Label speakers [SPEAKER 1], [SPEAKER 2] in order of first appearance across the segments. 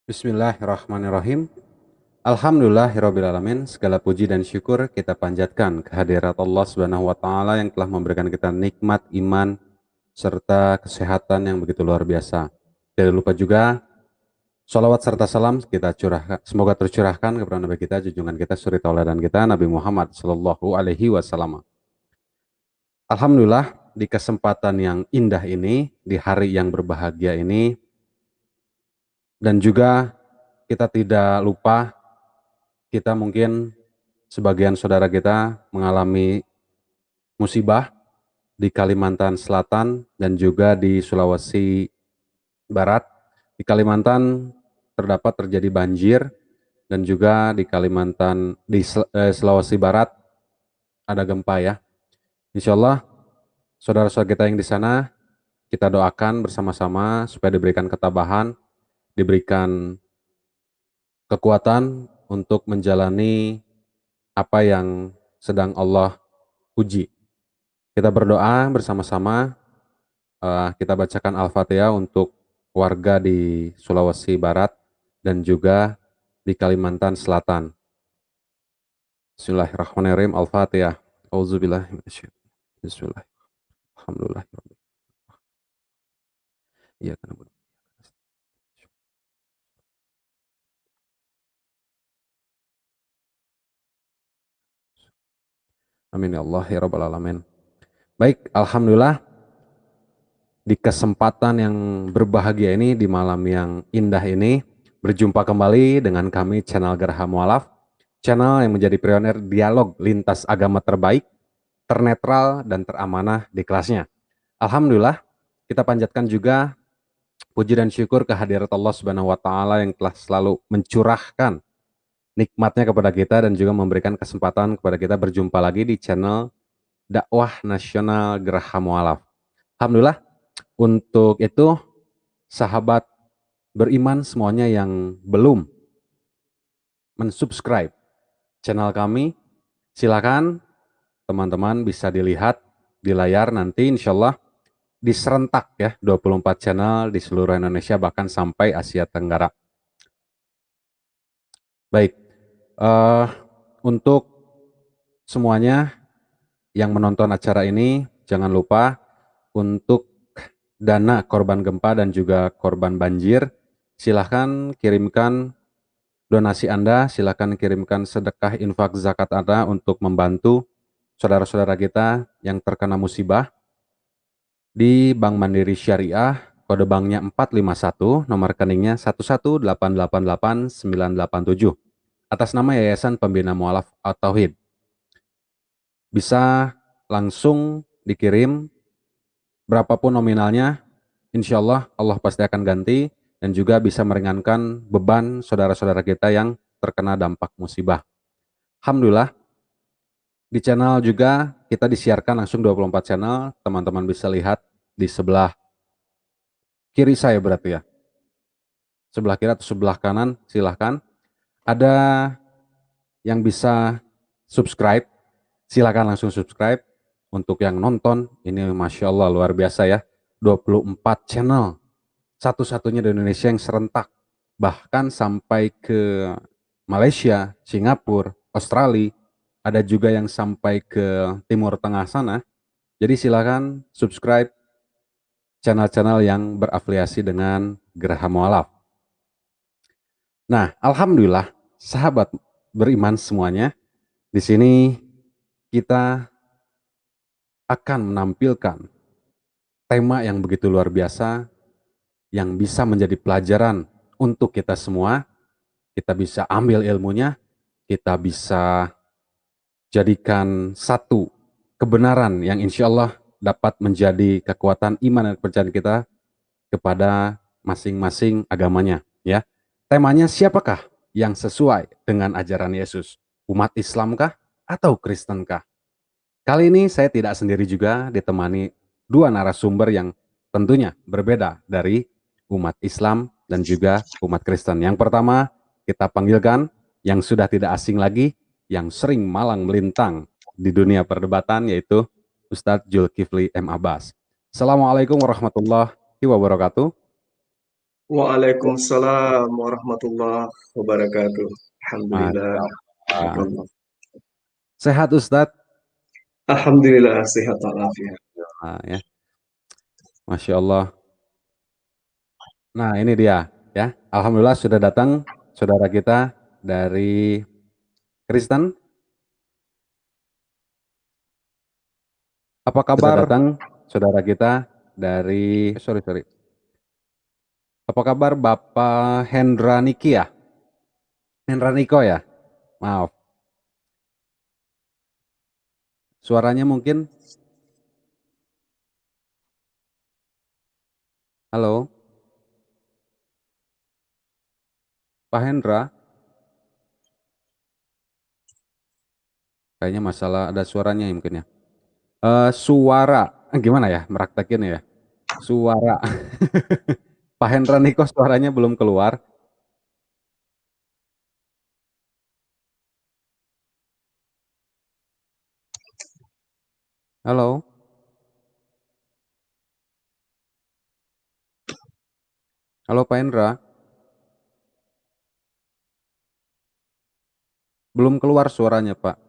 [SPEAKER 1] Bismillahirrahmanirrahim. Alhamdulillahirrabbilalamin. Segala puji dan syukur kita panjatkan kehadirat Allah Subhanahu wa taala yang telah memberikan kita nikmat iman serta kesehatan yang begitu luar biasa. Tidak lupa juga sholawat serta salam kita curahkan, semoga tercurahkan kepada Nabi kita, junjungan kita, suri tauladan kita, Nabi Muhammad Sallallahu Alaihi Wasallam. Alhamdulillah, di kesempatan yang indah ini, di hari yang berbahagia ini, dan juga kita tidak lupa, kita mungkin sebagian saudara kita mengalami musibah di Kalimantan Selatan dan juga di Sulawesi Barat. Di Kalimantan terjadi banjir, dan juga di Sulawesi Barat ada gempa ya. Insya Allah saudara-saudara kita yang di sana, kita doakan bersama-sama supaya diberikan ketabahan, diberikan kekuatan untuk menjalani apa yang sedang Allah uji. Kita berdoa bersama-sama, kita bacakan Al-Fatihah untuk warga di Sulawesi Barat dan juga di Kalimantan Selatan. Bismillahirrahmanirrahim. Al-Fatihah. Auzubillahi minasyaitonir rajim. Bismillahirrahmanirrahim. Alhamdulillahirabbil alamin. Iyyaka na'budu. Amin ya Allah ya rabbal alamin. Baik, alhamdulillah di kesempatan yang berbahagia ini, di malam yang indah ini, berjumpa kembali dengan kami channel Geraha Mualaf, channel yang menjadi pionir dialog lintas agama terbaik, ternetral dan teramanah di kelasnya. Alhamdulillah, kita panjatkan juga puji dan syukur kehadirat Allah Subhanahu wa taala yang telah selalu mencurahkan nikmatnya kepada kita dan juga memberikan kesempatan kepada kita berjumpa lagi di channel dakwah nasional Geraha Mualaf. Alhamdulillah, untuk itu sahabat beriman semuanya yang belum mensubscribe channel kami, silakan teman-teman bisa dilihat di layar nanti, insya Allah diserentak ya, 24 channel di seluruh Indonesia bahkan sampai Asia Tenggara. Baik, untuk semuanya yang menonton acara ini, jangan lupa untuk dana korban gempa dan juga korban banjir, silahkan kirimkan donasi Anda, silahkan kirimkan sedekah infak zakat Anda untuk membantu saudara-saudara kita yang terkena musibah di Bank Mandiri Syariah, kode banknya 451, nomor rekeningnya 118888987, atas nama Yayasan Pembina Mualaf At-Tauhid. Bisa langsung dikirim berapapun nominalnya, insya Allah Allah pasti akan ganti dan juga bisa meringankan beban saudara-saudara kita yang terkena dampak musibah. Alhamdulillah, di channel juga kita disiarkan langsung 24 channel, teman-teman bisa lihat di sebelah kiri saya berarti ya. Sebelah kiri atau sebelah kanan, silahkan. Ada yang bisa subscribe, silahkan langsung subscribe. Untuk yang nonton, ini Masya Allah luar biasa ya, 24 channel, satu-satunya di Indonesia yang serentak, bahkan sampai ke Malaysia, Singapura, Australia, ada juga yang sampai ke Timur Tengah sana. Jadi silakan subscribe channel-channel yang berafiliasi dengan Geraha Mualaf. Nah, alhamdulillah sahabat beriman semuanya, di sini kita akan menampilkan tema yang begitu luar biasa yang bisa menjadi pelajaran untuk kita semua. Kita bisa ambil ilmunya, kita bisa jadikan satu kebenaran yang insya Allah dapat menjadi kekuatan iman dan kepercayaan kita kepada masing-masing agamanya. Ya, temanya siapakah yang sesuai dengan ajaran Yesus? Umat Islamkah atau Kristenkah? Kali ini saya tidak sendiri juga, ditemani dua narasumber yang tentunya berbeda dari umat Islam dan juga umat Kristen. Yang pertama, kita panggilkan yang sudah tidak asing lagi, yang sering malang melintang di dunia perdebatan, yaitu Ustadz Zulkifli M. Abbas. Assalamualaikum warahmatullahi wabarakatuh.
[SPEAKER 2] Waalaikumsalam warahmatullahi wabarakatuh. Alhamdulillah.
[SPEAKER 1] Masya Allah.
[SPEAKER 2] Barakallah.
[SPEAKER 1] Sehat Ustadz?
[SPEAKER 2] Alhamdulillah sehat walafiat.
[SPEAKER 1] Nah, ya. Masya Allah. Nah, ini dia ya. Alhamdulillah sudah datang saudara kita dari Kristen. Apa
[SPEAKER 2] Sudah
[SPEAKER 1] kabar
[SPEAKER 2] datang?
[SPEAKER 1] saudara kita dari sorry sorry. Apa kabar Bapak Hendra Niki ya? Hendra Niko ya? Maaf. Suaranya mungkin halo, Pak Hendra. Kayaknya masalah ada suaranya ya mungkin ya. Suara gimana ya meraktekin ya? Suara Pak Hendra Niko suaranya belum keluar. Halo, halo Pak Hendra. Belum keluar suaranya Pak.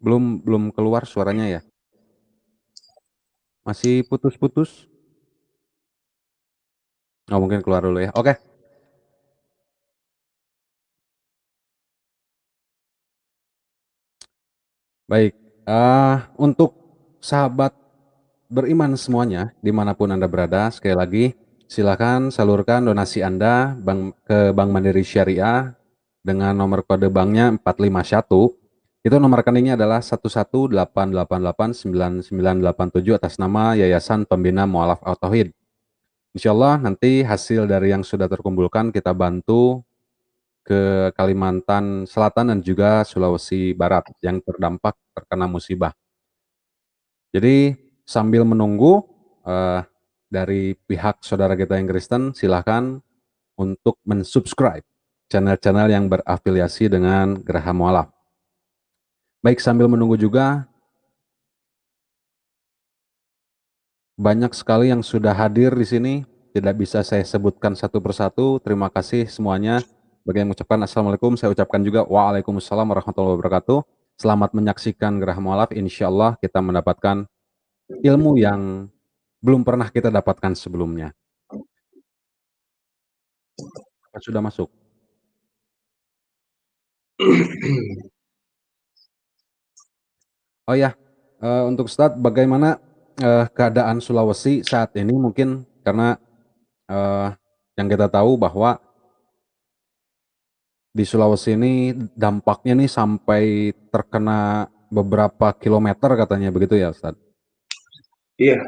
[SPEAKER 1] Belum belum keluar suaranya ya. Masih putus-putus. Oh mungkin keluar dulu ya. Oke, baik. Untuk sahabat beriman semuanya, dimanapun Anda berada, sekali lagi silakan salurkan donasi Anda ke Bank Mandiri Syariah dengan nomor kode banknya 451. Itu nomor rekeningnya adalah 118889987 atas nama Yayasan Pembina Mualaf Al-Tauhid. Insya Allah nanti hasil dari yang sudah terkumpulkan kita bantu ke Kalimantan Selatan dan juga Sulawesi Barat yang terdampak terkena musibah. Jadi sambil menunggu eh, dari pihak saudara kita yang Kristen, silahkan untuk mensubscribe channel-channel yang berafiliasi dengan Geraha Mualaf. Baik, sambil menunggu juga banyak sekali yang sudah hadir di sini. Tidak bisa saya sebutkan satu persatu. Terima kasih semuanya. Bagi yang mengucapkan Assalamualaikum, saya ucapkan juga Waalaikumsalam warahmatullahi wabarakatuh. Selamat menyaksikan Geraha Mualaf. Insya Allah kita mendapatkan ilmu yang belum pernah kita dapatkan sebelumnya. Sudah masuk. Oh ya, untuk Ustadz, bagaimana keadaan Sulawesi saat ini? Mungkin karena eh, yang kita tahu bahwa di Sulawesi ini dampaknya nih sampai terkena beberapa kilometer katanya begitu ya Ustadz?
[SPEAKER 2] Iya,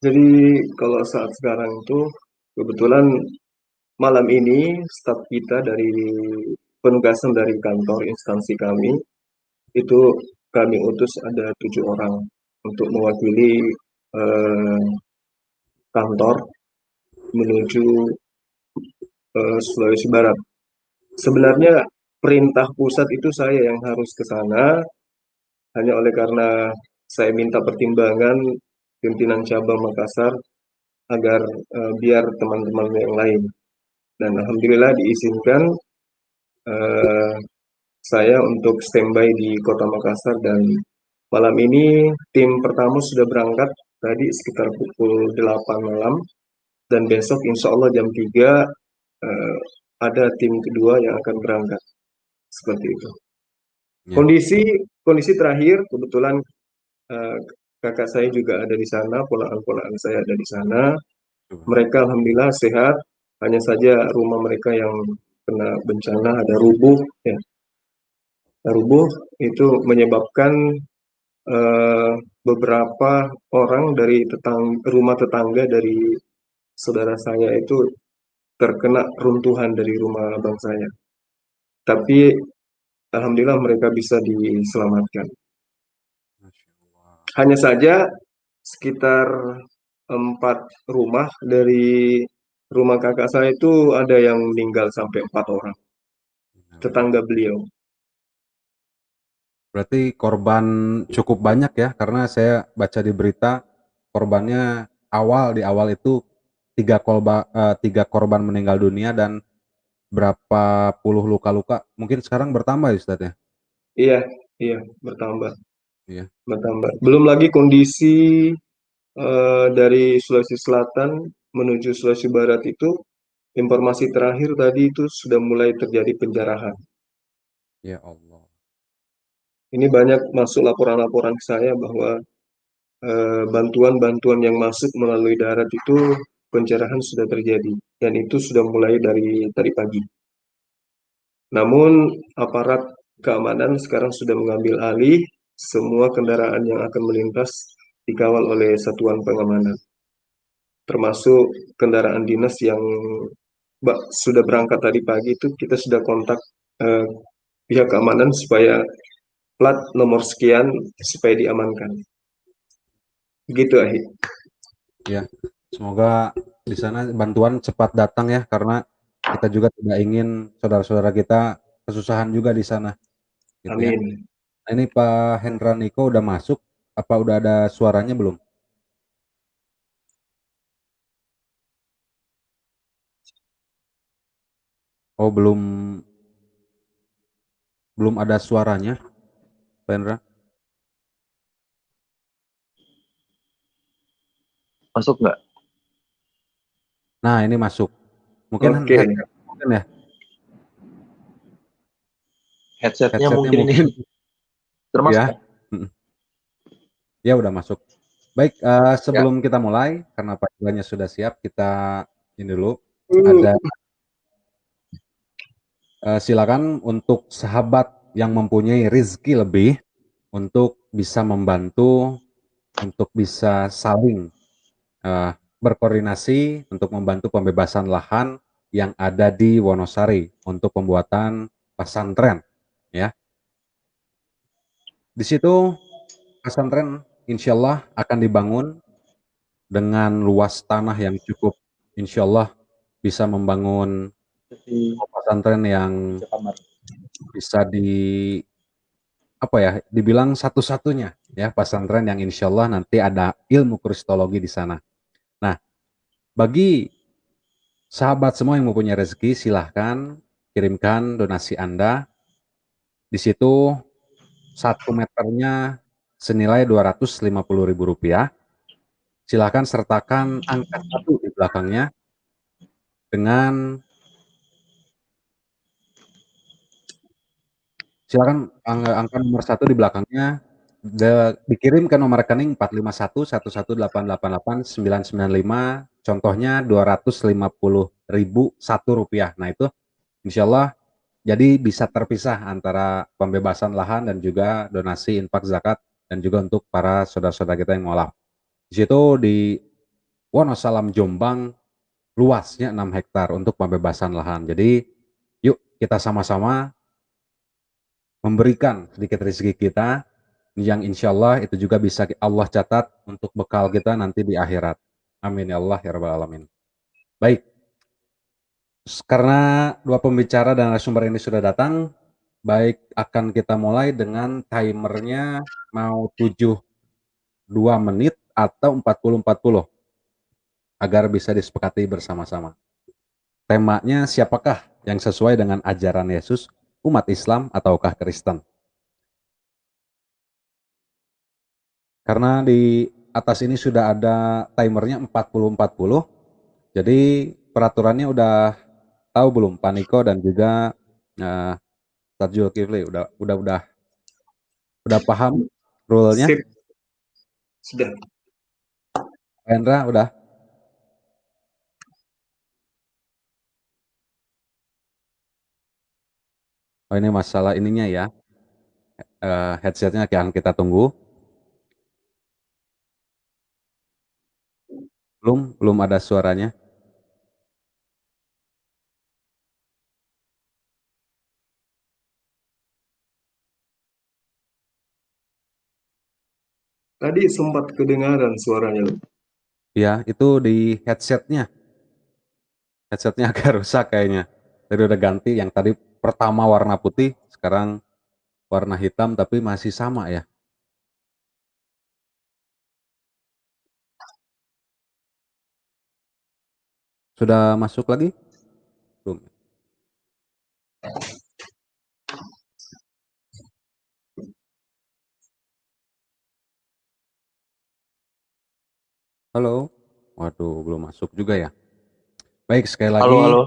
[SPEAKER 2] jadi kalau saat sekarang itu kebetulan malam ini staf kita dari penugasan dari kantor instansi kami itu kami utus ada 7 orang untuk mewakili eh, kantor menuju Sulawesi Barat. Sebenarnya perintah pusat itu saya yang harus ke sana, hanya oleh karena saya minta pertimbangan pimpinan cabang Makassar agar biar teman-teman yang lain. Dan alhamdulillah diizinkan eh, saya untuk standby di Kota Makassar dan malam ini tim pertama sudah berangkat tadi sekitar pukul 8 malam dan besok insya Allah jam 3 eh, ada tim kedua yang akan berangkat seperti itu.
[SPEAKER 1] Ya,
[SPEAKER 2] Kondisi kondisi terakhir kebetulan eh, kakak saya juga ada di sana, ponakan-ponakan saya ada di sana. Mereka
[SPEAKER 1] subhanallah.
[SPEAKER 2] alhamdulillah sehat, hanya saja rumah mereka yang kena bencana ada rubuh, ya. Rubuh itu menyebabkan eh, beberapa orang dari rumah tetangga dari saudara saya itu terkena runtuhan dari rumah abang saya. Tapi alhamdulillah mereka bisa diselamatkan.
[SPEAKER 1] Masya Allah.
[SPEAKER 2] Hanya saja sekitar 4 rumah. Dari rumah kakak saya itu ada yang meninggal sampai 4 orang, tetangga beliau.
[SPEAKER 1] Berarti korban cukup banyak ya, karena saya baca di berita korbannya di awal itu 3 korban meninggal dunia dan berapa puluh luka-luka. Mungkin sekarang bertambah ya Ustaz ya?
[SPEAKER 2] Iya, iya, bertambah,
[SPEAKER 1] Iya.
[SPEAKER 2] bertambah. Belum lagi kondisi dari Sulawesi Selatan menuju Sulawesi Barat itu, informasi terakhir tadi itu sudah mulai terjadi penjarahan.
[SPEAKER 1] Ya Allah.
[SPEAKER 2] Ini banyak masuk laporan-laporan ke saya bahwa bantuan-bantuan yang masuk melalui darat itu pencerahan sudah terjadi dan itu sudah mulai dari tadi pagi. Namun aparat keamanan sekarang sudah mengambil alih, semua kendaraan yang akan melintas dikawal oleh satuan pengamanan, termasuk kendaraan dinas yang sudah berangkat tadi pagi itu kita sudah kontak eh, pihak keamanan supaya plat nomor sekian supaya diamankan. Begitu, Ahi.
[SPEAKER 1] Ya, semoga di sana bantuan cepat datang ya, karena kita juga tidak ingin saudara-saudara kita kesusahan juga di sana, gitu ya.
[SPEAKER 2] Amin.
[SPEAKER 1] Nah, ini Pak Hendra Niko udah masuk, apa udah ada suaranya belum? Oh, belum belum ada suaranya, Pak Hendra.
[SPEAKER 3] Masuk nggak?
[SPEAKER 1] Nah, ini masuk. Mungkin
[SPEAKER 2] Oke.
[SPEAKER 1] headset mungkin ya,
[SPEAKER 3] Headsetnya
[SPEAKER 1] headsetnya
[SPEAKER 3] mungkin ini
[SPEAKER 1] mungkin
[SPEAKER 3] termasuk
[SPEAKER 1] ya.
[SPEAKER 3] nggak?
[SPEAKER 1] Mm, ya udah masuk. Baik,
[SPEAKER 3] Ya.
[SPEAKER 1] sebelum kita mulai, karena Pak Hendra sudah siap, kita ini dulu
[SPEAKER 2] Uh,
[SPEAKER 1] ada silakan untuk sahabat yang mempunyai rizki lebih untuk bisa membantu, untuk bisa saling eh, berkoordinasi untuk membantu pembebasan lahan yang ada di Wonosari untuk pembuatan pesantren. Ya, di situ pesantren insya Allah akan dibangun dengan luas tanah yang cukup, insya Allah bisa membangun
[SPEAKER 3] Di
[SPEAKER 1] pesantren yang
[SPEAKER 3] kamar.
[SPEAKER 1] bisa apa ya, dibilang satu-satunya ya pesantren yang insya Allah nanti ada ilmu kristologi di sana. Nah, bagi sahabat semua yang mempunyai rezeki, silahkan kirimkan donasi Anda. Di situ 1 meternya senilai Rp250.000. Silahkan sertakan angka 1 di belakangnya dengan silakan angka nomor 1 di belakangnya dikirim ke nomor rekening 45111888995, contohnya Rp250.001. Nah, itu insyaallah jadi bisa terpisah antara pembebasan lahan dan juga donasi infak zakat dan juga untuk para saudara-saudara kita yang mualaf. Di situ di Wonosalam Jombang luasnya 6 hektar untuk pembebasan lahan. Jadi yuk kita sama-sama memberikan sedikit rezeki kita yang insya Allah itu juga bisa Allah catat untuk bekal kita nanti di akhirat. Amin ya Allah ya rabbal alamin. Baik, karena dua pembicara dan narasumber ini sudah datang, baik akan kita mulai dengan timernya mau 72 menit atau 40-40 agar bisa disepakati bersama-sama. Temanya siapakah yang sesuai dengan ajaran Yesus, umat Islam ataukah Kristen? Karena di atas ini sudah ada timernya 40-40, jadi peraturannya udah tahu belum Pak Niko dan juga uh, Ustadz Zulkifli udah paham rule-nya?
[SPEAKER 2] Sip, sudah.
[SPEAKER 1] Pak Hendra udah? Oh, ini masalah ininya ya, headsetnya yang kita tunggu. Belum ada suaranya.
[SPEAKER 2] Tadi sempat kedengaran suaranya.
[SPEAKER 1] Ya, itu di headsetnya. Headsetnya agak rusak kayaknya. Tadi udah ganti, yang tadi pertama warna putih, sekarang warna hitam, tapi masih sama ya. Sudah masuk lagi? Belum. Halo? Waduh, belum masuk juga ya. Baik, sekali
[SPEAKER 3] Halo,
[SPEAKER 1] lagi
[SPEAKER 3] halo.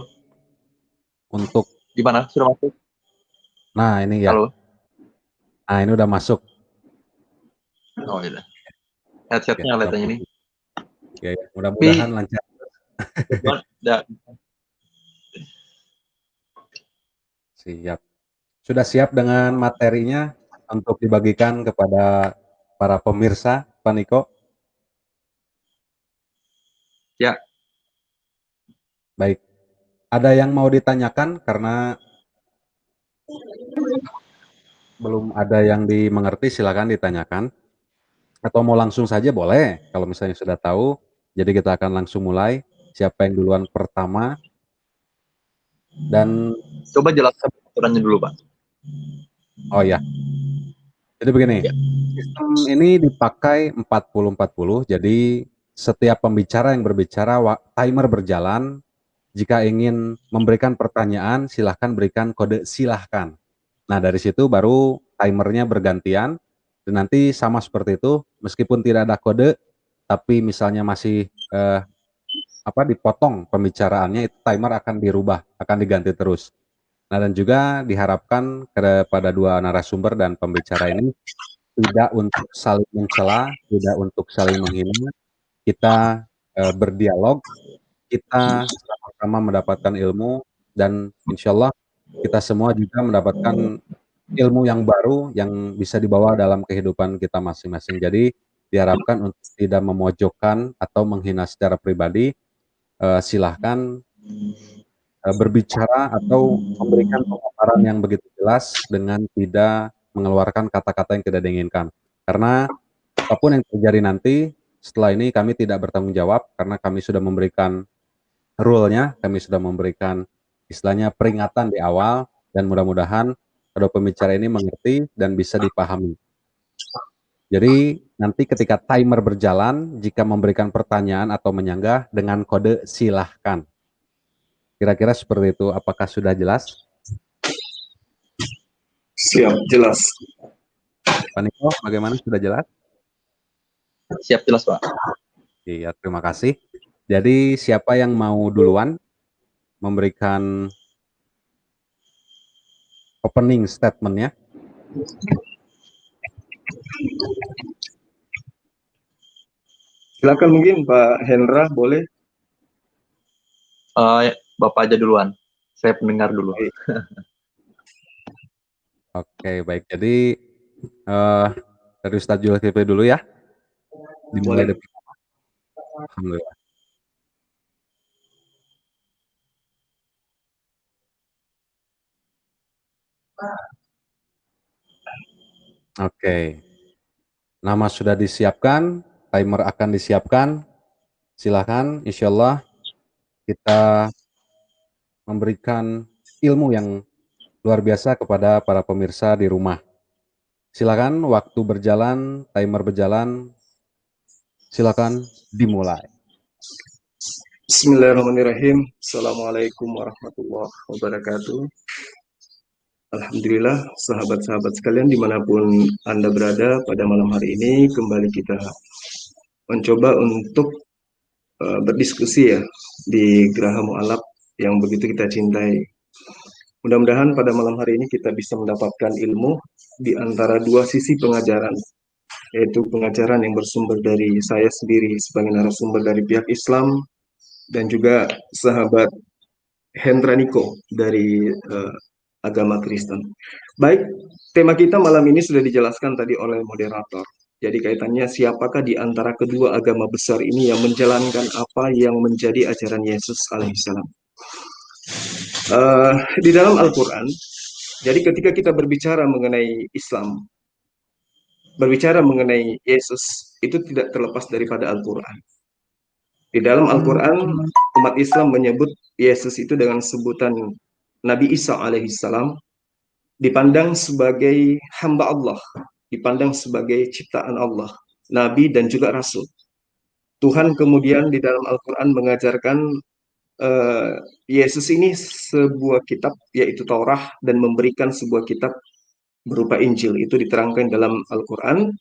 [SPEAKER 1] untuk,
[SPEAKER 3] Gimana? Sudah masuk?
[SPEAKER 1] nah ini ya,
[SPEAKER 3] Halo.
[SPEAKER 1] nah ini udah masuk.
[SPEAKER 3] Oh iya.
[SPEAKER 1] Ya,
[SPEAKER 3] Headsetnya
[SPEAKER 1] udah
[SPEAKER 3] katanya ini.
[SPEAKER 1] masuk. Ya, ya. Mudah-mudahan
[SPEAKER 3] Tapi
[SPEAKER 1] lancar.
[SPEAKER 3] kebetulan udah
[SPEAKER 1] Siap. Sudah siap dengan materinya untuk dibagikan kepada para pemirsa, Pak Niko?
[SPEAKER 3] ya.
[SPEAKER 1] Baik. Ada yang mau ditanyakan karena belum ada yang dimengerti, silakan ditanyakan. Atau mau langsung saja boleh, kalau misalnya sudah tahu. Jadi kita akan langsung mulai. Siapa yang duluan pertama dan
[SPEAKER 3] Coba jelaskan aturannya dulu, Pak.
[SPEAKER 1] oh ya. Jadi begini,
[SPEAKER 3] Ya.
[SPEAKER 1] sistem ini dipakai 40-40. Jadi setiap pembicara yang berbicara, timer berjalan. Jika ingin memberikan pertanyaan, silahkan berikan kode silahkan. Nah, dari situ baru timernya bergantian, dan nanti sama seperti itu, meskipun tidak ada kode, tapi misalnya masih dipotong pembicaraannya, itu timer akan dirubah, akan diganti terus. Nah, dan juga diharapkan kepada dua narasumber dan pembicara ini tidak untuk saling mencela, tidak untuk saling menghina, kita berdialog, kita sama-sama mendapatkan ilmu, dan insya Allah kita semua juga mendapatkan ilmu yang baru yang bisa dibawa dalam kehidupan kita masing-masing. Jadi diharapkan untuk tidak memojokkan atau menghina secara pribadi, silahkan berbicara atau memberikan pemaparan yang begitu jelas dengan tidak mengeluarkan kata-kata yang tidak diinginkan. Karena apapun yang terjadi nanti setelah ini kami tidak bertanggung jawab karena kami sudah memberikan rule-nya, kami sudah memberikan istilahnya peringatan di awal, dan mudah-mudahan kedua pembicara ini mengerti dan bisa dipahami. Jadi nanti ketika timer berjalan, jika memberikan pertanyaan atau menyanggah dengan kode silahkan. Kira-kira seperti itu. Apakah sudah jelas?
[SPEAKER 2] Siap, jelas.
[SPEAKER 1] Pak Niko, bagaimana? Sudah jelas?
[SPEAKER 3] Siap, jelas, Pak.
[SPEAKER 1] Iya, terima kasih. Jadi siapa yang mau duluan memberikan opening statement-nya?
[SPEAKER 2] Silakan mungkin Pak Hendra, boleh.
[SPEAKER 3] Bapak aja duluan. Saya pendengar dulu.
[SPEAKER 2] Baik.
[SPEAKER 1] Oke, baik. Jadi dari Ustadz Zulkifli dulu ya. Dimulai
[SPEAKER 2] Boleh.
[SPEAKER 1] dari Alhamdulillah. Oke. Nama sudah disiapkan, timer akan disiapkan. Silakan, insya Allah kita memberikan ilmu yang luar biasa kepada para pemirsa di rumah. Silakan, waktu berjalan, timer berjalan, silakan dimulai.
[SPEAKER 2] Bismillahirrahmanirrahim. Assalamualaikum warahmatullahi wabarakatuh. Alhamdulillah, sahabat-sahabat sekalian dimanapun Anda berada, pada malam hari ini kembali kita mencoba untuk berdiskusi ya di Geraha Mu'alaf yang begitu kita cintai. Mudah-mudahan pada malam hari ini kita bisa mendapatkan ilmu di antara dua sisi pengajaran, yaitu pengajaran yang bersumber dari saya sendiri sebagai narasumber dari pihak Islam, dan juga sahabat Hendra Niko dari agama Kristen. Baik, tema kita malam ini sudah dijelaskan tadi oleh moderator. Jadi kaitannya siapakah di antara kedua agama besar ini yang menjalankan apa yang menjadi ajaran Yesus alaihissalam. Di dalam Al-Quran, jadi ketika kita berbicara mengenai Islam, berbicara mengenai Yesus, itu tidak terlepas daripada Al-Quran. Di dalam Al-Quran, umat Islam menyebut Yesus itu dengan sebutan Nabi Isa alaihissalam, dipandang sebagai hamba Allah, dipandang sebagai ciptaan Allah, Nabi dan juga Rasul. Tuhan kemudian di dalam Al-Quran mengajarkan Yesus ini sebuah kitab, yaitu Taurat, dan memberikan sebuah kitab berupa Injil. Itu diterangkan dalam Al-Quran,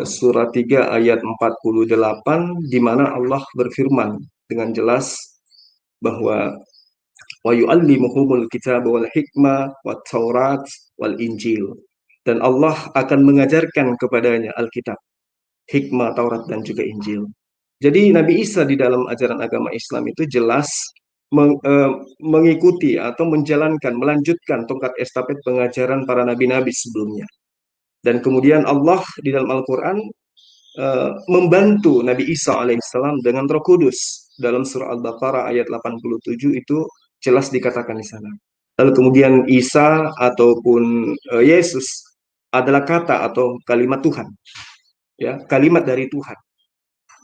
[SPEAKER 2] surah 3 ayat 48, di mana Allah berfirman dengan jelas bahwa wa yu'allimuhumul kitab wal hikmah wat taurat wal injil, dan Allah akan mengajarkan kepadanya Alkitab, hikmah, Taurat, dan juga Injil. Jadi Nabi Isa di dalam ajaran agama Islam itu jelas mengikuti atau menjalankan, melanjutkan tongkat estafet pengajaran para nabi-nabi sebelumnya. Dan kemudian Allah di dalam Al-Quran membantu Nabi Isa alaihissalam dengan Roh Kudus. Dalam surah Al-Baqarah ayat 87 itu jelas dikatakan di sana. Lalu kemudian Isa ataupun Yesus adalah kata atau kalimat Tuhan, ya, kalimat dari Tuhan.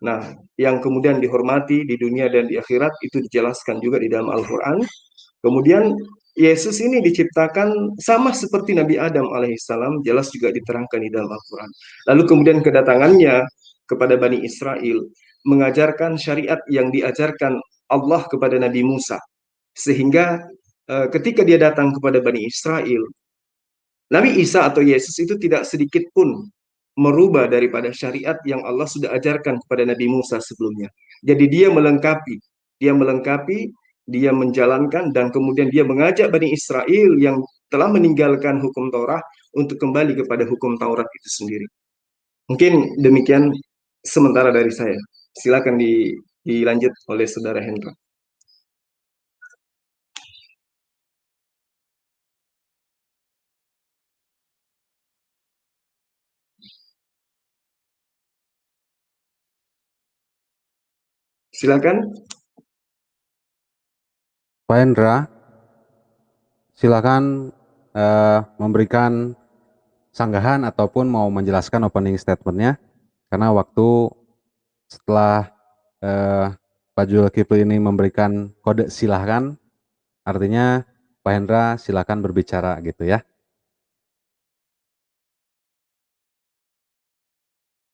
[SPEAKER 2] Nah, yang kemudian dihormati di dunia dan di akhirat itu dijelaskan juga di dalam Al-Quran. Kemudian Yesus ini diciptakan sama seperti Nabi Adam alaihissalam, jelas juga diterangkan di dalam Al-Quran. Lalu kemudian kedatangannya kepada Bani Israel, mengajarkan syariat yang diajarkan Allah kepada Nabi Musa. Sehingga ketika dia datang kepada Bani Israel, Nabi Isa atau Yesus itu tidak sedikit pun merubah daripada syariat yang Allah sudah ajarkan kepada Nabi Musa sebelumnya. Jadi dia melengkapi, dia menjalankan, dan kemudian dia mengajak Bani Israel yang telah meninggalkan hukum Taurat untuk kembali kepada hukum Taurat itu sendiri. Mungkin demikian sementara dari saya. Silakan dilanjut oleh Saudara Hendra. Silakan.
[SPEAKER 1] Pak Hendra, silakan memberikan sanggahan ataupun mau menjelaskan opening statement-nya, karena waktu setelah Pak Zulkifli ini memberikan kode silahkan, artinya Pak Hendra silakan berbicara gitu ya.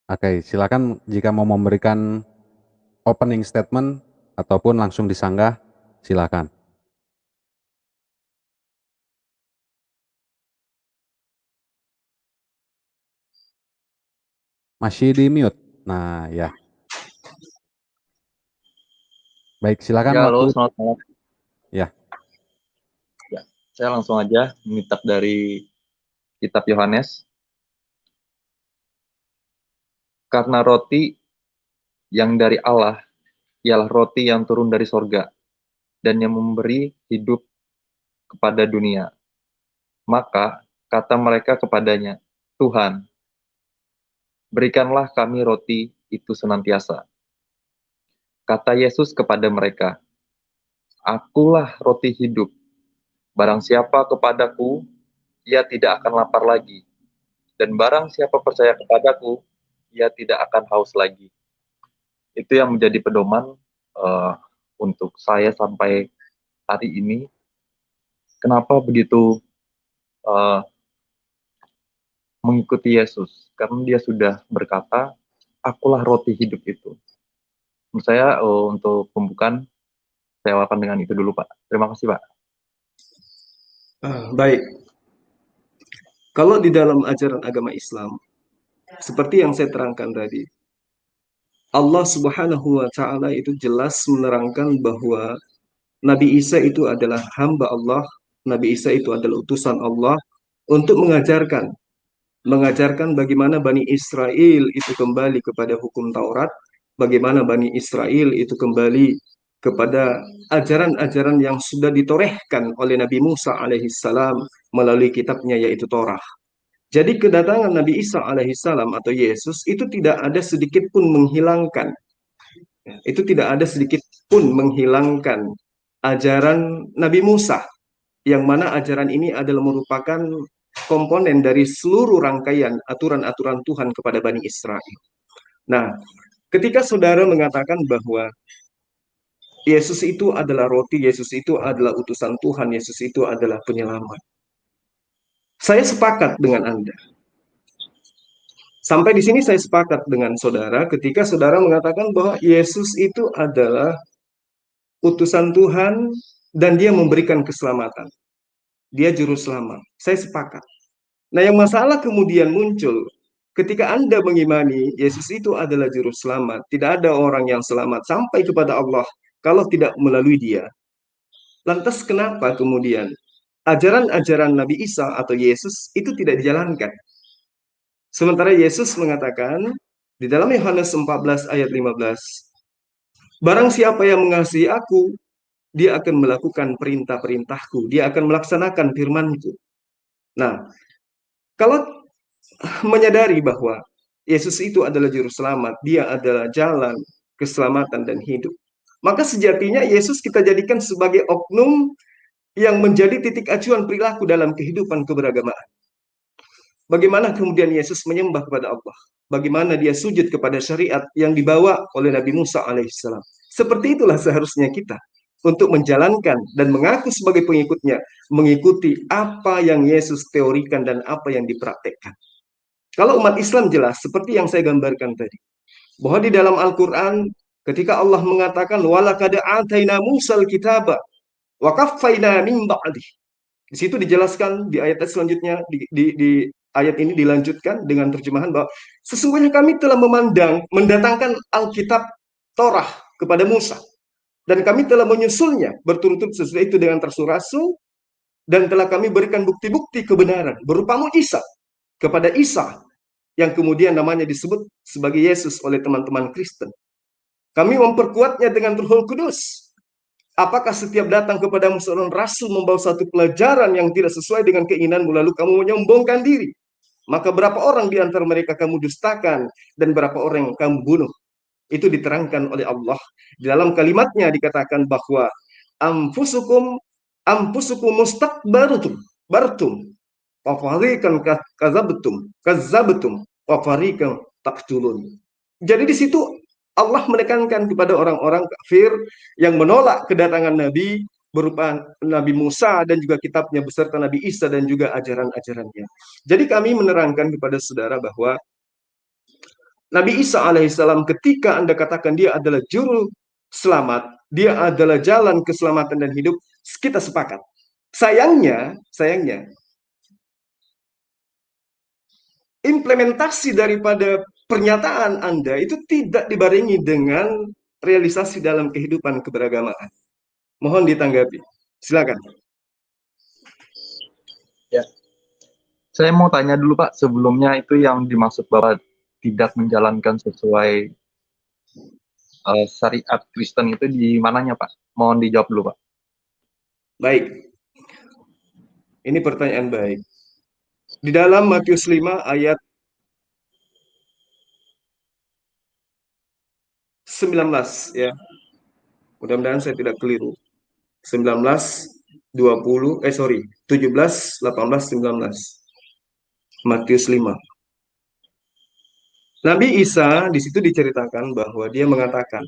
[SPEAKER 1] Oke, silakan jika mau memberikan opening statement ataupun langsung disanggah, silakan. Masih di mute. Nah, ya. Baik, silakan
[SPEAKER 3] Ya,
[SPEAKER 1] waktu.
[SPEAKER 3] halo, selamat malam.
[SPEAKER 1] Ya.
[SPEAKER 3] Ya, saya langsung aja minta dari kitab Yohanes. Karena roti yang dari Allah ialah roti yang turun dari sorga dan yang memberi hidup kepada dunia. Maka kata mereka kepadanya, Tuhan, berikanlah kami roti itu senantiasa. Kata Yesus kepada mereka, Akulah roti hidup. Barang siapa kepadaku, ia tidak akan lapar lagi. Dan barang siapa percaya kepadaku, ia tidak akan haus lagi. Itu yang menjadi pedoman untuk saya sampai hari ini. Kenapa begitu mengikuti Yesus? Karena dia sudah berkata, Akulah roti hidup itu. Menurut saya untuk pembukaan, saya akan dengan itu dulu, Pak. Terima kasih, Pak.
[SPEAKER 2] Baik. Kalau di dalam ajaran agama Islam, seperti yang saya terangkan tadi, Allah Subhanahu wa Ta'ala itu jelas menerangkan bahwa Nabi Isa itu adalah hamba Allah, Nabi Isa itu adalah utusan Allah untuk mengajarkan bagaimana Bani Israel itu kembali kepada hukum Taurat, bagaimana Bani Israel itu kembali kepada ajaran-ajaran yang sudah ditorehkan oleh Nabi Musa alaihissalam melalui kitabnya yaitu Torah. Jadi kedatangan Nabi Isa alaihissalam atau Yesus itu tidak ada sedikit pun menghilangkan, itu tidak ada sedikit pun menghilangkan ajaran Nabi Musa, yang mana ajaran ini adalah merupakan komponen dari seluruh rangkaian aturan-aturan Tuhan kepada Bani Israel. Nah, Ketika saudara mengatakan bahwa Yesus itu adalah roti, Yesus itu adalah utusan Tuhan, Yesus itu adalah penyelamat. Saya sepakat dengan Anda. Sampai di sini saya sepakat dengan saudara ketika saudara mengatakan bahwa Yesus itu adalah utusan Tuhan dan dia memberikan keselamatan. Dia juru selamat. Saya sepakat. Nah, yang masalah kemudian muncul ketika Anda mengimani Yesus itu adalah juru selamat. Tidak ada orang yang selamat sampai kepada Allah kalau tidak melalui dia. Lantas kenapa kemudian ajaran-ajaran Nabi Isa atau Yesus itu tidak dijalankan? Sementara Yesus mengatakan di dalam Yohanes 14 ayat 15, barang siapa yang mengasihi aku, dia akan melakukan perintah-perintahku, dia akan melaksanakan firman-Ku. Nah, kalau menyadari bahwa Yesus itu adalah juru selamat, dia adalah jalan, keselamatan, dan hidup, maka sejatinya Yesus kita jadikan sebagai oknum yang menjadi titik acuan perilaku dalam kehidupan keberagamaan. Bagaimana kemudian Yesus menyembah kepada Allah? Bagaimana dia sujud kepada syariat yang dibawa oleh Nabi Musa alaihissalam? Seperti itulah seharusnya kita untuk menjalankan dan mengaku sebagai pengikutnya, mengikuti apa yang Yesus teorikan dan apa yang dipraktekkan. Kalau umat Islam jelas, seperti yang saya gambarkan tadi, bahwa di dalam Al-Quran, ketika Allah mengatakan, وَلَقَدْ آتَيْنَا مُوسَى الْكِتَابَ وَقَفَّيْنَا مِنْ بَعْدِهِ. Di situ dijelaskan di ayat selanjutnya, di ayat ini dilanjutkan dengan terjemahan bahwa sesungguhnya kami telah mendatangkan Alkitab Torah kepada Musa. Dan kami telah menyusulnya berturut-turut sesudah itu dengan rasul-rasul, dan telah kami berikan bukti-bukti kebenaran berupa mukjizat kepada Isa, yang kemudian namanya disebut sebagai Yesus oleh teman-teman Kristen. Kami memperkuatnya dengan Ruhul Kudus. Apakah setiap datang kepadamu seorang rasul membawa satu pelajaran yang tidak sesuai dengan keinginanmu, lalu kamu menyombongkan diri? Maka berapa orang di antara mereka kamu dustakan, dan berapa orang yang kamu bunuh? Itu diterangkan oleh Allah. Di dalam kalimatnya dikatakan bahwa amfusukum mustakbarutum bartum wa fariqan kazabtum wa fariqan taqtulun. Jadi di situ Allah menekankan kepada orang-orang kafir yang menolak kedatangan Nabi berupa Nabi Musa dan juga kitabnya beserta Nabi Isa dan juga ajaran-ajarannya. Jadi kami menerangkan kepada saudara bahwa Nabi Isa alaihissalam ketika Anda katakan dia adalah juru selamat, dia adalah jalan keselamatan dan hidup, kita sepakat. Sayangnya, implementasi daripada pernyataan Anda itu tidak dibarengi dengan realisasi dalam kehidupan keberagamaan. Mohon ditanggapi. Silakan.
[SPEAKER 3] Ya, saya mau tanya dulu Pak, sebelumnya itu yang dimaksud Bapak tidak menjalankan sesuai syariat Kristen itu di mananya Pak? Mohon dijawab dulu Pak.
[SPEAKER 2] Baik. Ini pertanyaan baik. Di dalam Matius 5 ayat 19 ya. Mudah-mudahan saya tidak keliru. 19, 20, 17, 18, 19. Matius 5. Nabi Isa di situ diceritakan bahwa dia mengatakan,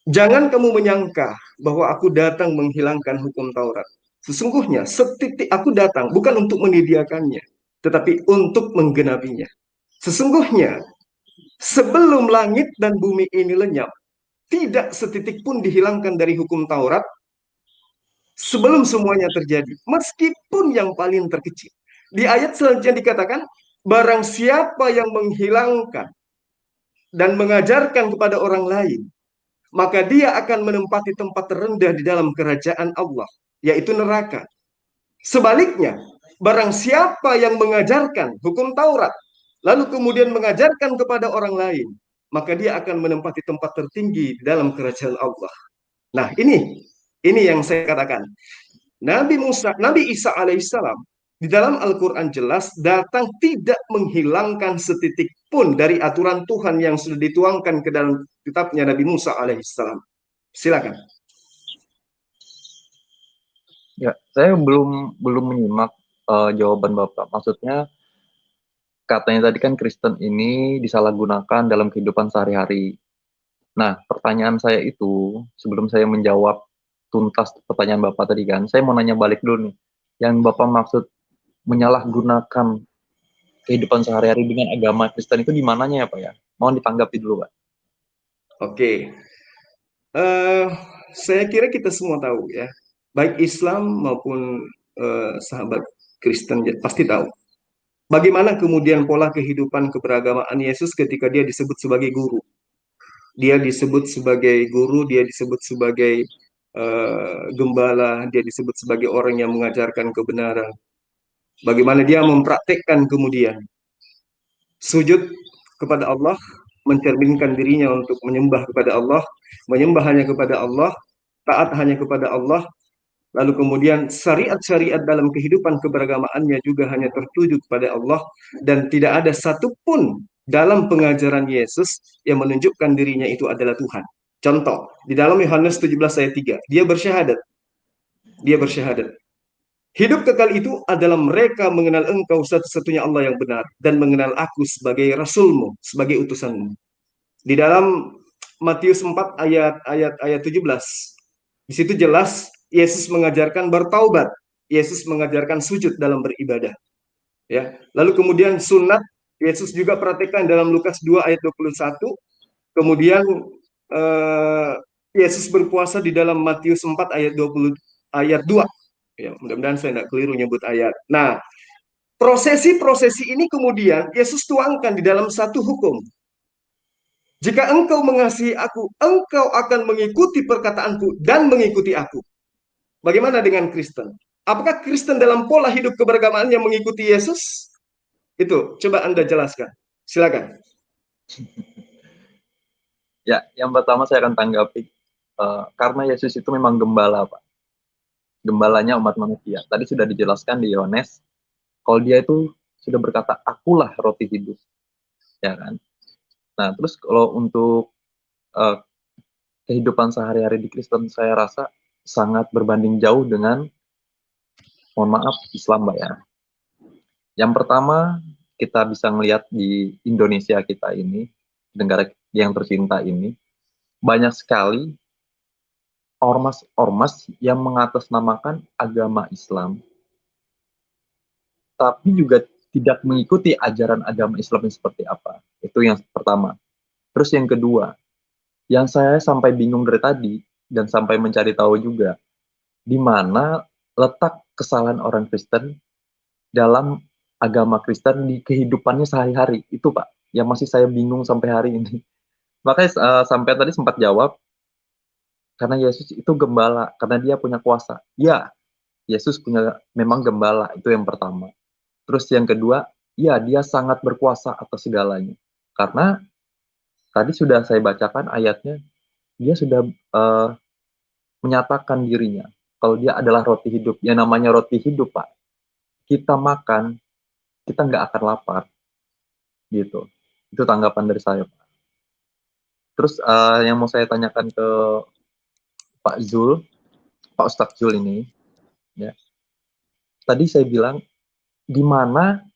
[SPEAKER 2] jangan kamu menyangka bahwa aku datang menghilangkan hukum Taurat. Sesungguhnya setitik aku datang bukan untuk menyediakannya, tetapi untuk menggenapinya. Sesungguhnya sebelum langit dan bumi ini lenyap, tidak setitik pun dihilangkan dari hukum Taurat sebelum semuanya terjadi, meskipun yang paling terkecil. Di ayat selanjutnya dikatakan, barang siapa yang menghilangkan dan mengajarkan kepada orang lain, maka dia akan menempati tempat terendah di dalam kerajaan Allah, yaitu neraka. Sebaliknya, barang siapa yang mengajarkan hukum Taurat, lalu kemudian mengajarkan kepada orang lain, maka dia akan menempati tempat tertinggi di dalam kerajaan Allah. Nah, ini yang saya katakan. Nabi Isa alaihissalam di dalam Al-Quran jelas datang tidak menghilangkan setitik pun dari aturan Tuhan yang sudah dituangkan ke dalam kitabnya Nabi Musa alaihissalam. Silakan.
[SPEAKER 3] Ya, saya belum menyimak jawaban Bapak. Maksudnya katanya tadi kan Kristen ini disalahgunakan dalam kehidupan sehari-hari. Nah, pertanyaan saya itu, sebelum saya menjawab tuntas pertanyaan Bapak tadi kan, saya mau nanya balik dulu nih. Yang Bapak maksud menyalahgunakan kehidupan sehari-hari dengan agama Kristen itu di mananya ya Pak ya? Mohon ditanggapi dulu Pak.
[SPEAKER 2] Oke, saya kira kita semua tahu ya, baik Islam maupun sahabat Kristen pasti tahu. Bagaimana kemudian pola kehidupan keberagamaan Yesus ketika dia disebut sebagai guru. Dia disebut sebagai guru, dia disebut sebagai gembala, dia disebut sebagai orang yang mengajarkan kebenaran. Bagaimana dia mempraktekkan kemudian sujud kepada Allah, mencerminkan dirinya untuk menyembah kepada Allah, menyembah hanya kepada Allah, taat hanya kepada Allah, lalu kemudian syariat-syariat dalam kehidupan keberagamaannya juga hanya tertuju kepada Allah, dan tidak ada satupun dalam pengajaran Yesus yang menunjukkan dirinya itu adalah Tuhan. Contoh, di dalam Yohanes 17 ayat 3, dia bersyahadat. Hidup kekal itu adalah mereka mengenal engkau satu-satunya Allah yang benar, dan mengenal aku sebagai rasulmu, sebagai utusanmu. Di dalam Matius 4 ayat 17, di situ jelas Yesus mengajarkan bertaubat, Yesus mengajarkan sujud dalam beribadah. Ya, lalu kemudian sunat Yesus juga praktekkan dalam Lukas 2 ayat 21. Kemudian Yesus berpuasa di dalam Matius 4 ayat 20 ayat 2. Ya, mudah-mudahan saya tidak keliru nyebut ayat. Nah, prosesi-prosesi ini kemudian Yesus tuangkan di dalam satu hukum. Jika engkau mengasihi aku, engkau akan mengikuti perkataanku dan mengikuti aku. Bagaimana dengan Kristen? Apakah Kristen dalam pola hidup keberagamaannya mengikuti Yesus? Itu, coba Anda jelaskan. Silakan.
[SPEAKER 3] Ya, yang pertama saya akan tanggapi, karena Yesus itu memang gembala Pak. Gembalanya umat manusia. Tadi sudah dijelaskan di Yohanes, kalau dia itu sudah berkata, akulah roti hidup. Ya kan? Nah, terus kalau untuk kehidupan sehari-hari di Kristen, saya rasa sangat berbanding jauh dengan, mohon maaf, Islam, Mbak ya. Yang pertama, kita bisa melihat di Indonesia kita ini, negara yang tercinta ini, banyak sekali ormas-ormas yang mengatasnamakan agama Islam, tapi juga tidak mengikuti ajaran agama Islam yang seperti apa. Itu yang pertama. Terus yang kedua, yang saya sampai bingung dari tadi, dan sampai mencari tahu juga, di mana letak kesalahan orang Kristen dalam agama Kristen di kehidupannya sehari-hari. Itu Pak, yang masih saya bingung sampai hari ini. Makanya sampai tadi sempat jawab, karena Yesus itu gembala, karena dia punya kuasa. Ya, Yesus punya memang gembala, itu yang pertama. Terus yang kedua, ya dia sangat berkuasa atas segalanya. Karena tadi sudah saya bacakan ayatnya, dia sudah menyatakan dirinya, kalau dia adalah roti hidup. Yang namanya roti hidup Pak, kita makan, kita nggak akan lapar. Gitu. Itu tanggapan dari saya Pak. Terus yang mau saya tanyakan ke Pak Zul, Pak Ustadz Zul ini, ya. Tadi saya bilang, di mana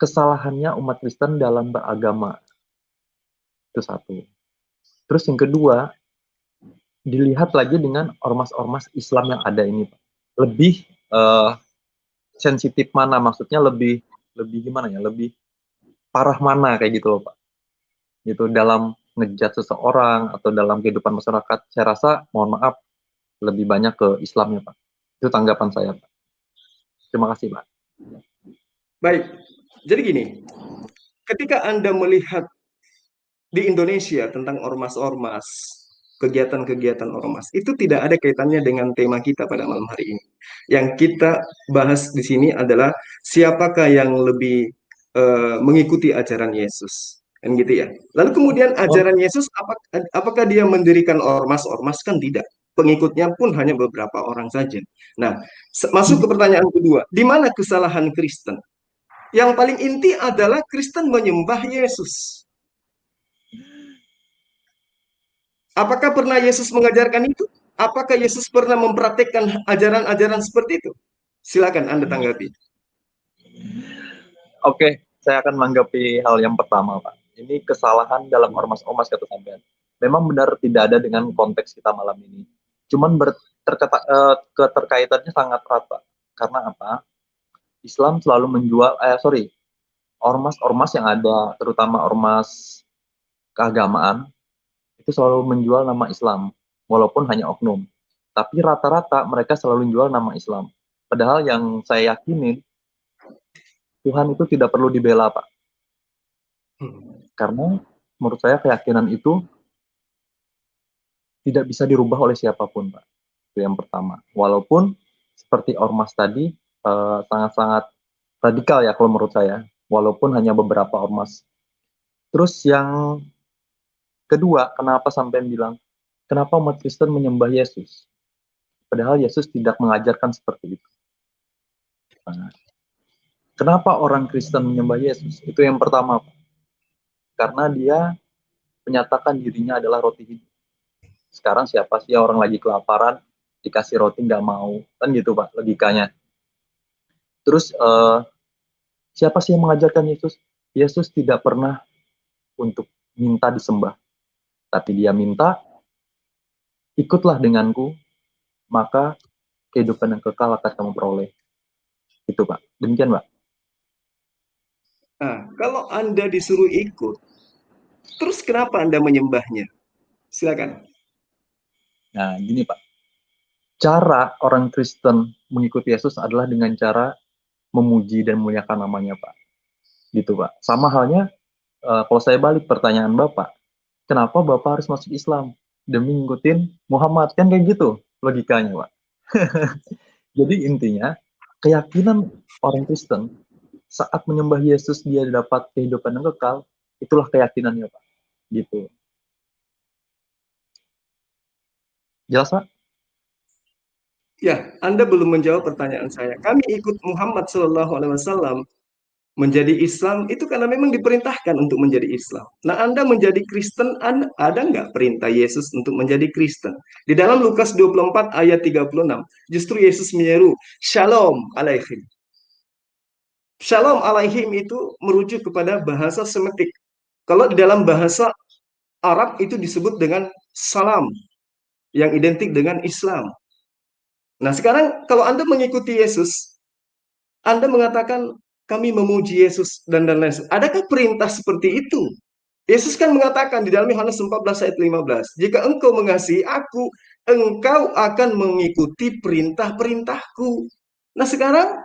[SPEAKER 3] kesalahannya umat Kristen dalam beragama. Itu satu. Terus yang kedua, dilihat lagi dengan ormas-ormas Islam yang ada ini, Pak. Lebih sensitif mana, maksudnya lebih gimana ya, lebih parah mana kayak gitu loh, Pak. Gitu dalam ngejat seseorang atau dalam kehidupan masyarakat, saya rasa mohon maaf lebih banyak ke Islamnya, Pak. Itu tanggapan saya, Pak. Terima kasih, Pak.
[SPEAKER 2] Baik, jadi gini, ketika Anda melihat di Indonesia tentang ormas-ormas, kegiatan-kegiatan ormas, itu tidak ada kaitannya dengan tema kita pada malam hari ini. Yang kita bahas di sini adalah siapakah yang lebih mengikuti ajaran Yesus. Kan gitu ya. Lalu kemudian ajaran Yesus, apakah dia mendirikan ormas-ormas? Kan tidak. Pengikutnya pun hanya beberapa orang saja. Nah, masuk ke pertanyaan kedua, di mana kesalahan Kristen? Yang paling inti adalah Kristen menyembah Yesus. Apakah pernah Yesus mengajarkan itu? Apakah Yesus pernah mempraktekkan ajaran-ajaran seperti itu? Silakan Anda tanggapi.
[SPEAKER 3] Oke, saya akan menanggapi hal yang pertama, Pak. Ini kesalahan dalam ormas-ormas kata sampean. Memang benar tidak ada dengan konteks kita malam ini. Cuman keterkaitannya sangat erat, Pak. Karena apa? Islam selalu menjual, ormas-ormas yang ada, terutama ormas keagamaan, itu selalu menjual nama Islam, walaupun hanya oknum. Tapi rata-rata mereka selalu menjual nama Islam. Padahal yang saya yakinin, Tuhan itu tidak perlu dibela, Pak. Karena menurut saya keyakinan itu tidak bisa dirubah oleh siapapun, Pak. Itu yang pertama. Walaupun seperti ormas tadi sangat-sangat radikal ya kalau menurut saya, walaupun hanya beberapa ormas. Terus yang kedua, kenapa sampai bilang, kenapa umat Kristen menyembah Yesus? Padahal Yesus tidak mengajarkan seperti itu. Nah, kenapa orang Kristen menyembah Yesus? Itu yang pertama, Pak. Karena dia menyatakan dirinya adalah roti hidup. Sekarang siapa sih orang lagi kelaparan, dikasih roti nggak mau? Kan gitu, Pak, logikanya. Terus, siapa sih yang mengajarkan Yesus? Yesus tidak pernah untuk minta disembah. Tapi dia minta, ikutlah denganku, maka kehidupan yang kekal akan kamu peroleh. Itu, Pak. Demikian, Pak.
[SPEAKER 2] Nah, kalau Anda disuruh ikut, terus kenapa Anda menyembahnya? Silakan.
[SPEAKER 3] Nah, gini, Pak. Cara orang Kristen mengikuti Yesus adalah dengan cara memuji dan memuliakan namanya, Pak. Gitu, Pak. Sama halnya, kalau saya balik pertanyaan Bapak, kenapa Bapak harus masuk Islam? Demi ngikutin Muhammad. Kan kayak gitu logikanya, Pak. Jadi intinya, keyakinan orang Kristen saat menyembah Yesus dia dapat kehidupan yang kekal, itulah keyakinannya, Pak. Gitu. Jelas, Pak?
[SPEAKER 2] Ya, Anda belum menjawab pertanyaan saya. Kami ikut Muhammad SAW menjadi Islam itu karena memang diperintahkan untuk menjadi Islam. Nah, Anda menjadi Kristen, ada nggak perintah Yesus untuk menjadi Kristen? Di dalam Lukas 24 ayat 36, justru Yesus menyeru, Shalom alaihim. Shalom alaihim itu merujuk kepada bahasa Semitik. Kalau di dalam bahasa Arab itu disebut dengan salam, yang identik dengan Islam. Nah, sekarang kalau Anda mengikuti Yesus, Anda mengatakan kami memuji Yesus dan lain-lain. Adakah perintah seperti itu? Yesus kan mengatakan di dalam Yohanes 14 ayat 15, jika engkau mengasihi aku, engkau akan mengikuti perintah-perintahku. Nah, sekarang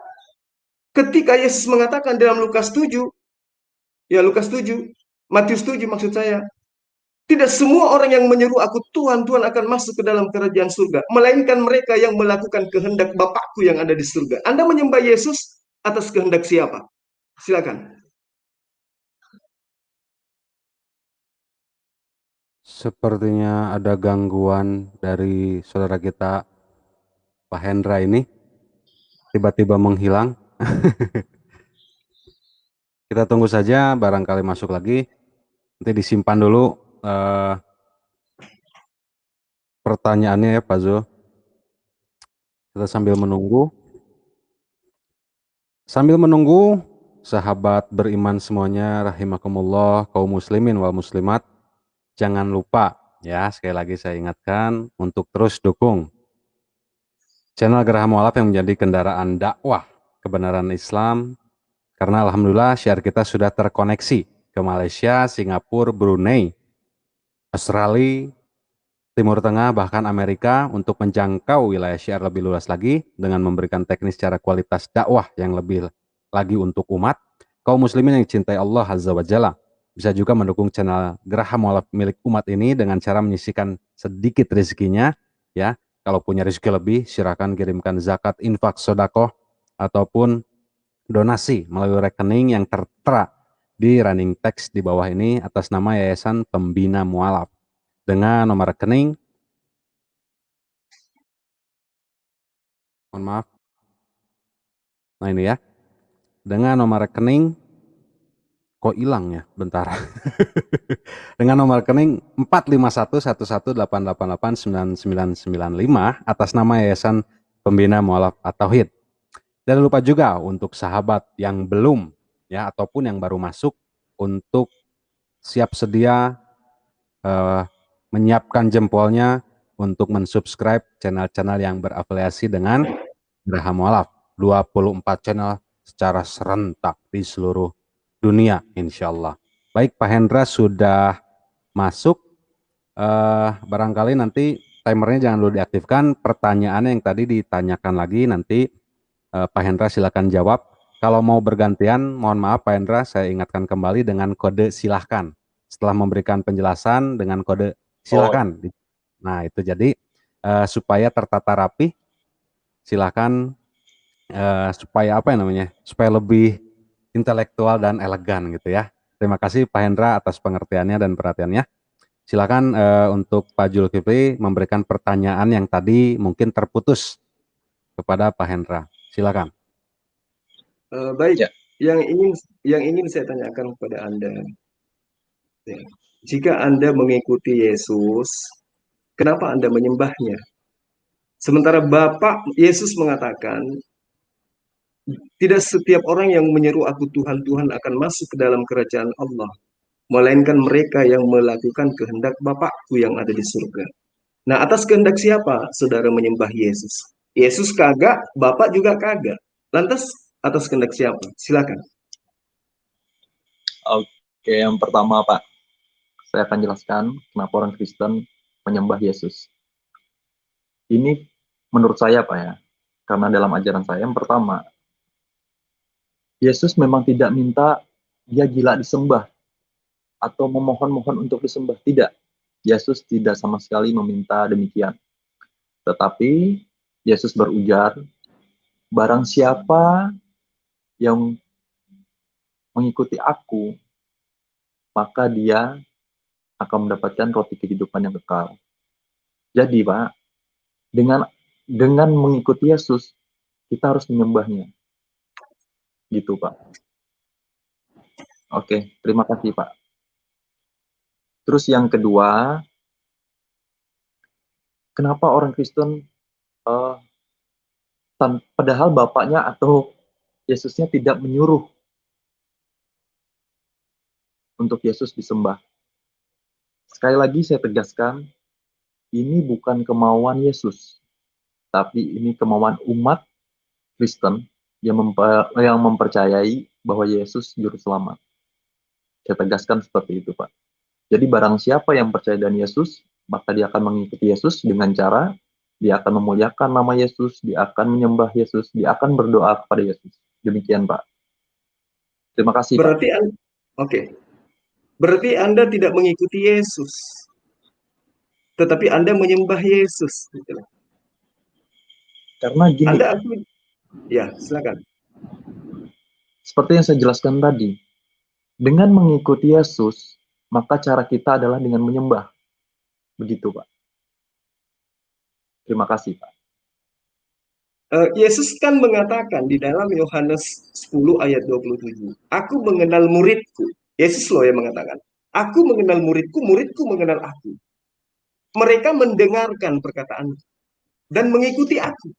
[SPEAKER 2] ketika Yesus mengatakan dalam Lukas 7, Matius 7 maksud saya, tidak semua orang yang menyeru aku Tuhan, Tuhan akan masuk ke dalam kerajaan surga, melainkan mereka yang melakukan kehendak Bapakku yang ada di surga. Anda menyembah Yesus atas kehendak siapa? Silakan.
[SPEAKER 1] Sepertinya ada gangguan dari saudara kita Pak Hendra ini, tiba-tiba menghilang. Kita tunggu saja, barangkali masuk lagi. Nanti disimpan dulu pertanyaannya ya Pak Zul. Kita sambil menunggu. Sambil menunggu, sahabat beriman semuanya, rahimakumullah, kaum muslimin wal muslimat, jangan lupa ya, sekali lagi saya ingatkan untuk terus dukung channel Geraha Mualaf yang menjadi kendaraan dakwah kebenaran Islam, karena alhamdulillah syiar kita sudah terkoneksi ke Malaysia, Singapura, Brunei, Australia, Timur Tengah, bahkan Amerika untuk menjangkau wilayah syiar lebih luas lagi dengan memberikan teknis secara kualitas dakwah yang lebih lagi untuk umat. Kaum muslimin yang cintai Allah Azza wa Jalla bisa juga mendukung channel Geraha Mualaf milik umat ini dengan cara menyisihkan sedikit rezekinya ya. Kalau punya rezeki lebih, silakan kirimkan zakat, infak, sodakoh ataupun donasi melalui rekening yang tertera di running text di bawah ini atas nama Yayasan Pembina Mualaf dengan nomor rekening, mohon maaf, nah ini ya, dengan nomor rekening, kok hilang ya, bentar, dengan nomor rekening 4511188899995 atas nama Yayasan Pembina Mualaf At-Tauhid. Dan lupa juga untuk sahabat yang belum ya, ataupun yang baru masuk untuk siap sedia menyiapkan jempolnya untuk mensubscribe channel-channel yang berafiliasi dengan Geraha Mualaf. 24 channel secara serentak di seluruh dunia, insya Allah. Baik, Pak Hendra sudah masuk. Barangkali nanti timernya jangan dulu diaktifkan. Pertanyaan yang tadi ditanyakan lagi nanti Pak Hendra silakan jawab. Kalau mau bergantian, mohon maaf Pak Hendra, saya ingatkan kembali dengan kode silahkan. Setelah memberikan penjelasan dengan kode silahkan. Nah itu jadi supaya tertata rapi, silahkan supaya apa ya namanya, supaya lebih intelektual dan elegan gitu ya. Terima kasih Pak Hendra atas pengertiannya dan perhatiannya. Silakan untuk Pak Zulkifli memberikan pertanyaan yang tadi mungkin terputus kepada Pak Hendra. Silakan.
[SPEAKER 2] Baik,
[SPEAKER 3] Ya.
[SPEAKER 2] yang ingin saya tanyakan kepada Anda, ya, jika Anda mengikuti Yesus, kenapa Anda menyembahnya? Sementara Bapak Yesus mengatakan, tidak setiap orang yang menyeru aku Tuhan, Tuhan akan masuk ke dalam kerajaan Allah, melainkan mereka yang melakukan kehendak Bapakku yang ada di surga. Nah, atas kehendak siapa saudara menyembah Yesus? Yesus kagak, Bapak juga kagak. Lantas, atas kehendak siapa? Silakan.
[SPEAKER 3] Oke, yang pertama Pak, saya akan jelaskan kenapa orang Kristen menyembah Yesus. Ini menurut saya Pak ya, karena dalam ajaran saya yang pertama, Yesus memang tidak minta dia gila disembah atau memohon-mohon untuk disembah. Tidak. Yesus tidak sama sekali meminta demikian. Tetapi Yesus berujar, barang siapa yang mengikuti aku, maka dia akan mendapatkan roti kehidupan yang kekal. Jadi Pak, dengan mengikuti Yesus, kita harus menyembahnya. Gitu Pak. Oke, terima kasih Pak. Terus yang kedua, kenapa orang Kristen padahal bapaknya atau Yesusnya tidak menyuruh untuk Yesus disembah. Sekali lagi saya tegaskan, ini bukan kemauan Yesus, tapi ini kemauan umat Kristen yang mempercayai bahwa Yesus juru selamat. Saya tegaskan seperti itu, Pak. Jadi barang siapa yang percaya dengan Yesus, maka dia akan mengikuti Yesus dengan cara dia akan memuliakan nama Yesus, dia akan menyembah Yesus, dia akan berdoa kepada Yesus. Demikian, Pak. Terima kasih, Pak.
[SPEAKER 2] Oke. Berarti Anda tidak mengikuti Yesus, tetapi Anda menyembah Yesus.
[SPEAKER 3] Karena gini,
[SPEAKER 2] Anda akui. Ya, silakan.
[SPEAKER 3] seperti yang saya jelaskan tadi, dengan mengikuti Yesus, maka cara kita adalah dengan menyembah. Begitu, Pak. Terima kasih, Pak.
[SPEAKER 2] Yesus kan mengatakan di dalam Yohanes 10 ayat 27, aku mengenal muridku. Yesus loh yang mengatakan, aku mengenal muridku, muridku mengenal aku. Mereka mendengarkan perkataan dan mengikuti aku.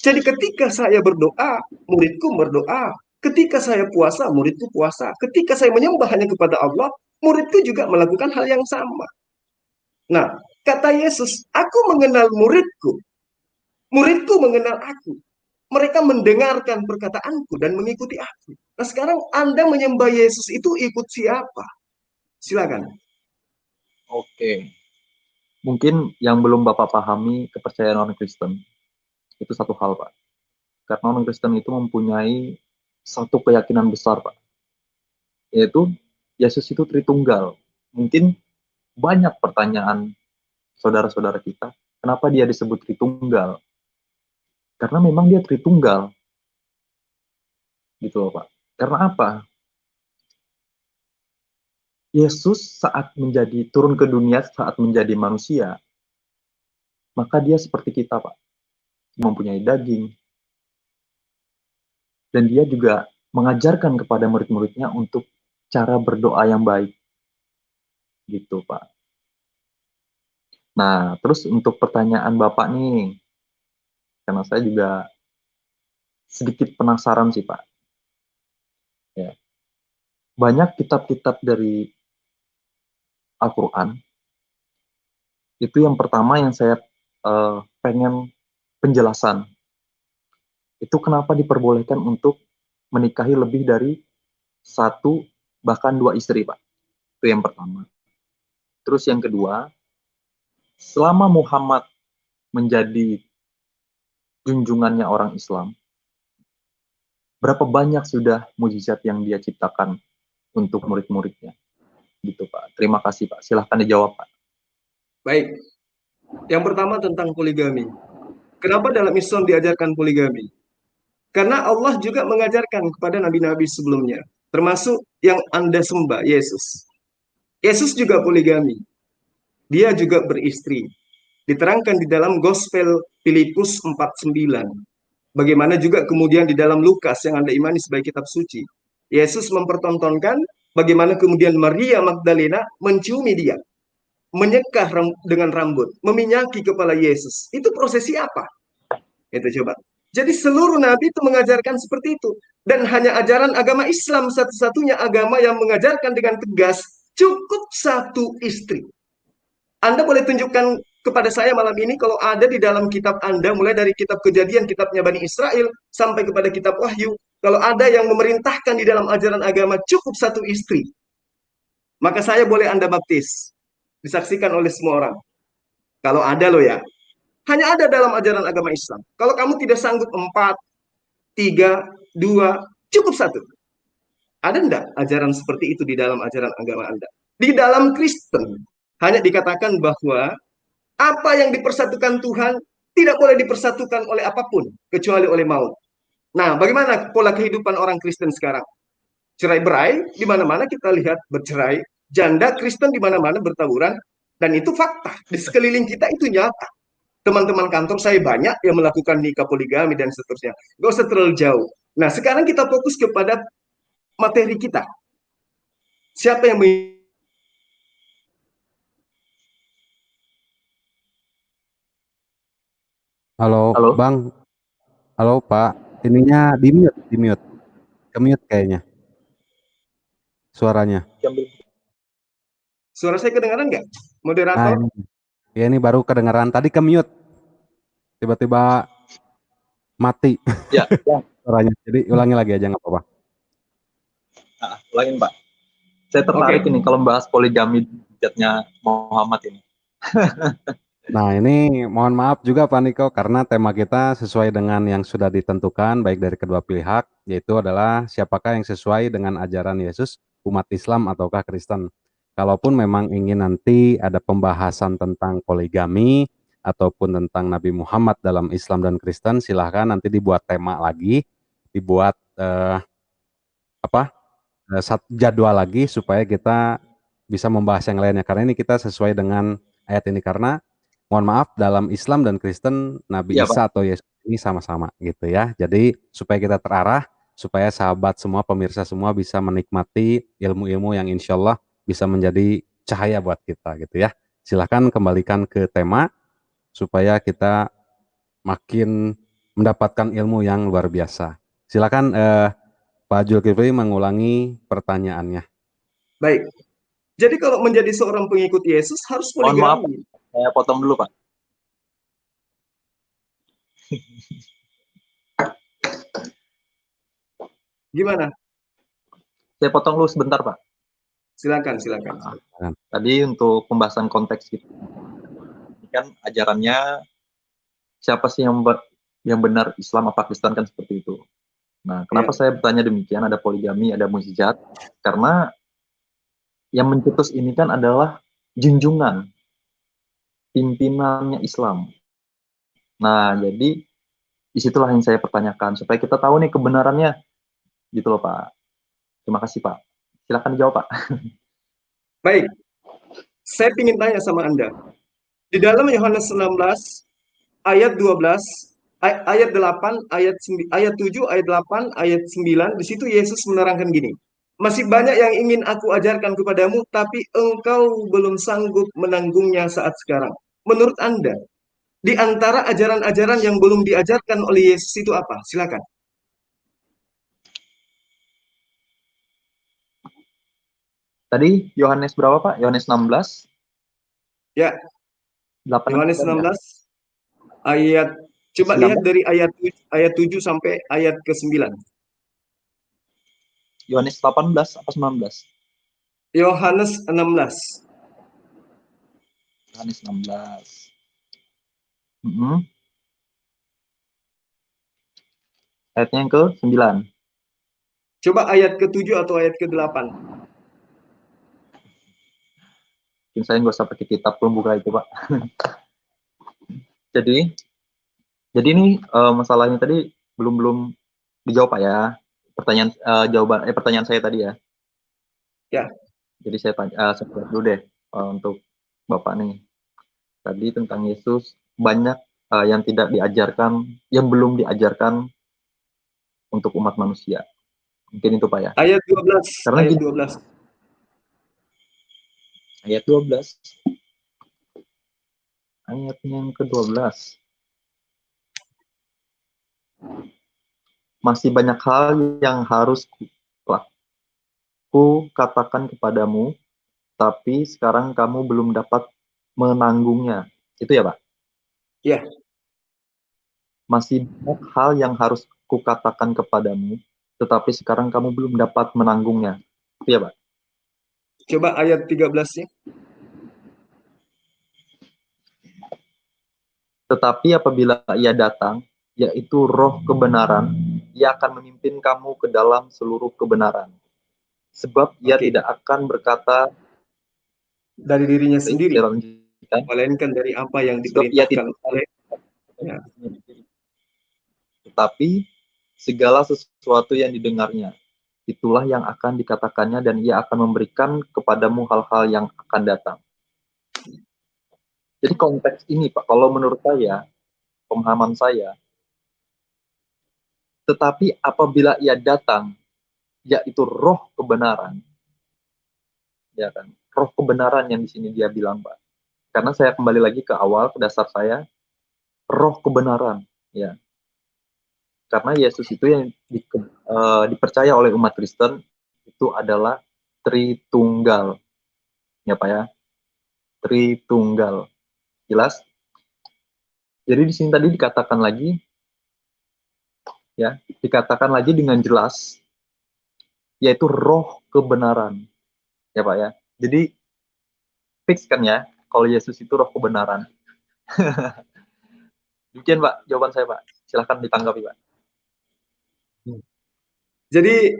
[SPEAKER 2] Jadi ketika saya berdoa, muridku berdoa. Ketika saya puasa, muridku puasa. Ketika saya menyembah hanya kepada Allah, muridku juga melakukan hal yang sama. Nah, kata Yesus, aku mengenal muridku. Muridku mengenal aku. Mereka mendengarkan perkataanku dan mengikuti aku. Nah, sekarang Anda menyembah Yesus itu ikut siapa? Silakan.
[SPEAKER 3] Oke. Mungkin yang belum Bapak pahami kepercayaan orang Kristen, itu satu hal, Pak. Karena orang Kristen itu mempunyai satu keyakinan besar, Pak. Yaitu Yesus itu Tritunggal. Mungkin banyak pertanyaan saudara-saudara kita, kenapa dia disebut Tritunggal? Karena memang dia Tritunggal. Gitu loh, Pak. Karena apa? Yesus saat turun ke dunia, saat menjadi manusia, maka dia seperti kita, Pak. Mempunyai daging. Dan dia juga mengajarkan kepada murid-muridnya untuk cara berdoa yang baik. Gitu, Pak. Nah, terus untuk pertanyaan Bapak nih, karena saya juga sedikit penasaran sih, Pak. banyak kitab-kitab dari Al-Quran, itu yang pertama yang saya pengen penjelasan. Itu kenapa diperbolehkan untuk menikahi lebih dari satu, bahkan dua istri, Pak. Itu yang pertama. Terus yang kedua, selama Muhammad menjadi junjungannya orang Islam, berapa banyak sudah mujizat yang dia ciptakan untuk murid-muridnya. Gitu, Pak. Terima kasih, Pak. Silahkan dijawab, Pak.
[SPEAKER 2] Baik, yang pertama tentang poligami. Kenapa dalam Islam diajarkan poligami? Karena Allah juga mengajarkan kepada nabi-nabi sebelumnya, termasuk yang Anda sembah, Yesus. Yesus juga poligami. Dia juga beristri. Diterangkan di dalam Gospel Filipus 4:9. Bagaimana juga kemudian di dalam Lukas yang Anda imani sebagai kitab suci. Yesus mempertontonkan bagaimana kemudian Maria Magdalena menciumi dia, menyekah dengan rambut, meminyaki kepala Yesus. Itu prosesi apa? Itu coba. Jadi seluruh nabi itu mengajarkan seperti itu. Dan hanya ajaran agama Islam satu-satunya agama yang mengajarkan dengan tegas, cukup satu istri. Anda boleh tunjukkan kepada saya malam ini kalau ada di dalam kitab Anda, mulai dari kitab Kejadian, kitabnya Bani Israel, sampai kepada kitab Wahyu, kalau ada yang memerintahkan di dalam ajaran agama cukup satu istri, maka saya boleh Anda baptis. Disaksikan oleh semua orang. Kalau ada loh ya. Hanya ada dalam ajaran agama Islam. Kalau kamu tidak sanggup 4, 3, 2, cukup satu. Ada enggak ajaran seperti itu di dalam ajaran agama Anda? Di dalam Kristen, hanya dikatakan bahwa apa yang dipersatukan Tuhan tidak boleh dipersatukan oleh apapun, kecuali oleh maut. Nah, bagaimana pola kehidupan orang Kristen sekarang? Cerai-berai, di mana-mana kita lihat bercerai. Janda Kristen di mana-mana bertaburan. Dan itu fakta. Di sekeliling kita itu nyata. Teman-teman kantor saya banyak yang melakukan nikah poligami dan seterusnya. Gak usah terlalu jauh. Nah, sekarang kita fokus kepada materi kita. Siapa yang
[SPEAKER 1] Halo,
[SPEAKER 3] Halo?
[SPEAKER 1] Bang. Halo, Pak. Ininya di mute. Ke mute kayaknya suaranya.
[SPEAKER 2] Suara saya kedengaran nggak?
[SPEAKER 1] Nah,
[SPEAKER 2] Moderator?
[SPEAKER 1] ini. Ya, ini baru kedengaran. Tadi ke mute. Tiba-tiba mati
[SPEAKER 3] Ya, ya.
[SPEAKER 1] suaranya. Jadi ulangi lagi aja nggak apa-apa.
[SPEAKER 3] Ulangin, Pak. Saya tertarik ini kalau membahas poligami jatnya Muhammad ini.
[SPEAKER 1] Nah, ini mohon maaf juga Pak Niko karena tema kita sesuai dengan yang sudah ditentukan baik dari kedua pihak, yaitu adalah siapakah yang sesuai dengan ajaran Yesus, umat Islam ataukah Kristen. Kalaupun memang ingin nanti ada pembahasan tentang poligami ataupun tentang Nabi Muhammad dalam Islam dan Kristen, silahkan nanti dibuat tema lagi, dibuat jadwal lagi supaya kita bisa membahas yang lainnya. Karena ini kita sesuai dengan ayat ini karena mohon maaf dalam Islam dan Kristen Nabi
[SPEAKER 3] Iya, Pak.
[SPEAKER 1] Isa atau Yesus ini sama-sama gitu ya. Jadi supaya kita terarah, supaya sahabat semua, pemirsa semua bisa menikmati ilmu-ilmu yang insya Allah bisa menjadi cahaya buat kita gitu ya. Silahkan kembalikan ke tema supaya kita makin mendapatkan ilmu yang luar biasa. Silakan Pak Zulkifli mengulangi pertanyaannya.
[SPEAKER 2] Baik. Jadi kalau menjadi seorang pengikut Yesus harus
[SPEAKER 3] Mohon maaf,
[SPEAKER 2] poligami.
[SPEAKER 3] saya potong dulu, Pak.
[SPEAKER 2] Gimana?
[SPEAKER 3] Saya potong dulu sebentar, Pak.
[SPEAKER 2] Silakan, silakan.
[SPEAKER 3] Tadi untuk pembahasan konteks gitu. Ini kan ajarannya siapa sih yang benar Islam apa Kristen kan seperti itu. Nah, kenapa saya bertanya demikian? Ada poligami, ada mukjizat. Karena yang mencetus ini kan adalah junjungan pimpinannya Islam. Nah, jadi disitulah yang saya pertanyakan supaya kita tahu nih kebenarannya, gitu loh Pak. Terima kasih Pak. Silakan dijawab Pak.
[SPEAKER 2] Baik, saya ingin tanya sama Anda. Di dalam Yohanes 19 ayat 12, ayat 8, ayat 7, ayat 8, ayat 9, di situ Yesus menerangkan gini. Masih banyak yang ingin aku ajarkan kepadamu, tapi engkau belum sanggup menanggungnya saat sekarang. Menurut Anda, di antara ajaran-ajaran yang belum diajarkan oleh Yesus itu apa? Silakan.
[SPEAKER 3] Tadi Yohanes berapa, Pak? Yohanes 16?
[SPEAKER 2] Ya,
[SPEAKER 3] 8
[SPEAKER 2] Yohanes
[SPEAKER 3] 9 ya?
[SPEAKER 2] 16 ayat, coba lihat
[SPEAKER 3] 19?
[SPEAKER 2] dari ayat 7 sampai ayat ke-9.
[SPEAKER 3] Yohanes 18 apa 19?
[SPEAKER 2] Yohanes 16.
[SPEAKER 3] Yohanes 16. Mm-mm. Ayatnya yang ke-9.
[SPEAKER 2] Coba ayat ke-7 atau ayat ke-8.
[SPEAKER 3] Mungkin saya nggak usah pakai kitab pembuka itu, Pak. Jadi ini masalahnya tadi belum dijawab, Pak ya. Pertanyaan saya tadi ya.
[SPEAKER 2] Ya.
[SPEAKER 3] Jadi saya jawab dulu deh untuk Bapak nih. Tadi tentang Yesus banyak yang tidak diajarkan, yang belum diajarkan untuk umat manusia. Mungkin itu, Pak ya.
[SPEAKER 2] Ayat 12,
[SPEAKER 3] Karena
[SPEAKER 2] ayat
[SPEAKER 3] gini,
[SPEAKER 2] 12.
[SPEAKER 3] ayat 12. Ayatnya yang ke-12. Masih banyak hal yang harus ku katakan kepadamu, tapi sekarang kamu belum dapat menanggungnya. Itu ya, Pak?
[SPEAKER 2] Ya.
[SPEAKER 3] Masih banyak hal yang harus kukatakan kepadamu, tetapi sekarang kamu belum dapat menanggungnya. Itu ya, Pak?
[SPEAKER 2] Coba ayat 13-nya.
[SPEAKER 3] Tetapi apabila ia datang, yaitu roh kebenaran, ia akan memimpin kamu ke dalam seluruh kebenaran. Sebab ia
[SPEAKER 2] Oke.
[SPEAKER 3] tidak akan berkata
[SPEAKER 2] Dari dirinya sendiri,
[SPEAKER 3] lanjutkan,
[SPEAKER 2] melainkan dari apa yang
[SPEAKER 3] sebab ia
[SPEAKER 2] diperintahkan
[SPEAKER 3] tidak
[SPEAKER 2] oleh, ya.
[SPEAKER 3] Tetapi segala sesuatu yang didengarnya, itulah yang akan dikatakannya, dan ia akan memberikan kepadamu hal-hal yang akan datang. Jadi konteks ini, Pak, kalau menurut saya, pemahaman saya, tetapi apabila ia datang, yaitu roh kebenaran, ya kan, roh kebenaran yang di sini dia bilang, Pak. Karena saya kembali lagi ke awal, ke dasar saya, roh kebenaran, ya. Karena Yesus itu yang dipercaya oleh umat Kristen itu adalah Tritunggal, ya Pak ya, Tritunggal, jelas. Jadi di sini tadi dikatakan lagi, ya, dikatakan lagi dengan jelas, yaitu roh kebenaran, ya Pak ya. Jadi fix kan ya, kalau Yesus itu roh kebenaran. Demikian Pak, jawaban saya Pak. Silahkan ditanggapi Pak.
[SPEAKER 2] Jadi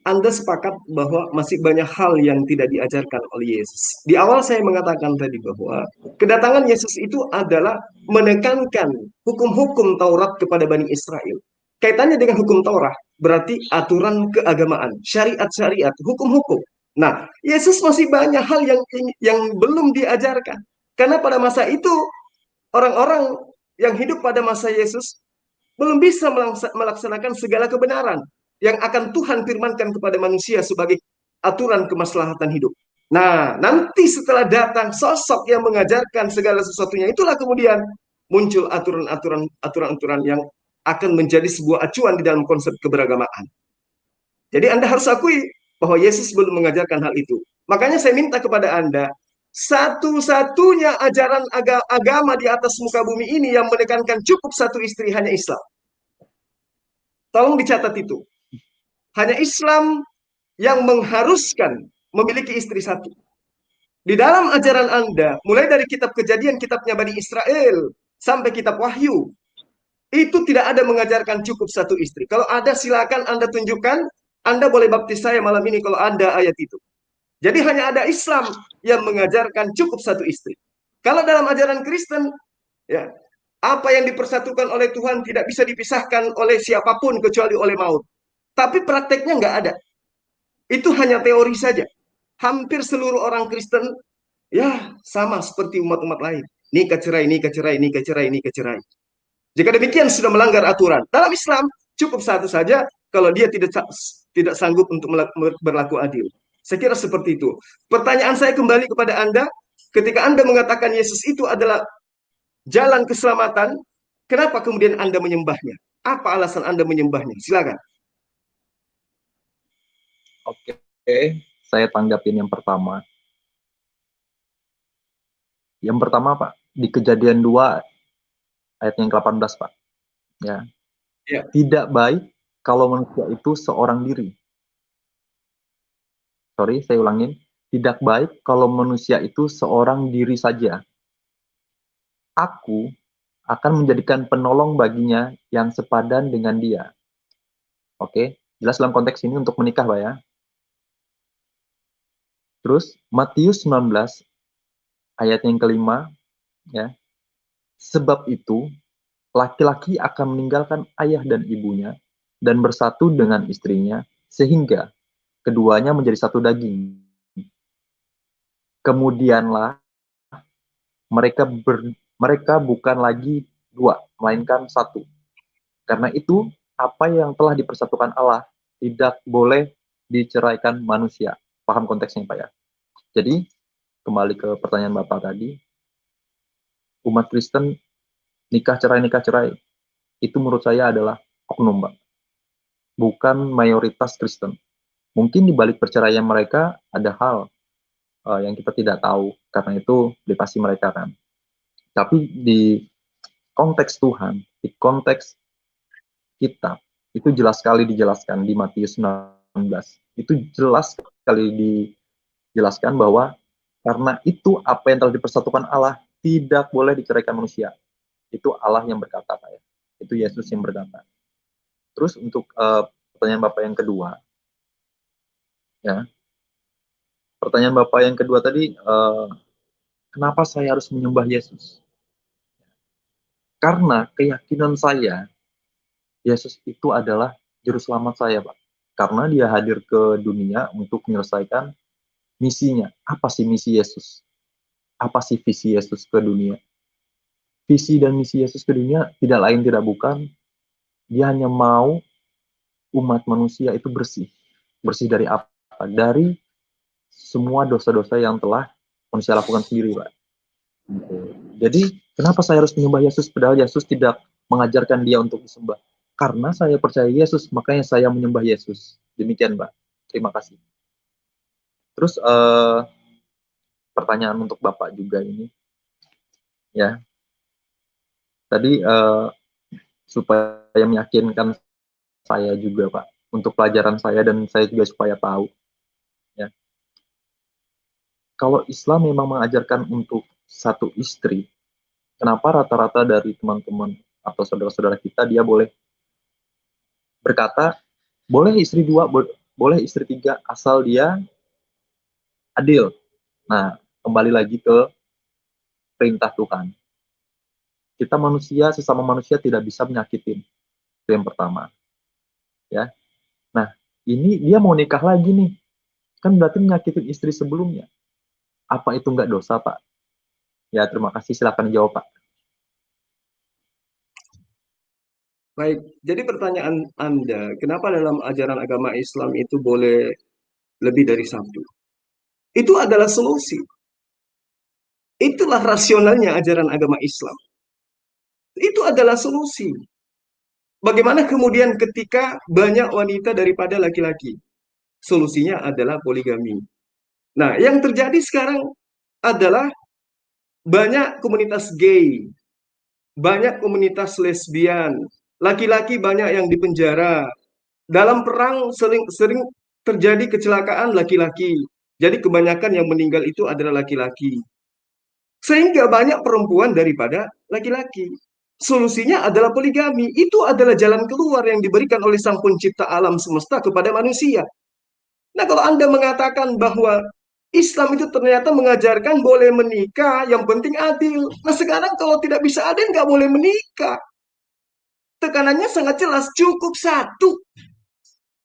[SPEAKER 2] Anda sepakat bahwa masih banyak hal yang tidak diajarkan oleh Yesus. Di awal saya mengatakan tadi bahwa kedatangan Yesus itu adalah menekankan hukum-hukum Taurat kepada Bani Israel. Kaitannya dengan hukum Taurat berarti aturan keagamaan, syariat-syariat, hukum-hukum. Nah, Yesus masih banyak hal yang belum diajarkan. Karena pada masa itu orang-orang yang hidup pada masa Yesus belum bisa melaksanakan segala kebenaran yang akan Tuhan firmankan kepada manusia sebagai aturan kemaslahatan hidup. Nah, nanti setelah datang sosok yang mengajarkan segala sesuatunya, itulah kemudian muncul aturan-aturan yang akan menjadi sebuah acuan di dalam konsep keberagamaan. Jadi Anda harus akui bahwa Yesus belum mengajarkan hal itu. Makanya saya minta kepada Anda, satu-satunya ajaran agama di atas muka bumi ini yang menekankan cukup satu istri hanya Islam. Tolong dicatat itu. Hanya Islam yang mengharuskan memiliki istri satu. Di dalam ajaran Anda, mulai dari kitab Kejadian, kitabnya Bani Israel, sampai kitab Wahyu, itu tidak ada mengajarkan cukup satu istri. Kalau ada, silakan Anda tunjukkan. Anda boleh baptis saya malam ini kalau ada ayat itu. Jadi hanya ada Islam yang mengajarkan cukup satu istri. Kalau dalam ajaran Kristen, ya, apa yang dipersatukan oleh Tuhan tidak bisa dipisahkan oleh siapapun kecuali oleh maut. Tapi prakteknya nggak ada. Itu hanya teori saja. Hampir seluruh orang Kristen, ya, sama seperti umat-umat lain. Nikah cerai, nikah cerai, nikah cerai, nikah cerai. Jika demikian sudah melanggar aturan. Dalam Islam cukup satu saja kalau dia tidak sanggup untuk berlaku adil. Saya kira seperti itu. Pertanyaan saya kembali kepada Anda, ketika Anda mengatakan Yesus itu adalah jalan keselamatan, kenapa kemudian Anda menyembahnya? Apa alasan Anda menyembahnya? Silakan.
[SPEAKER 3] Oke, saya tanggapin yang pertama. Yang pertama, Pak, di Kejadian 2 ayat yang ke-18, Pak. Ya.
[SPEAKER 2] Ya.
[SPEAKER 3] Tidak baik kalau manusia itu seorang diri. Sorry, saya ulangin. Tidak baik kalau manusia itu seorang diri saja. Aku akan menjadikan penolong baginya yang sepadan dengan dia. Oke, jelas dalam konteks ini untuk menikah, Pak ya. Terus Matius 19 ayat yang kelima, ya. Sebab itu laki-laki akan meninggalkan ayah dan ibunya dan bersatu dengan istrinya sehingga keduanya menjadi satu daging. Kemudianlah mereka bukan lagi dua, melainkan satu. Karena itu, apa yang telah dipersatukan Allah tidak boleh diceraikan manusia. Paham konteksnya, Pak ya? Jadi, kembali ke pertanyaan Bapak tadi, umat Kristen nikah cerai, itu menurut saya adalah oknum, Pak. Bukan mayoritas Kristen. Mungkin di balik perceraian mereka ada hal yang kita tidak tahu, karena itu privasi mereka kan. Tapi di konteks Tuhan, di konteks kitab, itu jelas sekali dijelaskan di Matius 19. Itu jelas sekali dijelaskan bahwa karena itu apa yang telah dipersatukan Allah tidak boleh diceraikan manusia. Itu Allah yang berkata, Pak ya. Itu Yesus yang berkata. Terus untuk pertanyaan Bapak yang kedua, ya. Pertanyaan Bapak yang kedua tadi, kenapa saya harus menyembah Yesus? Karena keyakinan saya, Yesus itu adalah juru selamat saya, Pak. Karena dia hadir ke dunia untuk menyelesaikan misinya. Apa sih misi Yesus? Apa sih visi Yesus ke dunia? Visi dan misi Yesus ke dunia tidak lain tidak bukan, dia hanya mau umat manusia itu bersih. Bersih dari apa? Dari semua dosa-dosa yang telah manusia lakukan sendiri, Pak. Jadi, kenapa saya harus menyembah Yesus padahal Yesus tidak mengajarkan dia untuk disembah? Karena saya percaya Yesus, makanya saya menyembah Yesus. Demikian, Pak. Terima kasih. Terus pertanyaan untuk Bapak juga ini, ya. Tadi supaya meyakinkan saya juga, Pak, untuk pelajaran saya dan saya juga supaya tahu, ya. Kalau Islam memang mengajarkan untuk satu istri, kenapa rata-rata dari teman-teman atau saudara-saudara kita dia boleh berkata, boleh istri 2, boleh istri 3, asal dia adil. Nah, kembali lagi ke perintah Tuhan. Kita manusia, sesama manusia tidak bisa menyakitin. Itu yang pertama. Ya. Nah, ini dia mau nikah lagi nih. Kan berarti menyakitin istri sebelumnya. Apa itu enggak dosa, Pak? Ya, terima kasih. Silakan jawab, Pak.
[SPEAKER 2] Baik, jadi pertanyaan Anda, kenapa dalam ajaran agama Islam itu boleh lebih dari satu? Itu adalah solusi. Itulah rasionalnya ajaran agama Islam. Itu adalah solusi. Bagaimana kemudian ketika banyak wanita daripada laki-laki? Solusinya adalah poligami. Nah, yang terjadi sekarang adalah banyak komunitas gay, banyak komunitas lesbian, laki-laki banyak yang dipenjara. Dalam perang sering terjadi kecelakaan laki-laki. Jadi kebanyakan yang meninggal itu adalah laki-laki. Sehingga banyak perempuan daripada laki-laki. Solusinya adalah poligami. Itu adalah jalan keluar yang diberikan oleh Sang Pencipta alam semesta kepada manusia. Nah, kalau Anda mengatakan bahwa Islam itu ternyata mengajarkan boleh menikah, yang penting adil. Nah, sekarang kalau tidak bisa adil, nggak boleh menikah. Tekanannya sangat jelas, cukup satu.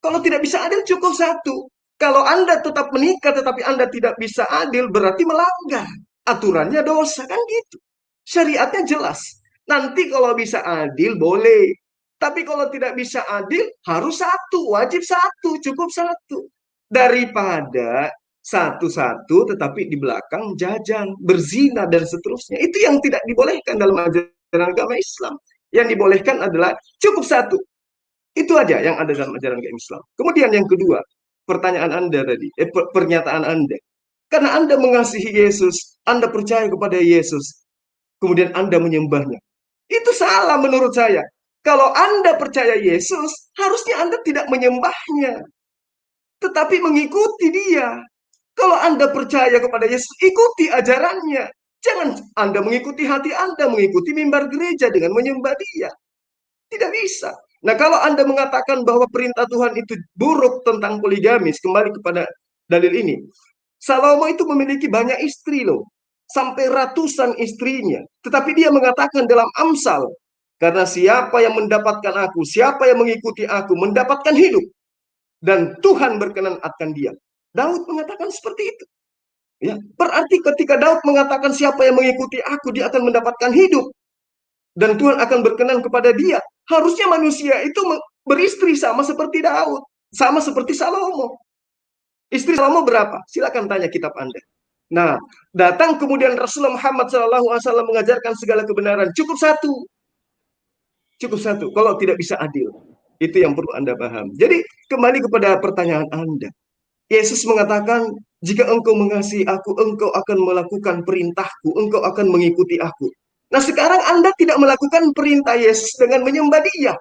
[SPEAKER 2] Kalau tidak bisa adil, cukup satu. Kalau Anda tetap menikah tetapi Anda tidak bisa adil, berarti melanggar. Aturannya dosa, kan gitu. Syariatnya jelas. Nanti kalau bisa adil, boleh. Tapi kalau tidak bisa adil, harus satu. Wajib satu, cukup satu. Daripada satu-satu tetapi di belakang jajan, berzina, dan seterusnya. Itu yang tidak dibolehkan dalam ajaran agama Islam. Yang dibolehkan adalah cukup satu. Itu aja yang ada dalam ajaran agama Islam. Kemudian yang kedua, pertanyaan Anda tadi, pernyataan Anda. Karena Anda mengasihi Yesus, Anda percaya kepada Yesus, kemudian Anda menyembahnya. Itu salah menurut saya. Kalau Anda percaya Yesus, harusnya Anda tidak menyembahnya, tetapi mengikuti dia. Kalau Anda percaya kepada Yesus, ikuti ajarannya. Jangan Anda mengikuti hati Anda, mengikuti mimbar gereja dengan menyembah dia. Tidak bisa. Nah, kalau Anda mengatakan bahwa perintah Tuhan itu buruk tentang poligamis, kembali kepada dalil ini. Salomo itu memiliki banyak istri loh. Sampai ratusan istrinya. Tetapi dia mengatakan dalam Amsal, karena siapa yang mendapatkan aku, siapa yang mengikuti aku, mendapatkan hidup. Dan Tuhan berkenan akan dia. Daud mengatakan seperti itu. Ya, berarti ketika Daud mengatakan siapa yang mengikuti aku, dia akan mendapatkan hidup. Dan Tuhan akan berkenan kepada dia. Harusnya manusia itu beristri sama seperti Daud. Sama seperti Salomo. Istri Salomo berapa? Silakan tanya kitab Anda. Nah, datang kemudian Rasulullah Muhammad SAW mengajarkan segala kebenaran. Cukup satu. Cukup satu. Kalau tidak bisa adil. Itu yang perlu Anda paham. Jadi, kembali kepada pertanyaan Anda. Yesus mengatakan, jika engkau mengasihi aku, engkau akan melakukan perintahku, engkau akan mengikuti aku. Nah, sekarang Anda tidak melakukan perintah Yesus dengan menyembah dia.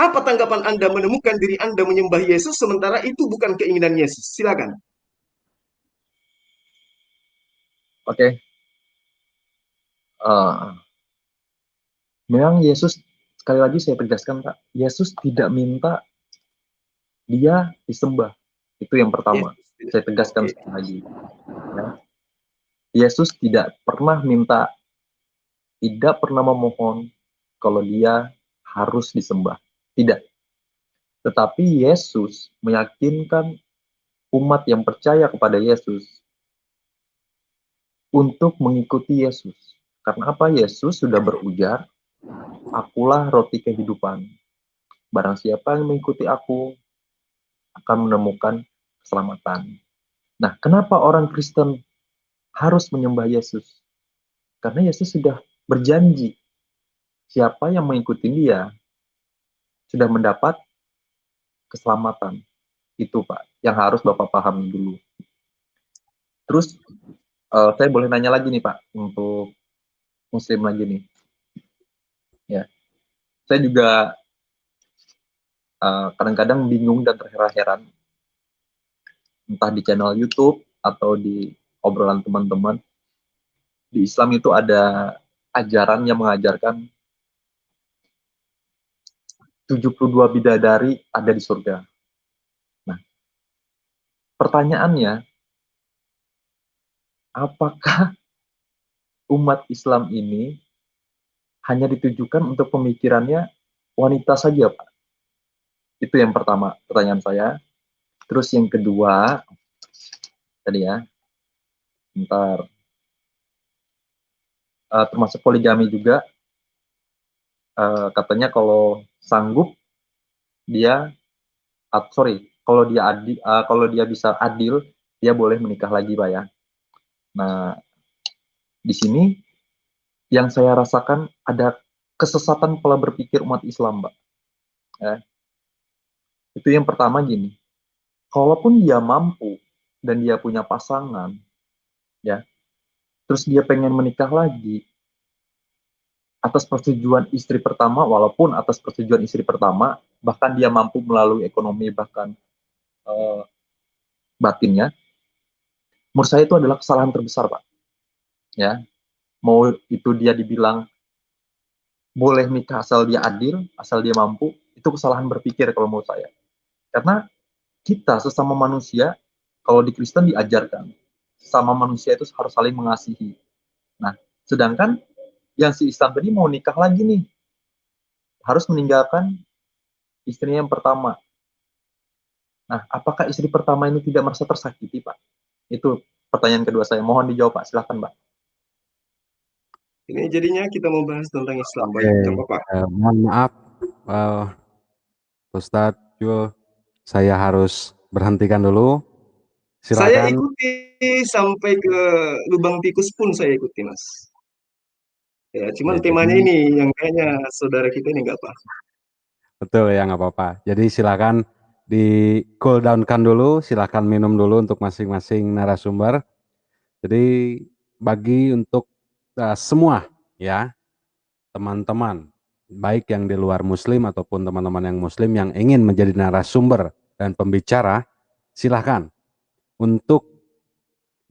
[SPEAKER 2] Apa tanggapan Anda menemukan diri Anda menyembah Yesus, sementara itu bukan keinginan Yesus? Silakan.
[SPEAKER 3] Oke. Memang Yesus, sekali lagi saya tegaskan Pak, Yesus tidak minta dia disembah. Itu yang pertama. Saya tegaskan sekali lagi. Ya. Yesus tidak pernah minta, tidak pernah memohon kalau dia harus disembah. Tidak. Tetapi Yesus meyakinkan umat yang percaya kepada Yesus untuk mengikuti Yesus. Karena apa? Yesus sudah berujar, akulah roti kehidupan. Barang siapa yang mengikuti aku akan menemukan keselamatan. Nah, kenapa orang Kristen harus menyembah Yesus? Karena Yesus sudah berjanji, siapa yang mengikuti dia sudah mendapat keselamatan. Itu Pak, yang harus Bapak pahami dulu. Terus, saya boleh nanya lagi nih Pak, untuk Muslim lagi nih. Ya, saya juga kadang-kadang bingung dan terheran-heran, entah di channel YouTube atau di obrolan teman-teman, di Islam itu ada ajaran yang mengajarkan 72 bidadari ada di surga. Nah, pertanyaannya, apakah umat Islam ini hanya ditujukan untuk pemikirannya wanita saja, Pak? Itu yang pertama, pertanyaan saya. Terus yang kedua, tadi ya, bentar, termasuk poligami juga, katanya kalau sanggup dia, kalau dia bisa adil, dia boleh menikah lagi, Pak ya. Nah, di sini yang saya rasakan ada kesesatan pola berpikir umat Islam, Pak. Ya. Itu yang pertama gini, kalaupun dia mampu dan dia punya pasangan, ya, terus dia pengen menikah lagi atas persetujuan istri pertama, walaupun atas persetujuan istri pertama, bahkan dia mampu melalui ekonomi bahkan batinnya, menurut saya itu adalah kesalahan terbesar, Pak. Ya, mau itu dia dibilang boleh nikah asal dia adil, asal dia mampu, itu kesalahan berpikir kalau menurut saya. Karena kita sesama manusia, kalau di Kristen diajarkan, sesama manusia itu harus saling mengasihi. Nah, sedangkan yang si Islam tadi mau nikah lagi nih, harus meninggalkan istrinya yang pertama. Nah, apakah istri pertama ini tidak merasa tersakiti, Pak? Itu pertanyaan kedua saya. Mohon dijawab, Pak. Silakan, Pak.
[SPEAKER 2] Ini jadinya kita mau bahas tentang Islam.
[SPEAKER 1] Oke,
[SPEAKER 2] Baik, apa-apa.
[SPEAKER 1] mohon maaf, Ustadz Jul, saya harus berhentikan dulu.
[SPEAKER 2] Saya
[SPEAKER 1] Silakan.
[SPEAKER 2] ikuti sampai ke lubang tikus pun saya ikuti, Mas. Ya, cuman
[SPEAKER 1] Ya,
[SPEAKER 2] temanya
[SPEAKER 1] jadi
[SPEAKER 2] ini yang kayaknya saudara kita ini nggak paham.
[SPEAKER 1] betul ya, nggak apa-apa. Jadi silakan di cool down-kan dulu, silahkan minum dulu untuk masing-masing narasumber. Jadi bagi untuk semua ya teman-teman, baik yang di luar muslim ataupun teman-teman yang muslim yang ingin menjadi narasumber dan pembicara, silahkan untuk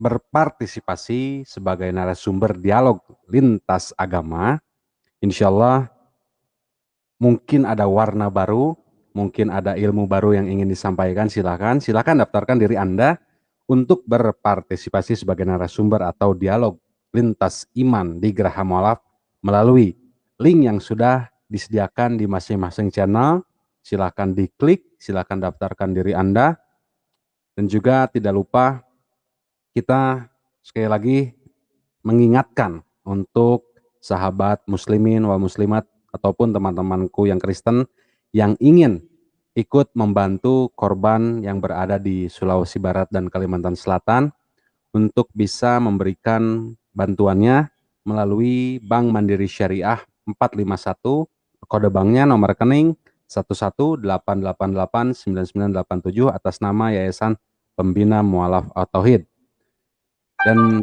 [SPEAKER 1] berpartisipasi sebagai narasumber dialog lintas agama. Insya Allah mungkin ada warna baru, mungkin ada ilmu baru yang ingin disampaikan, silahkan daftarkan diri Anda untuk berpartisipasi sebagai narasumber atau dialog lintas iman di Geraha Mualaf melalui link yang sudah disediakan di masing-masing channel. Silahkan diklik, silahkan daftarkan diri Anda, dan juga tidak lupa kita sekali lagi mengingatkan untuk sahabat muslimin wal muslimat ataupun teman-temanku yang Kristen yang ingin ikut membantu korban yang berada di Sulawesi Barat dan Kalimantan Selatan untuk bisa memberikan bantuannya melalui Bank Mandiri Syariah 451, kode banknya nomor rekening 1188889987 atas nama Yayasan Pembina Mualaf At-Tauhid. Dan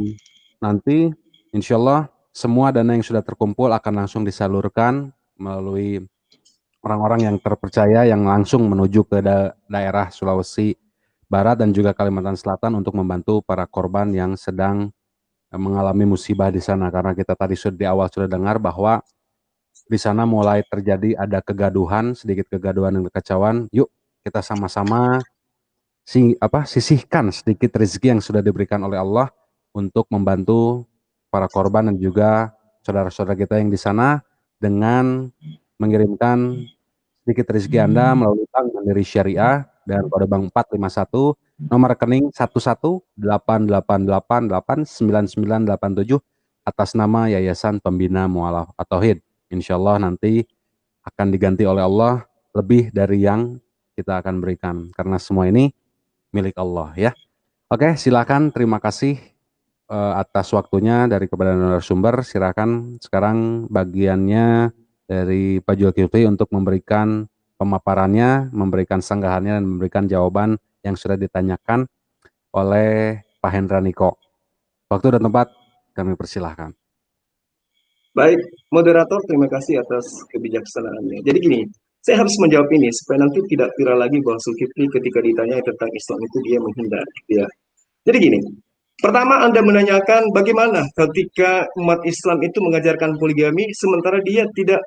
[SPEAKER 1] nanti insya Allah semua dana yang sudah terkumpul akan langsung disalurkan melalui orang-orang yang terpercaya yang langsung menuju ke daerah Sulawesi Barat dan juga Kalimantan Selatan untuk membantu para korban yang sedang mengalami musibah di sana. Karena kita tadi di awal sudah dengar bahwa di sana mulai terjadi ada kegaduhan, sedikit kegaduhan dan kekacauan. Yuk kita sama-sama sisihkan sedikit rezeki yang sudah diberikan oleh Allah untuk membantu para korban dan juga saudara-saudara kita yang di sana dengan mengirimkan sedikit rezeki Anda melalui Bank Mandiri Syariah dan kode bank 451, nomor rekening 1188889997 atas nama Yayasan Pembina Mualaf At-Tauhid. Insya Allah nanti akan diganti oleh Allah lebih dari yang kita akan berikan karena semua ini milik Allah ya. Oke, silakan, terima kasih atas waktunya dari kepada narasumber. Silakan sekarang bagiannya dari Pak Zulkifli untuk memberikan pemaparannya, memberikan sanggahannya, dan memberikan jawaban yang sudah ditanyakan oleh Pak Hendra Niko. Waktu dan tempat kami persilahkan.
[SPEAKER 2] Baik, moderator, terima kasih atas kebijaksanaannya. Jadi gini, saya harus menjawab ini supaya nanti tidak viral lagi bahwa Zulkifli ketika ditanya tentang Islam itu dia menghindar. Ya. Jadi gini, pertama Anda menanyakan bagaimana ketika umat Islam itu mengajarkan poligami sementara dia tidak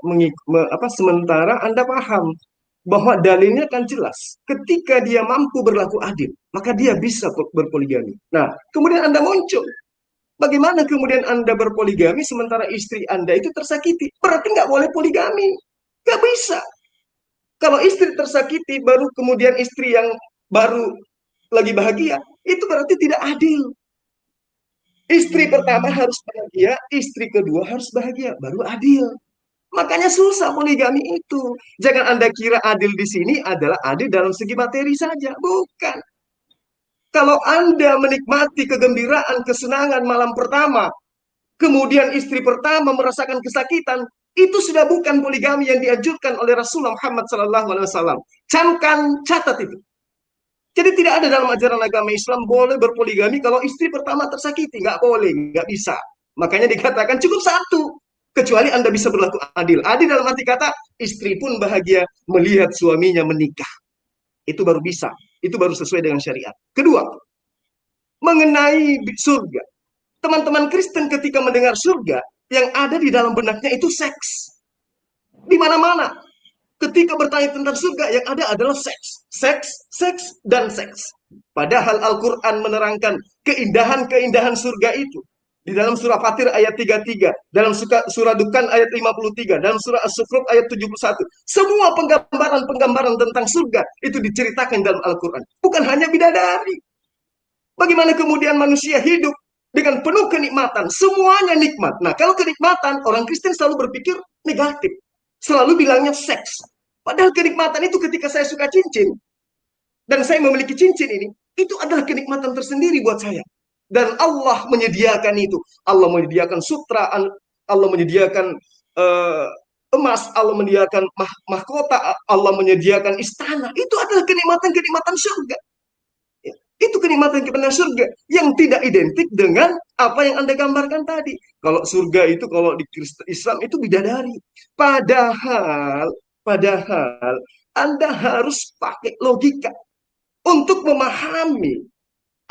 [SPEAKER 2] sementara Anda paham bahwa dalilnya kan jelas. Ketika dia mampu berlaku adil, maka dia bisa berpoligami. Nah, kemudian Anda muncul. Bagaimana kemudian Anda berpoligami sementara istri Anda itu tersakiti? Berarti nggak boleh poligami. Nggak bisa. Kalau istri tersakiti, baru kemudian istri yang baru lagi bahagia, itu berarti tidak adil. Istri pertama harus bahagia, istri kedua harus bahagia, baru adil. Makanya susah poligami itu. Jangan Anda kira adil di sini adalah adil dalam segi materi saja. Bukan. Kalau Anda menikmati kegembiraan, kesenangan malam pertama, kemudian istri pertama merasakan kesakitan, itu sudah bukan poligami yang dianjurkan oleh Rasulullah Muhammad SAW. Camkan, catat itu. Jadi tidak ada dalam ajaran agama Islam boleh berpoligami kalau istri pertama tersakiti. Nggak boleh, nggak bisa. Makanya dikatakan cukup satu. Kecuali Anda bisa berlaku adil. Adil dalam arti kata, istri pun bahagia melihat suaminya menikah. Itu baru bisa. Itu baru sesuai dengan syariat. Kedua, mengenai surga. Teman-teman Kristen ketika mendengar surga, yang ada di dalam benaknya itu seks. Di mana-mana. Ketika bertanya tentang surga, yang ada adalah seks. Seks, seks, dan seks. Padahal Al-Quran menerangkan keindahan-keindahan surga itu. Di dalam surah Fatir ayat 33, dalam surah Dukan ayat 53, dalam surah As-Sukhruf ayat 71. Semua penggambaran-penggambaran tentang surga itu diceritakan dalam Al-Quran. Bukan hanya bidadari. Bagaimana kemudian manusia hidup dengan penuh kenikmatan. Semuanya nikmat. Nah, kalau kenikmatan, orang Kristen selalu berpikir negatif. Selalu bilangnya seks. Padahal kenikmatan itu ketika saya suka cincin, dan saya memiliki cincin ini, itu adalah kenikmatan tersendiri buat saya. Dan Allah menyediakan itu. Allah menyediakan sutra, Allah menyediakan emas, Allah menyediakan mahkota, Allah menyediakan istana. Itu adalah kenikmatan-kenikmatan surga. Itu kenikmatan-kenikmatan surga yang tidak identik dengan apa yang Anda gambarkan tadi. Kalau surga itu, kalau di Islam itu bidadari. Padahal Anda harus pakai logika untuk memahami.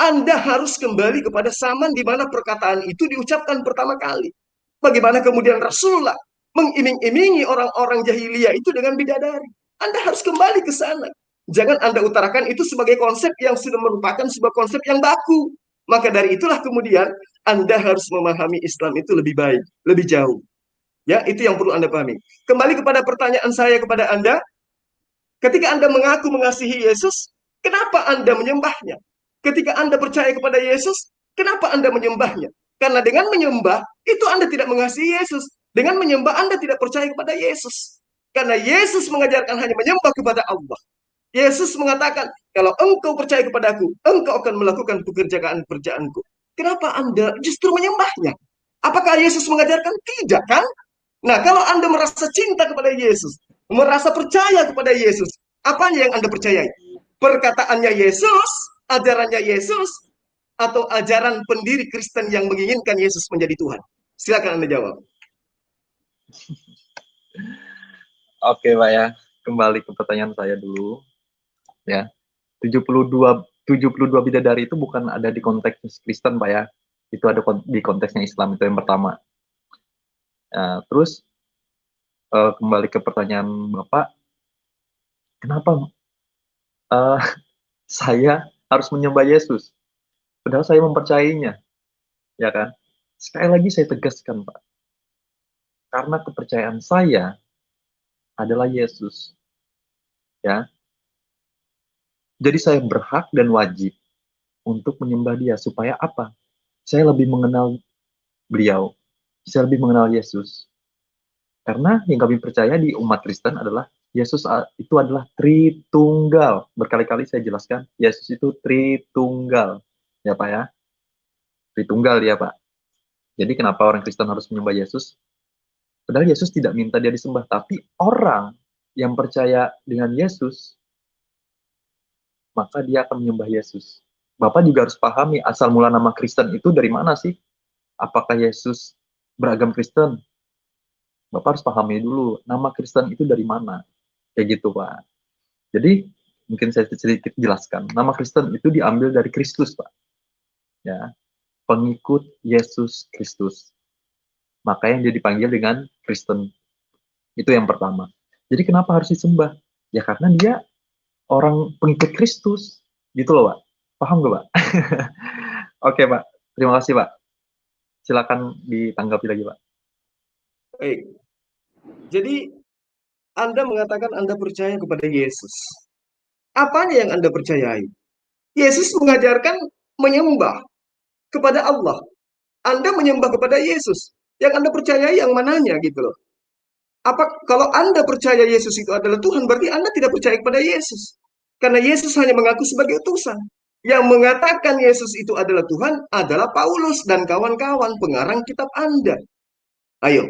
[SPEAKER 2] Anda harus kembali kepada zaman di mana perkataan itu diucapkan pertama kali. Bagaimana kemudian Rasulullah mengiming-imingi orang-orang jahiliyah itu dengan bidadari. Anda harus kembali ke sana. Jangan Anda utarakan itu sebagai konsep yang sudah merupakan sebuah konsep yang baku. Maka dari itulah kemudian Anda harus memahami Islam itu lebih baik, lebih jauh. Ya, itu yang perlu Anda pahami. Kembali kepada pertanyaan saya kepada Anda, ketika Anda mengaku mengasihi Yesus, kenapa Anda menyembahnya? Ketika Anda percaya kepada Yesus, kenapa Anda menyembahnya? Karena dengan menyembah, itu Anda tidak mengasihi Yesus. Dengan menyembah, Anda tidak percaya kepada Yesus. Karena Yesus mengajarkan hanya menyembah kepada Allah. Yesus mengatakan, kalau engkau percaya kepadaku, engkau akan melakukan pekerjaan-pekerjaanku. Kenapa Anda justru menyembahnya? Apakah Yesus mengajarkan? Tidak, kan? Nah, kalau Anda merasa cinta kepada Yesus, merasa percaya kepada Yesus, apa yang Anda percayai? Perkataannya Yesus, ajarannya Yesus, atau ajaran pendiri Kristen yang menginginkan Yesus menjadi Tuhan? Silakan Anda jawab.
[SPEAKER 3] Oke, Pak ya. Kembali ke pertanyaan saya dulu. Ya. 72 bidadari itu bukan ada di konteks Kristen, Pak ya. Itu ada di konteksnya Islam, itu yang pertama. Terus kembali ke pertanyaan Bapak, kenapa saya harus menyembah Yesus? Padahal saya mempercayainya, ya kan? Sekali lagi saya tegaskan, Pak. Karena kepercayaan saya adalah Yesus. Ya. Jadi saya berhak dan wajib untuk menyembah Dia. Supaya apa? Saya lebih mengenal beliau. Saya lebih mengenal Yesus. Karena yang kami percaya di umat Kristen adalah Yesus itu adalah Tritunggal. Berkali-kali saya jelaskan, Yesus itu Tritunggal. Ya Pak ya? Tritunggal ya Pak. Jadi kenapa orang Kristen harus menyembah Yesus? Padahal Yesus tidak minta dia disembah. Tapi orang yang percaya dengan Yesus, maka dia akan menyembah Yesus. Bapak juga harus pahami asal mula nama Kristen itu dari mana sih? Apakah Yesus beragam Kristen? Bapak harus pahami dulu, nama Kristen itu dari mana? Kayak gitu, Pak. Jadi, mungkin saya sedikit jelaskan. Nama Kristen itu diambil dari Kristus, Pak. Ya, pengikut Yesus Kristus. Maka yang dia dipanggil dengan Kristen. Itu yang pertama. Jadi kenapa harus disembah? Ya karena dia orang pengikut Kristus. Gitu loh, Pak. Paham gak, Pak? Oke, Pak. Terima kasih, Pak. Silakan ditanggapi lagi, Pak.
[SPEAKER 2] Baik. Jadi, Anda mengatakan Anda percaya kepada Yesus. Apanya yang Anda percayai? Yesus mengajarkan menyembah kepada Allah. Anda menyembah kepada Yesus. Yang Anda percayai yang mananya gitu loh. Kalau Anda percaya Yesus itu adalah Tuhan, berarti Anda tidak percaya kepada Yesus. Karena Yesus hanya mengaku sebagai utusan. Yang mengatakan Yesus itu adalah Tuhan adalah Paulus dan kawan-kawan pengarang kitab Anda. Ayo,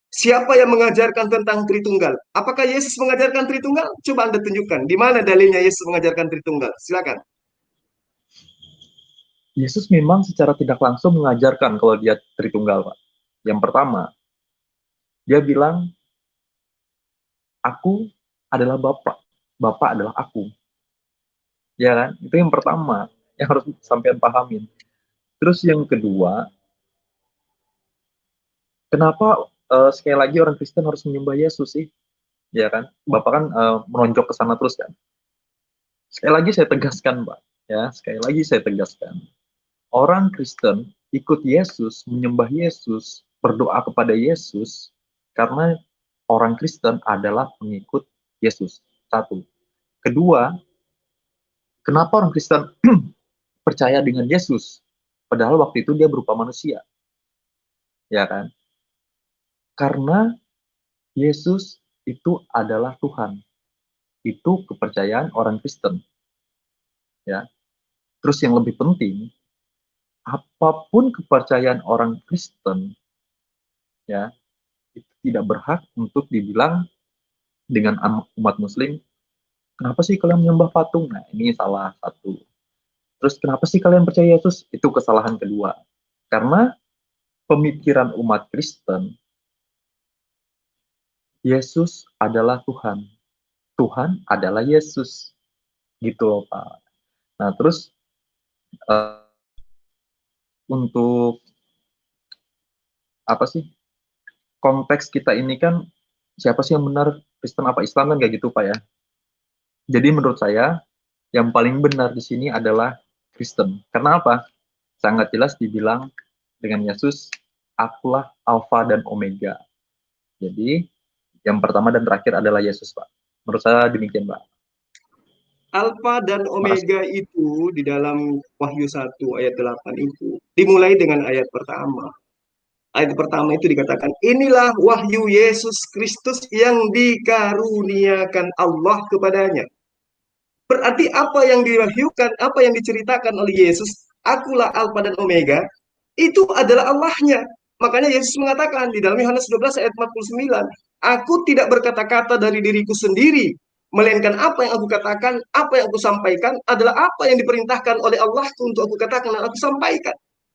[SPEAKER 2] siapa yang mengajarkan tentang Tritunggal? Apakah Yesus mengajarkan Tritunggal? Coba Anda tunjukkan. Di mana dalilnya Yesus mengajarkan Tritunggal? Silakan.
[SPEAKER 3] Yesus memang secara tidak langsung mengajarkan kalau dia Tritunggal, Pak. Yang pertama, dia bilang, aku adalah Bapak. Bapak adalah aku. Ya kan? Itu yang pertama yang harus sampean pahamin. Terus yang kedua, kenapa sekali lagi orang Kristen harus menyembah Yesus sih? Ya kan? Bapak kan menonjok ke sana terus kan. Sekali lagi saya tegaskan, Pak. Ya, sekali lagi saya tegaskan. Orang Kristen ikut Yesus, menyembah Yesus, berdoa kepada Yesus karena orang Kristen adalah pengikut Yesus. Satu. Kedua, kenapa orang Kristen percaya dengan Yesus? Padahal waktu itu dia berupa manusia. Ya kan? Karena Yesus itu adalah Tuhan. Itu kepercayaan orang Kristen. Ya. Terus yang lebih penting, apapun kepercayaan orang Kristen, ya, tidak berhak untuk dibilang dengan umat muslim, kenapa sih kalian menyembah patung? Nah, ini salah satu. Terus kenapa sih kalian percaya Yesus? Itu kesalahan kedua. Karena pemikiran umat Kristen, Yesus adalah Tuhan. Tuhan adalah Yesus. Gitu loh, Pak. Nah, terus untuk apa sih? Konteks kita ini kan siapa sih yang benar, Kristen apa Islam, kan kayak gitu, Pak ya. Jadi menurut saya yang paling benar di sini adalah Kristen. Karena apa? Sangat jelas dibilang dengan Yesus, akulah Alfa dan Omega. Jadi yang pertama dan terakhir adalah Yesus, Pak. Menurut saya demikian, Pak.
[SPEAKER 2] Alfa dan
[SPEAKER 3] Makasih.
[SPEAKER 2] Omega itu di dalam Wahyu 1 ayat 8 itu dimulai dengan ayat pertama. Ayat pertama itu dikatakan, inilah wahyu Yesus Kristus yang dikaruniakan Allah kepadanya. Berarti apa yang diwahyukan, apa yang diceritakan oleh Yesus, akulah Alfa dan Omega, itu adalah Allahnya. Makanya Yesus mengatakan di dalam Yohanes 12 ayat 49, aku tidak berkata-kata dari diriku sendiri, melainkan apa yang aku katakan, apa yang aku sampaikan adalah apa yang diperintahkan oleh Allah untuk aku katakan dan aku sampaikan.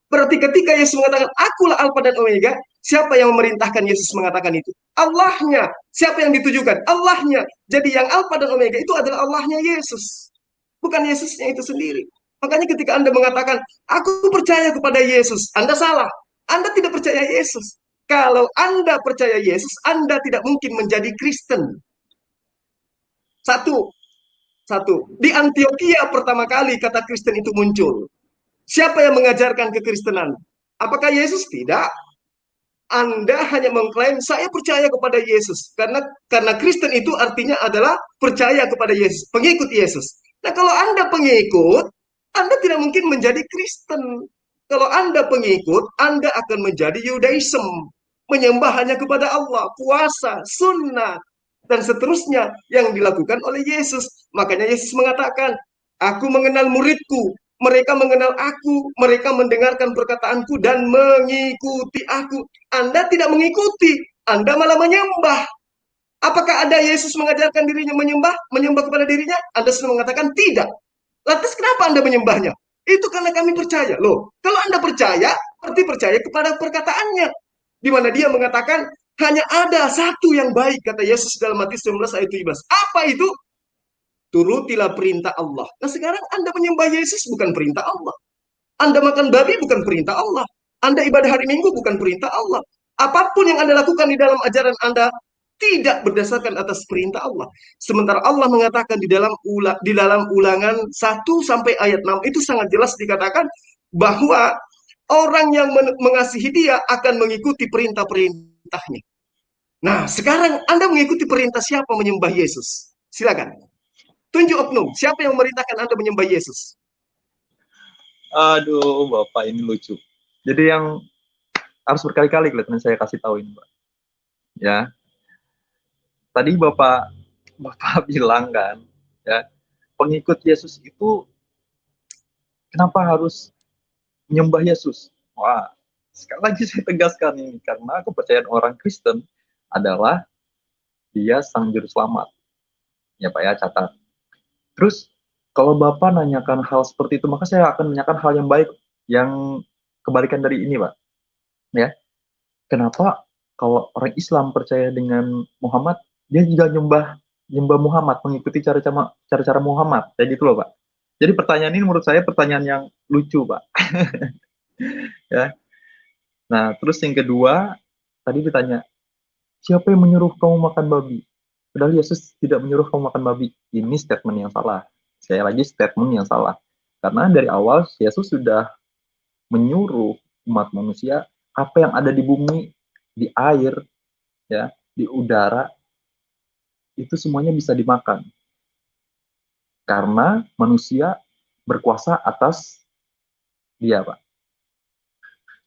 [SPEAKER 2] Berarti ketika Yesus mengatakan, akulah Alfa dan Omega, siapa yang memerintahkan Yesus mengatakan itu? Allahnya. Siapa yang ditujukan? Allahnya. Jadi yang Alfa dan Omega itu adalah Allahnya Yesus. Bukan Yesusnya itu sendiri. Makanya ketika Anda mengatakan, aku percaya kepada Yesus, Anda salah. Anda tidak percaya Yesus. Kalau Anda percaya Yesus, Anda tidak mungkin menjadi Kristen. Satu. Di Antioquia pertama kali kata Kristen itu muncul. Siapa yang mengajarkan kekristenan? Apakah Yesus? Tidak. Anda hanya mengklaim saya percaya kepada Yesus karena Kristen itu artinya adalah percaya kepada Yesus, pengikut Yesus. Nah, kalau Anda pengikut, Anda tidak mungkin menjadi Kristen. Kalau Anda pengikut, Anda akan menjadi Yudaism, menyembah hanya kepada Allah, puasa, sunnah, dan seterusnya yang dilakukan oleh Yesus. Makanya Yesus mengatakan, aku mengenal muridku, mereka mengenal aku, mereka mendengarkan perkataanku dan mengikuti aku. Anda tidak mengikuti, Anda malah menyembah. Apakah ada Yesus mengajarkan dirinya menyembah kepada dirinya? Anda sudah mengatakan tidak. Lantas kenapa Anda menyembahnya? Itu karena kami percaya. Loh, kalau Anda percaya, berarti percaya kepada perkataannya. Di mana dia mengatakan, hanya ada satu yang baik, kata Yesus dalam Matius 19 ayat 17. Apa itu? Turutilah perintah Allah. Nah, sekarang Anda menyembah Yesus bukan perintah Allah. Anda makan babi bukan perintah Allah. Anda ibadah hari Minggu bukan perintah Allah. Apapun yang Anda lakukan di dalam ajaran Anda tidak berdasarkan atas perintah Allah. Sementara Allah mengatakan di dalam Ulangan 1 sampai ayat 6 itu sangat jelas dikatakan bahwa orang yang mengasihi Dia akan mengikuti perintah-perintahnya. Nah, sekarang Anda mengikuti perintah siapa menyembah Yesus? Silakan. Tunjuk oknum, siapa yang memerintahkan Anda menyembah Yesus?
[SPEAKER 3] Aduh, Bapak ini lucu. Jadi yang harus berkali-kali kelihatan saya kasih tahu ini, Pak. Ya. Tadi Bapak bilang kan, ya, pengikut Yesus itu kenapa harus menyembah Yesus? Wah, sekali lagi saya tegaskan ini karena kepercayaan orang Kristen adalah dia sang juru selamat. Ya, Pak ya, catat. Terus kalau Bapak nanyakan hal seperti itu, maka saya akan menanyakan hal yang baik, yang kebalikan dari ini, Pak. Ya, kenapa kalau orang Islam percaya dengan Muhammad, dia juga nyembah Muhammad, mengikuti cara-cara Muhammad, kayak gitu loh, Pak. Jadi pertanyaan ini menurut saya pertanyaan yang lucu, Pak. Ya. Nah, terus yang kedua, tadi ditanya, siapa yang menyuruh kamu makan babi? Padahal Yesus tidak menyuruh kamu makan babi. Ini statement yang salah. Sekali lagi statement yang salah. Karena dari awal Yesus sudah menyuruh umat manusia apa yang ada di bumi, di air, ya, di udara, itu semuanya bisa dimakan. Karena manusia berkuasa atas dia, Pak.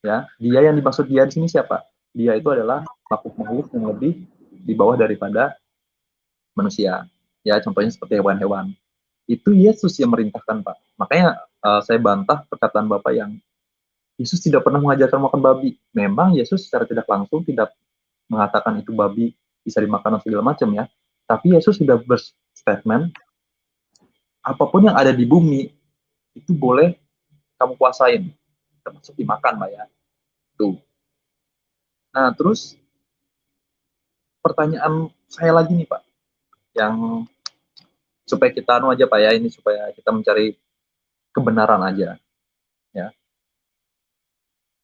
[SPEAKER 3] Ya, dia yang dimaksud dia di sini siapa? Dia itu adalah makhluk-makhluk yang lebih di bawah daripada manusia. Ya, contohnya seperti hewan-hewan. Itu Yesus yang merintahkan, Pak. Makanya saya bantah perkataan Bapak yang Yesus tidak pernah mengajarkan makan babi. Memang Yesus secara tidak langsung tidak mengatakan itu babi bisa dimakan dan segala macam ya. Tapi Yesus sudah berstatement, apapun yang ada di bumi itu boleh kamu kuasain, termasuk dimakan Pak ya. Tuh. Nah, terus pertanyaan saya lagi nih Pak, yang supaya kita aja Pak ya, ini supaya kita mencari kebenaran aja ya.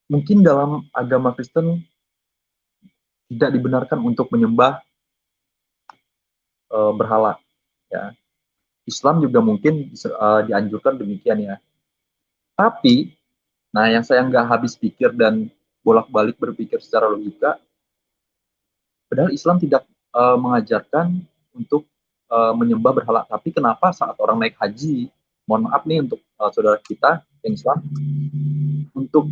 [SPEAKER 3] Mungkin dalam agama Kristen tidak dibenarkan untuk menyembah berhala ya. Islam juga mungkin dianjurkan demikian ya. Tapi, nah yang saya nggak habis pikir dan bolak-balik berpikir secara logika, padahal Islam tidak mengajarkan untuk menyembah berhala. Tapi kenapa saat orang naik haji, mohon maaf nih untuk saudara kita yang Islam, untuk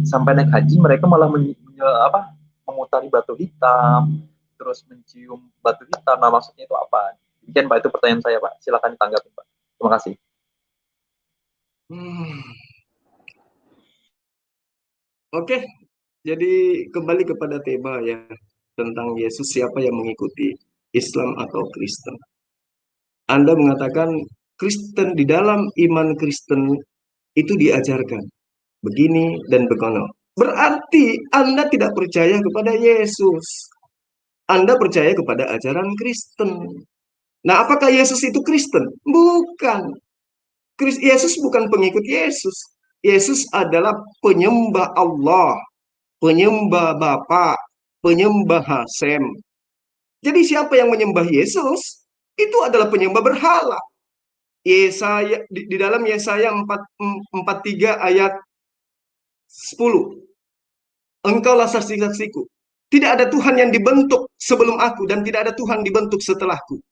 [SPEAKER 3] sampai naik haji mereka malah mengutari batu hitam, terus mencium batu hitam. Nah maksudnya itu apa? Demikian Pak, itu pertanyaan saya Pak. Silakan ditanggapi Pak. Terima kasih.
[SPEAKER 2] Oke, jadi kembali kepada tema ya tentang Yesus, siapa yang mengikuti Islam atau Kristen. Anda mengatakan Kristen, di dalam iman Kristen itu diajarkan begini dan begono. Berarti Anda tidak percaya kepada Yesus. Anda percaya kepada ajaran Kristen. Nah, apakah Yesus itu Kristen? Bukan. Yesus bukan pengikut Yesus. Yesus adalah penyembah Allah, penyembah Bapa, penyembah Hasem. Jadi siapa yang menyembah Yesus? Itu adalah penyembah berhala. Yesaya, di dalam Yesaya 43 ayat 10. Engkaulah saksi-saksiku. Tidak ada Tuhan yang dibentuk sebelum aku, dan tidak ada Tuhan dibentuk setelahku.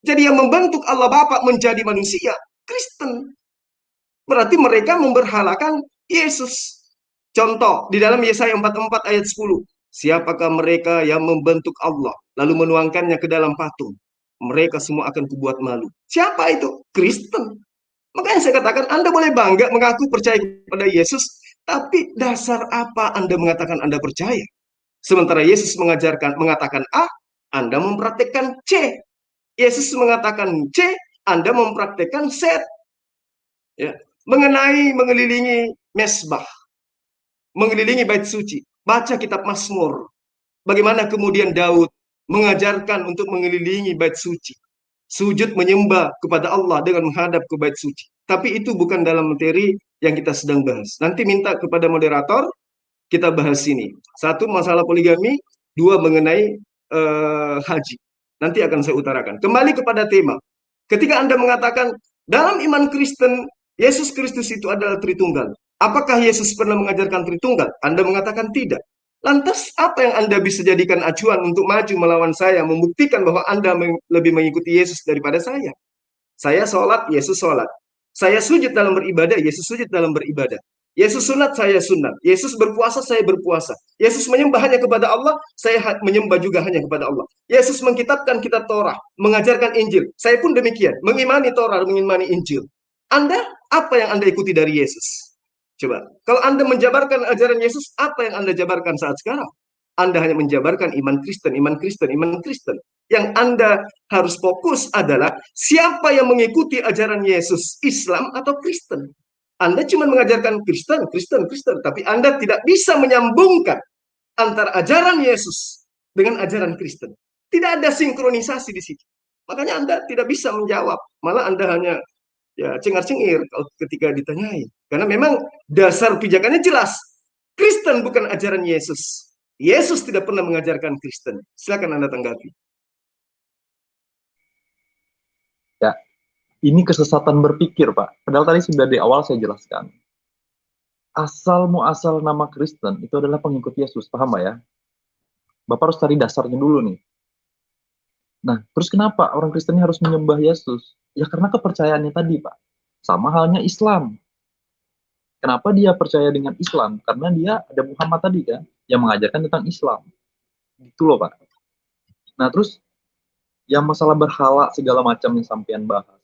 [SPEAKER 2] Jadi yang membentuk Allah Bapa menjadi manusia, Kristen. Berarti mereka memberhalakan Yesus. Contoh, di dalam Yesaya 44 ayat 10. Siapakah mereka yang membentuk Allah, lalu menuangkannya ke dalam patung? Mereka semua akan kubuat malu. Siapa itu? Kristen. Makanya saya katakan, Anda boleh bangga mengaku percaya kepada Yesus, tapi dasar apa Anda mengatakan Anda percaya? Sementara Yesus mengatakan A, Anda mempraktekkan C. Yesus mengatakan C, Anda mempraktekkan Z. Ya. Mengenai mengelilingi mesbah, mengelilingi bait suci, baca kitab Mazmur. Bagaimana kemudian Daud mengajarkan untuk mengelilingi bait suci, sujud menyembah kepada Allah dengan menghadap ke bait suci. Tapi itu bukan dalam materi yang kita sedang bahas. Nanti minta kepada moderator, kita bahas ini. Satu, masalah poligami. Dua, mengenai haji. Nanti akan saya utarakan. Kembali kepada tema. Ketika Anda mengatakan, dalam iman Kristen, Yesus Kristus itu adalah Tritunggal. Apakah Yesus pernah mengajarkan Tritunggal? Anda mengatakan tidak. Lantas, apa yang Anda bisa jadikan acuan untuk maju melawan saya, membuktikan bahwa Anda lebih mengikuti Yesus daripada saya? Saya sholat, Yesus sholat. Saya sujud dalam beribadah, Yesus sujud dalam beribadah. Yesus sunat, saya sunat. Yesus berpuasa, saya berpuasa. Yesus menyembah hanya kepada Allah, saya menyembah juga hanya kepada Allah. Yesus mengkitabkan kitab Torah, mengajarkan Injil. Saya pun demikian, mengimani Torah, mengimani Injil. Anda, apa yang Anda ikuti dari Yesus? Coba, kalau Anda menjabarkan ajaran Yesus, apa yang Anda jabarkan saat sekarang? Anda hanya menjabarkan iman Kristen, iman Kristen, iman Kristen. Yang Anda harus fokus adalah siapa yang mengikuti ajaran Yesus, Islam atau Kristen. Anda cuma mengajarkan Kristen, Kristen, Kristen, tapi Anda tidak bisa menyambungkan antara ajaran Yesus dengan ajaran Kristen. Tidak ada sinkronisasi di situ. Makanya Anda tidak bisa menjawab. Malah Anda hanya ya cengar-cengir ketika ditanyai. Karena memang dasar pijakannya jelas. Kristen bukan ajaran Yesus. Yesus tidak pernah mengajarkan Kristen. Silakan Anda tanggapi.
[SPEAKER 3] Ya, ini kesesatan berpikir, Pak. Padahal tadi sudah di awal saya jelaskan. Asal muasal nama Kristen itu adalah pengikut Yesus, paham Pak ya? Bapak harus cari dasarnya dulu nih. Nah, terus kenapa orang Kristen harus menyembah Yesus? Ya karena kepercayaannya tadi, Pak. Sama halnya Islam. Kenapa dia percaya dengan Islam? Karena dia ada Muhammad tadi kan, yang mengajarkan tentang Islam. Gitu loh, Pak. Nah, terus yang masalah berhala segala macam yang sampean bahas.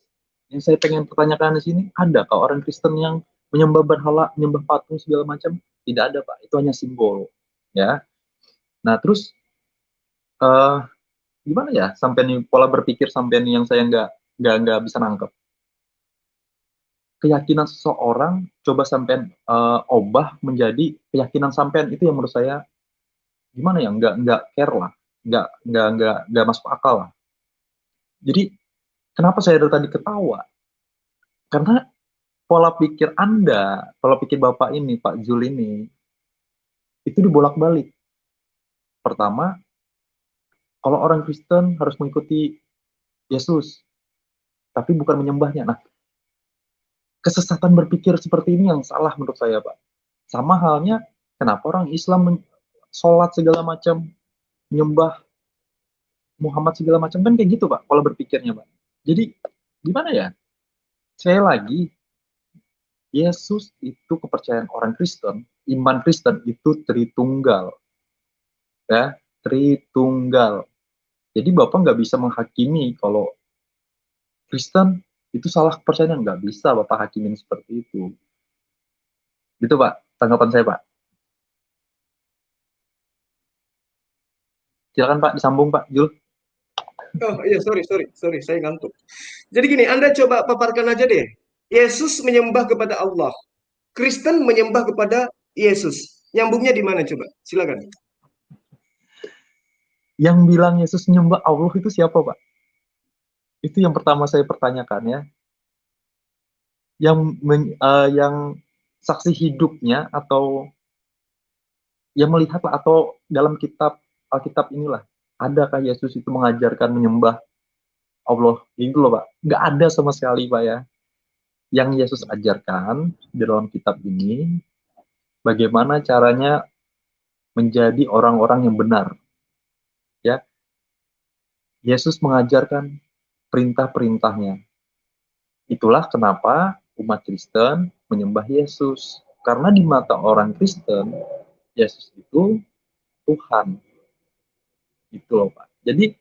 [SPEAKER 3] Yang saya pengen pertanyakan di sini, ada kah orang Kristen yang menyembah berhala, menyembah patung segala macam? Tidak ada, Pak. Itu hanya simbol, ya. Nah, terus eh gimana ya, sampai nih pola berpikir sampai nih yang saya nggak bisa nangkep. Keyakinan seseorang coba sampai obah menjadi keyakinan sampean, itu yang menurut saya gimana ya, nggak care lah, nggak masuk akal lah. Jadi kenapa saya dari tadi ketawa? Karena pola pikir Anda, pola pikir Bapak ini, Pak Jul ini, itu dibolak-balik. Pertama, kalau orang Kristen harus mengikuti Yesus, tapi bukan menyembahnya. Nah, kesesatan berpikir seperti ini yang salah menurut saya, Pak. Sama halnya, kenapa orang Islam sholat segala macam, menyembah Muhammad segala macam, kan kayak gitu, Pak, pola berpikirnya, Pak. Jadi, gimana ya? Saya lagi, Yesus itu kepercayaan orang Kristen, iman Kristen itu Tritunggal. Ya, Tritunggal. Jadi Bapak nggak bisa menghakimi kalau Kristen itu salah kepercayaan, nggak bisa Bapak hakimin seperti itu. Gitu Pak, tanggapan saya Pak. Silakan Pak, disambung Pak Jul.
[SPEAKER 2] Oh iya, sorry, saya ngantuk. Jadi gini, Anda coba paparkan aja deh. Yesus menyembah kepada Allah. Kristen menyembah kepada Yesus. Nyambungnya di mana coba? Silakan.
[SPEAKER 3] Yang bilang Yesus menyembah Allah itu siapa Pak? Itu yang pertama saya pertanyakan ya. Yang saksi hidupnya atau yang melihat lah, atau dalam kitab Alkitab inilah, adakah Yesus itu mengajarkan menyembah Allah? Itu loh Pak. Nggak ada sama sekali Pak ya. Yang Yesus ajarkan di dalam kitab ini, bagaimana caranya menjadi orang-orang yang benar. Ya, Yesus mengajarkan perintah-perintahnya. Itulah kenapa umat Kristen menyembah Yesus. Karena di mata orang Kristen, Yesus itu Tuhan. Gitu loh, Pak. Jadi,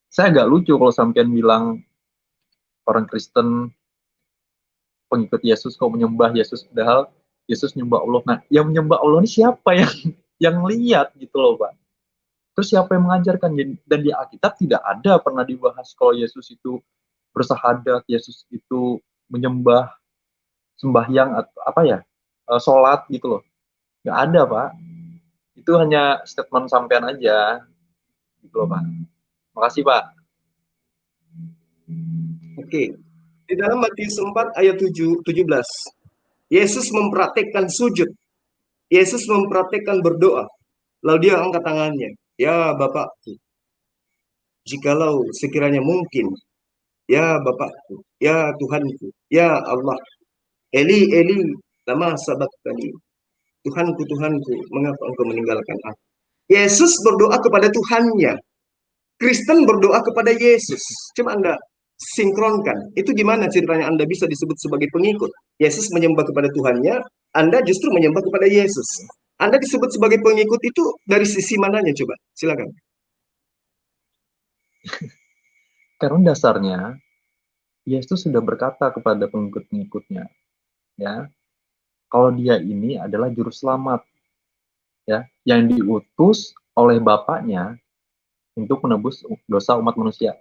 [SPEAKER 3] saya agak lucu kalau sampean bilang orang Kristen pengikut Yesus kok menyembah Yesus, padahal Yesus menyembah Allah. Nah, yang menyembah Allah ini siapa yang lihat gitu loh, Pak. Terus siapa yang mengajarkan? Dan di Alkitab tidak ada pernah dibahas kalau Yesus itu bersahadat, Yesus itu menyembah, sembahyang atau apa ya, sholat gitu loh. Nggak ada Pak. Itu hanya statement sampean aja gitu loh Pak. Makasih Pak.
[SPEAKER 2] Oke. Di dalam Matius 4 ayat 17, Yesus mempraktekkan sujud. Yesus mempraktekkan berdoa. Lalu dia angkat tangannya. Ya Bapakku, jikalau sekiranya mungkin, ya Bapakku, ya Tuhanku, ya Allah. Eli, Eli, lama sabaqtani. Tuhanku, Tuhanku, mengapa engkau meninggalkan aku? Yesus berdoa kepada Tuhannya. Kristen berdoa kepada Yesus. Coba Anda sinkronkan. Itu gimana ceritanya Anda bisa disebut sebagai pengikut? Yesus menyembah kepada Tuhannya, Anda justru menyembah kepada Yesus. Anda disebut sebagai pengikut itu dari sisi mananya coba? Silakan.
[SPEAKER 3] Karena dasarnya Yesus sudah berkata kepada pengikut-pengikutnya, ya, kalau dia ini adalah juru selamat, ya, yang diutus oleh Bapaknya untuk menebus dosa umat manusia.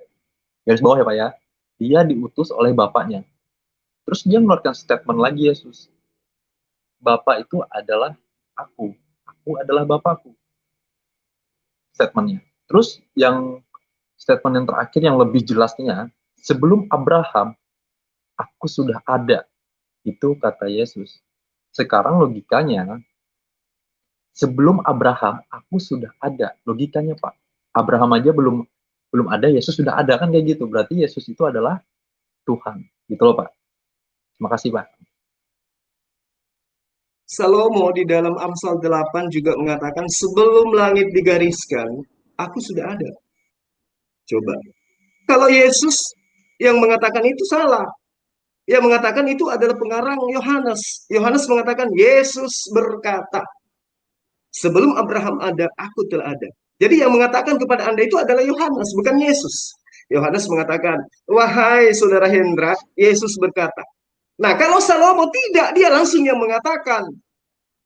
[SPEAKER 3] Garis bawah ya Pak ya. Dia diutus oleh Bapaknya. Terus dia mengeluarkan statement lagi Yesus. Bapak itu adalah aku. Aku adalah Bapakku. Statementnya. Terus yang statement yang terakhir yang lebih jelasnya, sebelum Abraham, aku sudah ada. Itu kata Yesus. Sekarang logikanya, sebelum Abraham, aku sudah ada. Logikanya Pak. Abraham aja belum ada, Yesus sudah ada, kan kayak gitu. Berarti Yesus itu adalah Tuhan. Gitu loh Pak. Terima kasih Pak.
[SPEAKER 2] Salomo di dalam Amsal 8 juga mengatakan, sebelum langit digariskan, aku sudah ada. Coba. Kalau Yesus yang mengatakan itu salah. Yang mengatakan itu adalah pengarang Yohanes. Yohanes mengatakan, Yesus berkata, sebelum Abraham ada, aku telah ada. Jadi yang mengatakan kepada Anda itu adalah Yohanes, bukan Yesus. Yohanes mengatakan, wahai saudara Hendra, Yesus berkata. Nah, kalau Salomo tidak, dia langsung yang mengatakan,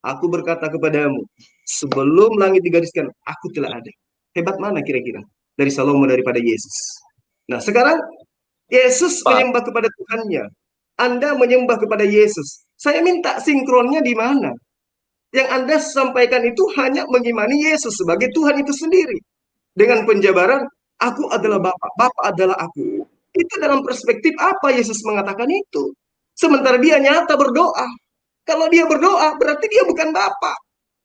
[SPEAKER 2] aku berkata kepadamu, sebelum langit digariskan, aku telah ada. Hebat mana kira-kira dari Salomo daripada Yesus? Nah, sekarang Yesus
[SPEAKER 3] Pak,
[SPEAKER 2] menyembah kepada Tuhannya. Anda menyembah kepada Yesus. Saya minta sinkronnya di mana? Yang Anda sampaikan itu hanya mengimani Yesus sebagai Tuhan itu sendiri. Dengan penjabaran, aku adalah Bapa, Bapa adalah aku. Itu dalam perspektif apa Yesus mengatakan itu? Sementara dia nyata berdoa. Kalau dia berdoa, berarti dia bukan Bapa.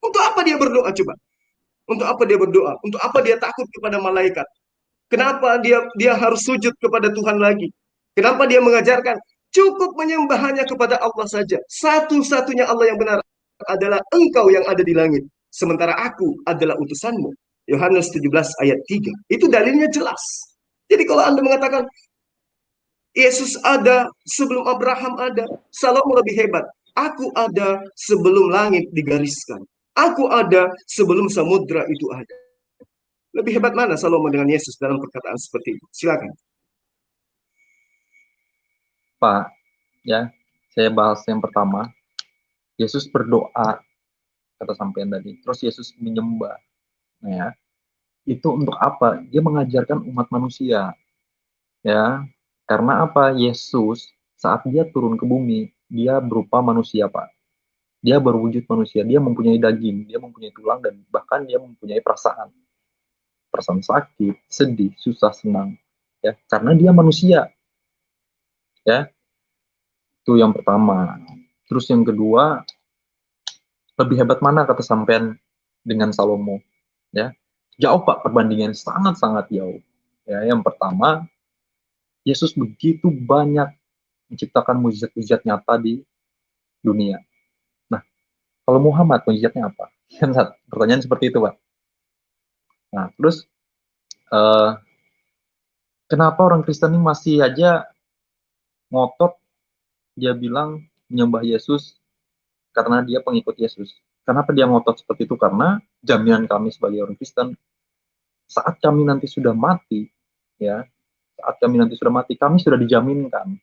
[SPEAKER 2] Untuk apa dia berdoa coba? Untuk apa dia berdoa? Untuk apa dia takut kepada malaikat? Kenapa dia harus sujud kepada Tuhan lagi? Kenapa dia mengajarkan cukup menyembah hanya kepada Allah saja? Satu-satunya Allah yang benar adalah Engkau yang ada di langit, sementara aku adalah utusanmu. Yohanes 17 ayat 3. Itu dalilnya jelas. Jadi kalau Anda mengatakan Yesus ada sebelum Abraham ada, Salomo lebih hebat. Aku ada sebelum langit digariskan. Aku ada sebelum samudra itu ada. Lebih hebat mana Salomo dengan Yesus dalam perkataan seperti itu? Silakan.
[SPEAKER 3] Pak, ya, saya bahas yang pertama. Yesus berdoa, kata sampean tadi. Terus Yesus menyembah. Nah, ya, itu untuk apa? Dia mengajarkan umat manusia. Ya, karena apa? Yesus saat dia turun ke bumi, dia berupa manusia, Pak. Dia berwujud manusia, dia mempunyai daging, dia mempunyai tulang, dan bahkan dia mempunyai perasaan. Perasaan sakit, sedih, susah, senang. Ya, karena dia manusia. Ya, itu yang pertama. Terus yang kedua, lebih hebat mana kata sampean dengan Salomo? Ya, jauh Pak, perbandingan sangat-sangat jauh. Ya, yang pertama, Yesus begitu banyak menciptakan mujizat-mujizat nyata di dunia. Nah, kalau Muhammad mujizatnya apa? Pertanyaan seperti itu, Pak. Nah, terus kenapa orang Kristen ini masih aja ngotot dia bilang menyembah Yesus karena dia pengikut Yesus? Kenapa dia ngotot seperti itu? Karena jaminan kami sebagai orang Kristen, saat kami nanti sudah mati, ya, saat kami nanti sudah mati, kami sudah dijaminkan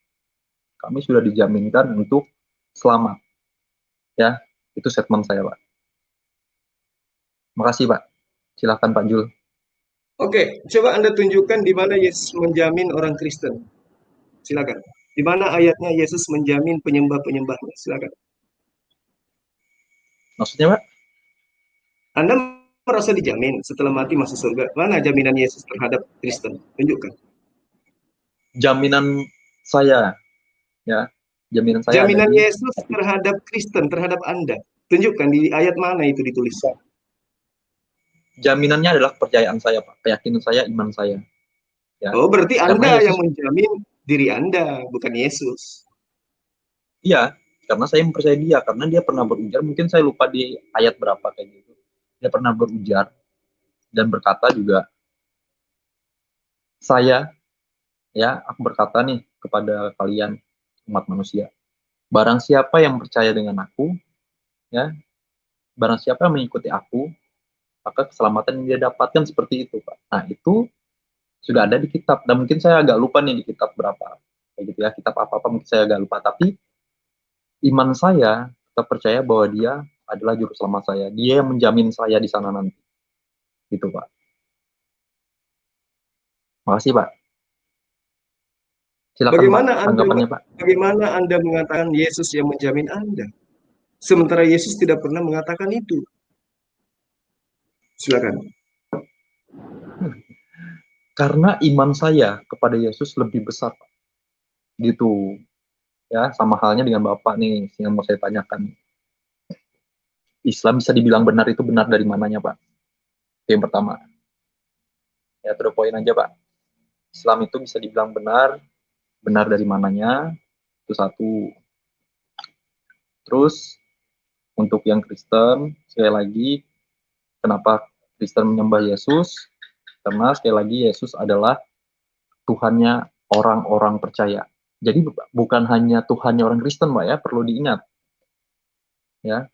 [SPEAKER 3] untuk selamat. Ya, itu statement saya, Pak. Makasih, Pak. Silakan Pak Jul.
[SPEAKER 2] Oke, coba Anda tunjukkan di mana Yesus menjamin orang Kristen. Silakan. Di mana ayatnya Yesus menjamin penyembah-penyembahnya? Silakan.
[SPEAKER 3] Maksudnya, Pak?
[SPEAKER 2] Anda merasa dijamin setelah mati masuk surga. Mana jaminan Yesus terhadap Kristen? Tunjukkan.
[SPEAKER 3] Jaminan saya, ya, jaminan saya ada
[SPEAKER 2] Jaminan
[SPEAKER 3] di
[SPEAKER 2] Yesus terhadap Kristen, terhadap Anda. Tunjukkan di ayat mana itu ditulis.
[SPEAKER 3] jaminannya adalah kepercayaan saya, Pak, keyakinan saya, iman saya. Ya.
[SPEAKER 2] Oh, berarti
[SPEAKER 3] Karena
[SPEAKER 2] Anda
[SPEAKER 3] Yesus,
[SPEAKER 2] yang menjamin diri Anda, bukan Yesus.
[SPEAKER 3] iya, karena saya mempercayai dia, karena dia pernah berujar, mungkin saya lupa di ayat berapa kayak gitu. Dia pernah berujar dan berkata juga, saya, ya, aku berkata nih kepada kalian umat manusia, barang siapa yang percaya dengan aku, ya, barang siapa yang mengikuti aku, maka keselamatan yang dia dapatkan seperti itu, Pak. Nah, itu sudah ada di kitab, dan mungkin saya agak lupa nih di kitab berapa, kayak gitu ya, kitab apa-apa mungkin saya agak lupa, tapi iman saya tetap percaya bahwa dia adalah juru selamat saya, dia yang menjamin saya di sana nanti, gitu Pak. Makasih Pak. Silakan Pak, tanggapannya Pak.
[SPEAKER 2] Bagaimana Anda mengatakan Yesus yang menjamin Anda? Sementara Yesus tidak pernah mengatakan itu. Silakan.
[SPEAKER 3] Karena iman saya kepada Yesus lebih besar, Pak. Gitu. Ya, sama halnya dengan Bapak nih, yang mau saya tanyakan. Islam bisa dibilang benar itu benar dari mananya, Pak? Itu yang pertama. Ya, to the point aja, Pak. Islam itu bisa dibilang benar dari mananya? Itu satu. Terus, untuk yang Kristen, sekali lagi, kenapa Kristen menyembah Yesus? Karena sekali lagi Yesus adalah Tuhannya orang-orang percaya. Jadi bukan hanya Tuhannya orang Kristen, Pak ya, perlu diingat. Ya,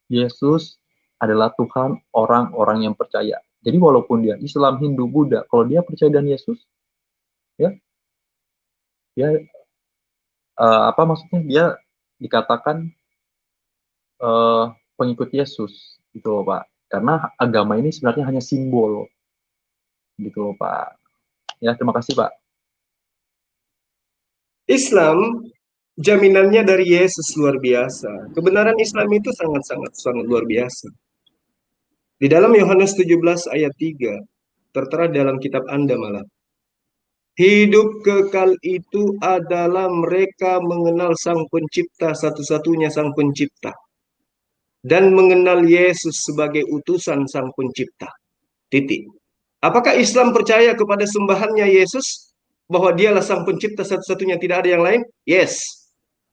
[SPEAKER 3] Yesus adalah Tuhan orang-orang yang percaya. Jadi walaupun dia Islam, Hindu, Buddha, kalau dia percaya dengan Yesus, ya, dia apa maksudnya? Dia dikatakan pengikut Yesus, gitu loh Pak. Karena agama ini sebenarnya hanya simbol, Gitu loh, Pak. Ya, terima kasih, Pak.
[SPEAKER 2] Islam jaminannya dari Yesus luar biasa. Kebenaran Islam itu sangat luar biasa. Di dalam Yohanes 17 ayat 3, tertera dalam kitab Anda malah. Hidup kekal itu adalah mereka mengenal Sang Pencipta, satu-satunya Sang Pencipta, dan mengenal Yesus sebagai utusan Sang Pencipta. Titik. Apakah Islam percaya kepada sembahannya Yesus? Bahwa dialah Sang Pencipta satu-satunya, tidak ada yang lain? Yes.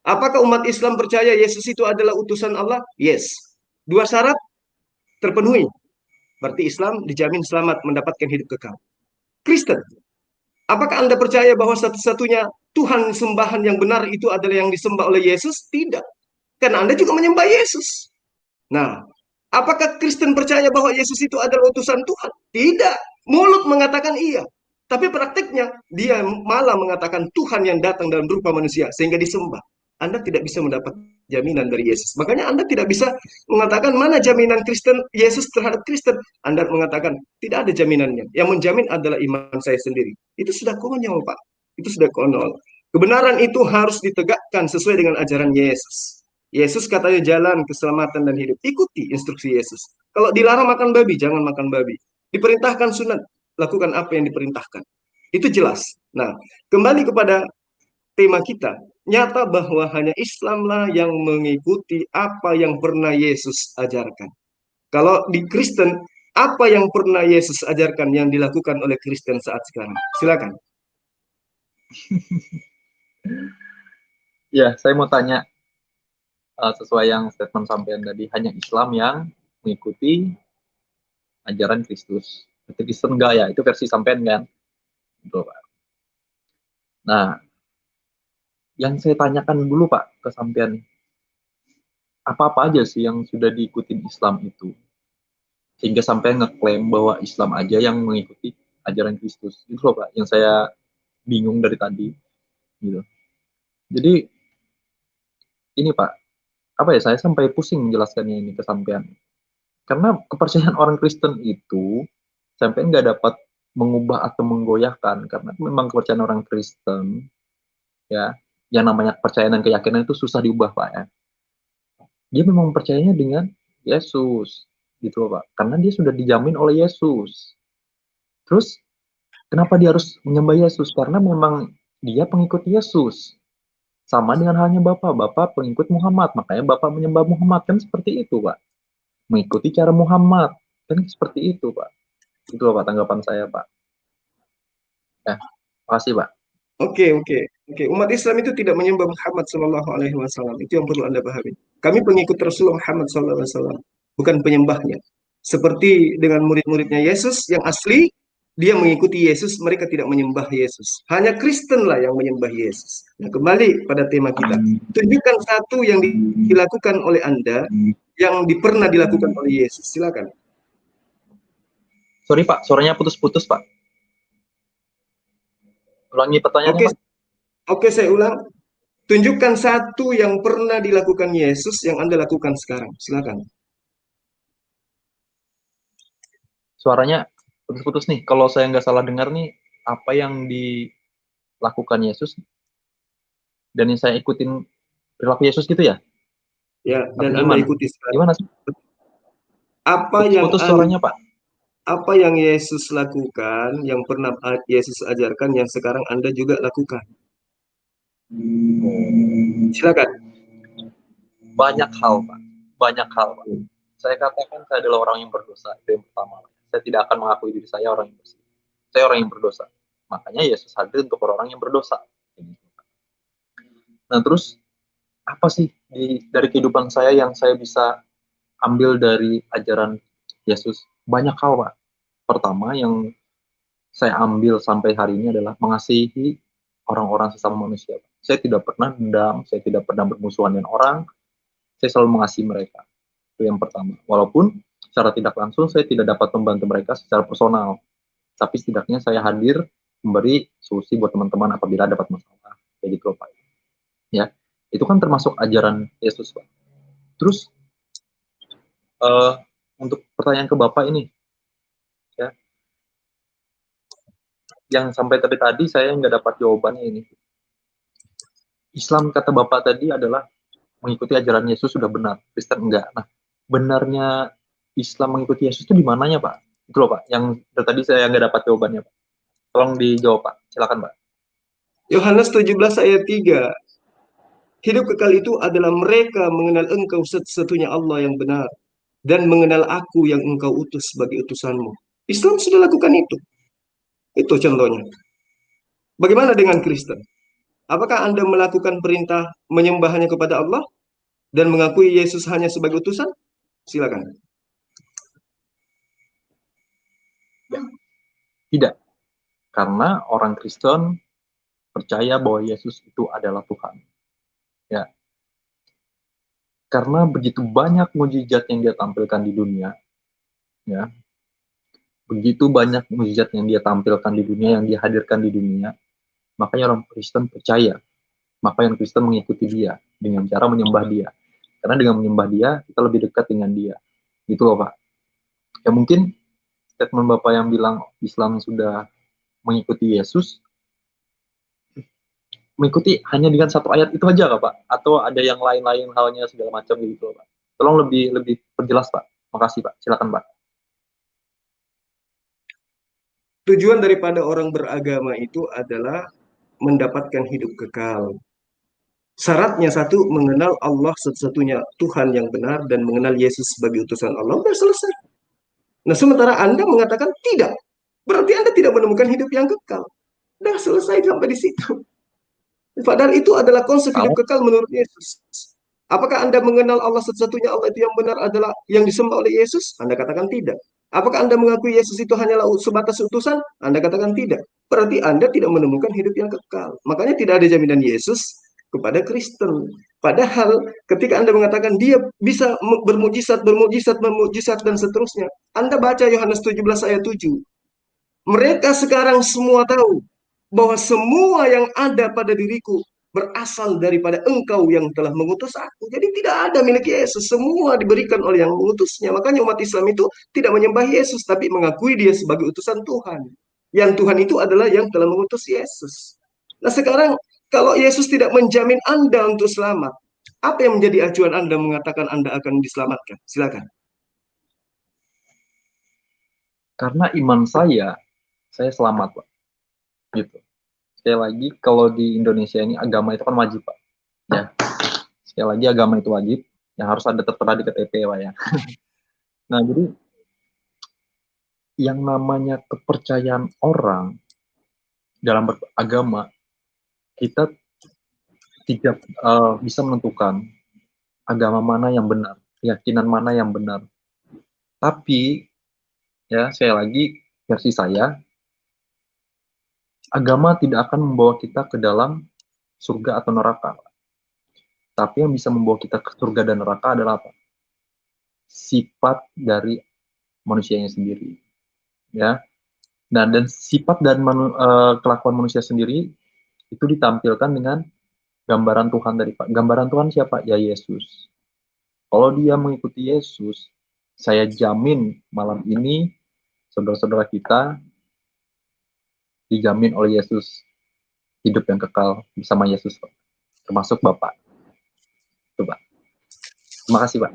[SPEAKER 2] Apakah umat Islam percaya Yesus itu adalah utusan Allah? Yes. Dua syarat terpenuhi. Berarti Islam dijamin selamat mendapatkan hidup kekal. Kristen, apakah Anda percaya bahwa satu-satunya Tuhan sembahan yang benar itu adalah yang disembah oleh Yesus? Tidak. Karena Anda juga menyembah Yesus. Nah, apakah Kristen percaya bahwa Yesus itu adalah utusan Tuhan? Tidak. Mulut mengatakan iya. Tapi praktiknya, dia malah mengatakan Tuhan yang datang dalam rupa manusia, sehingga disembah. Anda tidak bisa mendapat jaminan dari Yesus. Makanya Anda tidak bisa mengatakan mana jaminan Kristen Yesus terhadap Kristen. Anda mengatakan tidak ada jaminannya. Yang menjamin adalah iman saya sendiri. Itu sudah konyol, Pak. Itu sudah konyol. Kebenaran itu harus ditegakkan sesuai dengan ajaran Yesus. Yesus katanya jalan, keselamatan, dan hidup. Ikuti instruksi Yesus. Kalau dilarang makan babi, jangan makan babi. Diperintahkan sunat, lakukan apa yang diperintahkan. Itu jelas. Nah, kembali kepada tema kita. Nyata bahwa hanya Islamlah yang mengikuti apa yang pernah Yesus ajarkan. Kalau di Kristen, apa yang pernah Yesus ajarkan yang dilakukan oleh Kristen saat sekarang? Silakan.
[SPEAKER 3] Ya, saya mau tanya sesuai yang statement sampean tadi, hanya Islam yang mengikuti ajaran Kristus. Itu Kristen enggak ya? Itu versi sampean kan? Betul, Pak. Nah, yang saya tanyakan dulu, Pak, ke sampean, apa-apa aja sih yang sudah diikuti Islam itu? Sehingga sampai ngeklaim bahwa Islam aja yang mengikuti ajaran Kristus. Itu loh, Pak, yang saya bingung dari tadi. Gitu. Jadi, ini Pak, apa ya, saya sampai pusing menjelaskannya ini ke sampean. Karena kepercayaan orang Kristen itu sampai nggak dapat mengubah atau menggoyahkan, karena memang kepercayaan orang Kristen, ya, yang namanya kepercayaan dan keyakinan itu susah diubah, Pak, ya. Dia memang percayanya dengan Yesus, gitu loh, Pak. Karena dia sudah dijamin oleh Yesus. Terus, kenapa dia harus menyembah Yesus? Karena memang dia pengikut Yesus. Sama dengan halnya Bapak. Bapak pengikut Muhammad, makanya Bapak menyembah Muhammad. Kan seperti itu, Pak. Mengikuti cara Muhammad. Kan seperti itu, Pak. Itu Pak tanggapan saya, Pak. Ya, makasih, Pak.
[SPEAKER 2] Oke. Umat Islam itu tidak menyembah Muhammad Shallallahu Alaihi Wasallam. Itu yang perlu Anda pahami. Kami pengikut Rasulullah Muhammad Shallallahu Alaihi Wasallam, bukan penyembahnya. Seperti dengan murid-muridnya Yesus yang asli, dia mengikuti Yesus, mereka tidak menyembah Yesus. Hanya Kristen lah yang menyembah Yesus. Nah, kembali pada tema kita. Tunjukkan satu yang dilakukan oleh Anda yang pernah dilakukan oleh Yesus. Silakan.
[SPEAKER 3] Sorry, Pak, suaranya putus-putus, Pak. Ulangi pertanyaannya,
[SPEAKER 2] Oke,
[SPEAKER 3] Pak.
[SPEAKER 2] oke, saya ulang. Tunjukkan satu yang pernah dilakukan Yesus yang Anda lakukan sekarang. Silakan.
[SPEAKER 3] Suaranya putus-putus nih. Kalau saya nggak salah dengar nih, apa yang dilakukan Yesus dan yang saya ikutin perilaku Yesus gitu ya?
[SPEAKER 2] Ya, dan
[SPEAKER 3] Atau
[SPEAKER 2] Anda
[SPEAKER 3] gimana?
[SPEAKER 2] ikuti sekarang.
[SPEAKER 3] Gimana sih? Putus-putus suaranya, Pak.
[SPEAKER 2] Apa yang Yesus lakukan, yang pernah Yesus ajarkan, yang sekarang Anda juga lakukan. Silakan.
[SPEAKER 3] Banyak hal, Pak. Banyak hal, Pak. Saya katakan saya adalah orang yang berdosa. Itu yang pertama. Saya tidak akan mengakui diri saya orang yang bersih. Saya orang yang berdosa. Makanya Yesus hadir untuk orang-orang yang berdosa. Nah, terus apa sih dari kehidupan saya yang saya bisa ambil dari ajaran Yesus? Banyak hal, Pak. Pertama yang saya ambil sampai hari ini adalah mengasihi orang-orang sesama manusia. Saya tidak pernah dendam, saya tidak pernah bermusuhan dengan orang, saya selalu mengasihi mereka. Itu yang pertama. Walaupun secara tidak langsung saya tidak dapat membantu mereka secara personal, tapi setidaknya saya hadir memberi solusi buat teman-teman apabila dapat masalah. Kayak gitu, Pak. Ya, itu kan termasuk ajaran Yesus, Pak. Terus untuk pertanyaan ke Bapak ini, ya, yang sampai tadi saya nggak dapat jawabannya ini. Islam kata Bapak tadi adalah mengikuti ajaran Yesus sudah benar, Kristen enggak. Nah, benarnya Islam mengikuti Yesus itu di mananya, Pak? Itu loh, Pak, yang tadi saya nggak dapat jawabannya, Pak. Tolong dijawab, Pak. Silakan, Pak.
[SPEAKER 2] Yohanes 17 ayat 3. Hidup kekal itu adalah mereka mengenal engkau satu-satunya Allah yang benar dan mengenal aku yang engkau utus sebagai utusanmu. Islam sudah lakukan itu. Itu contohnya. Bagaimana dengan Kristen? Apakah Anda melakukan perintah menyembah hanya kepada Allah dan mengakui Yesus hanya sebagai utusan? Silakan.
[SPEAKER 3] Tidak. Karena orang Kristen percaya bahwa Yesus itu adalah Tuhan. Ya. Karena begitu banyak mukjizat yang dia tampilkan di dunia, ya. Begitu banyak mukjizat yang dia tampilkan di dunia, yang dia hadirkan di dunia, makanya orang Kristen percaya. Maka yang Kristen mengikuti dia dengan cara menyembah dia. Karena dengan menyembah dia, kita lebih dekat dengan dia. Gitu loh, Pak. Ya mungkin statement Bapak yang bilang Islam sudah mengikuti Yesus, mengikuti hanya dengan satu ayat itu aja nggak, Pak? Atau ada yang lain-lain halnya segala macam gitu loh, Pak? Tolong lebih perjelas, Pak. Makasih, Pak. Silakan, Pak.
[SPEAKER 2] Tujuan daripada orang beragama itu adalah mendapatkan hidup kekal. Syaratnya satu, mengenal Allah satu-satunya Tuhan yang benar dan mengenal Yesus sebagai utusan Allah. Sudah selesai. Nah, sementara Anda mengatakan tidak. Berarti Anda tidak menemukan hidup yang kekal. Sudah selesai sampai di situ. Padahal itu adalah konsep hidup
[SPEAKER 3] Kalau
[SPEAKER 2] kekal menurut Yesus. Apakah Anda mengenal Allah satu-satunya Allah itu yang benar adalah yang disembah oleh Yesus? Anda katakan tidak. Apakah Anda mengakui Yesus itu hanyalah sebatas utusan? Anda katakan tidak. Berarti Anda tidak menemukan hidup yang kekal. Makanya tidak ada jaminan Yesus kepada Kristen. Padahal ketika Anda mengatakan dia bisa bermujizat, bermujizat, bermujizat dan seterusnya. Anda baca Yohanes 17 ayat 7. Mereka sekarang semua tahu bahwa semua yang ada pada diriku berasal daripada engkau yang telah mengutus aku. Jadi tidak ada milik Yesus. Semua diberikan oleh yang mengutusnya. Makanya umat Islam itu tidak menyembah Yesus, tapi mengakui dia sebagai utusan Tuhan. Yang Tuhan itu adalah yang telah mengutus Yesus. Nah sekarang, kalau Yesus tidak menjamin Anda untuk selamat, apa yang menjadi acuan Anda mengatakan Anda akan diselamatkan? Silakan.
[SPEAKER 3] karena iman saya selamat, Pak. Gitu. Sekali lagi, kalau di Indonesia ini agama itu kan wajib, Pak. Ya. Sekali lagi agama itu wajib, yang harus ada tertera di KTP, Pak ya. Nah, jadi yang namanya kepercayaan orang dalam beragama, kita tidak bisa menentukan agama mana yang benar, keyakinan mana yang benar. Tapi, ya sekali lagi, versi saya, agama tidak akan membawa kita ke dalam surga atau neraka. Tapi yang bisa membawa kita ke surga dan neraka adalah apa? Sifat dari manusianya sendiri. Ya. Nah, dan sifat dan kelakuan manusia sendiri itu ditampilkan dengan gambaran Tuhan dari Pak. Gambaran Tuhan siapa? Ya Yesus. Kalau dia mengikuti Yesus, saya jamin malam ini saudara-saudara kita dijamin oleh Yesus hidup yang kekal bersama Yesus, Pak. Termasuk Bapak. Coba. Terima kasih, Pak.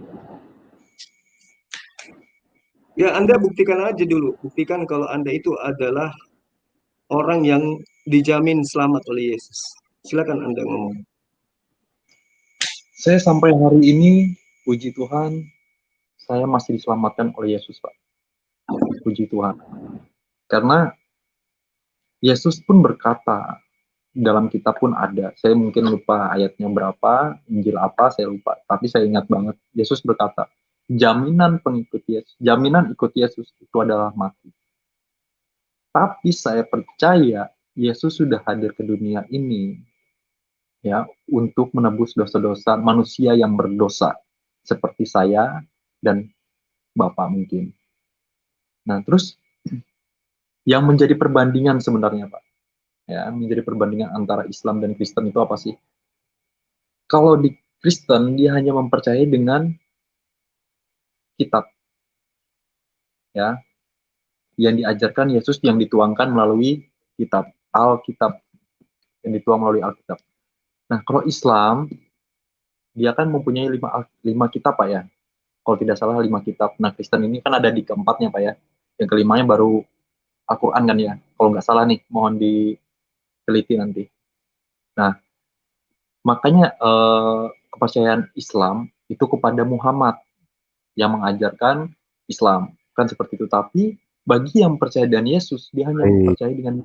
[SPEAKER 2] Ya, Anda buktikan aja dulu. Buktikan kalau Anda itu adalah orang yang dijamin selamat oleh Yesus. Silakan Anda ngomong.
[SPEAKER 3] Saya sampai hari ini, puji Tuhan, saya masih diselamatkan oleh Yesus, Pak. Puji Tuhan. Karena Yesus pun berkata, dalam kitab pun ada, saya mungkin lupa ayatnya berapa, Injil apa, saya lupa. Tapi saya ingat banget, Yesus berkata, jaminan pengikut Yesus, jaminan ikut Yesus itu adalah mati. Tapi saya percaya Yesus sudah hadir ke dunia ini ya untuk menebus dosa-dosa manusia yang berdosa seperti saya dan Bapak mungkin. Nah, terus yang menjadi perbandingan sebenarnya, Pak. Ya, menjadi perbandingan antara Islam dan Kristen itu apa sih? Kalau di Kristen dia hanya mempercayai dengan kitab. Ya, yang diajarkan Yesus yang dituangkan melalui kitab, Alkitab, yang dituang melalui Alkitab. Nah, kalau Islam, dia kan mempunyai 5 kitab, Pak ya. Kalau tidak salah 5 kitab. Nah, Kristen ini kan ada di keempatnya, Pak ya. Yang kelimanya baru Al-Quran kan ya. Kalau nggak salah nih, mohon diteliti nanti. Nah, makanya kepercayaan Islam itu kepada Muhammad yang mengajarkan Islam. Kan seperti itu. Tapi bagi yang percaya dengan Yesus, dia hanya
[SPEAKER 1] Baik.
[SPEAKER 3] percaya dengan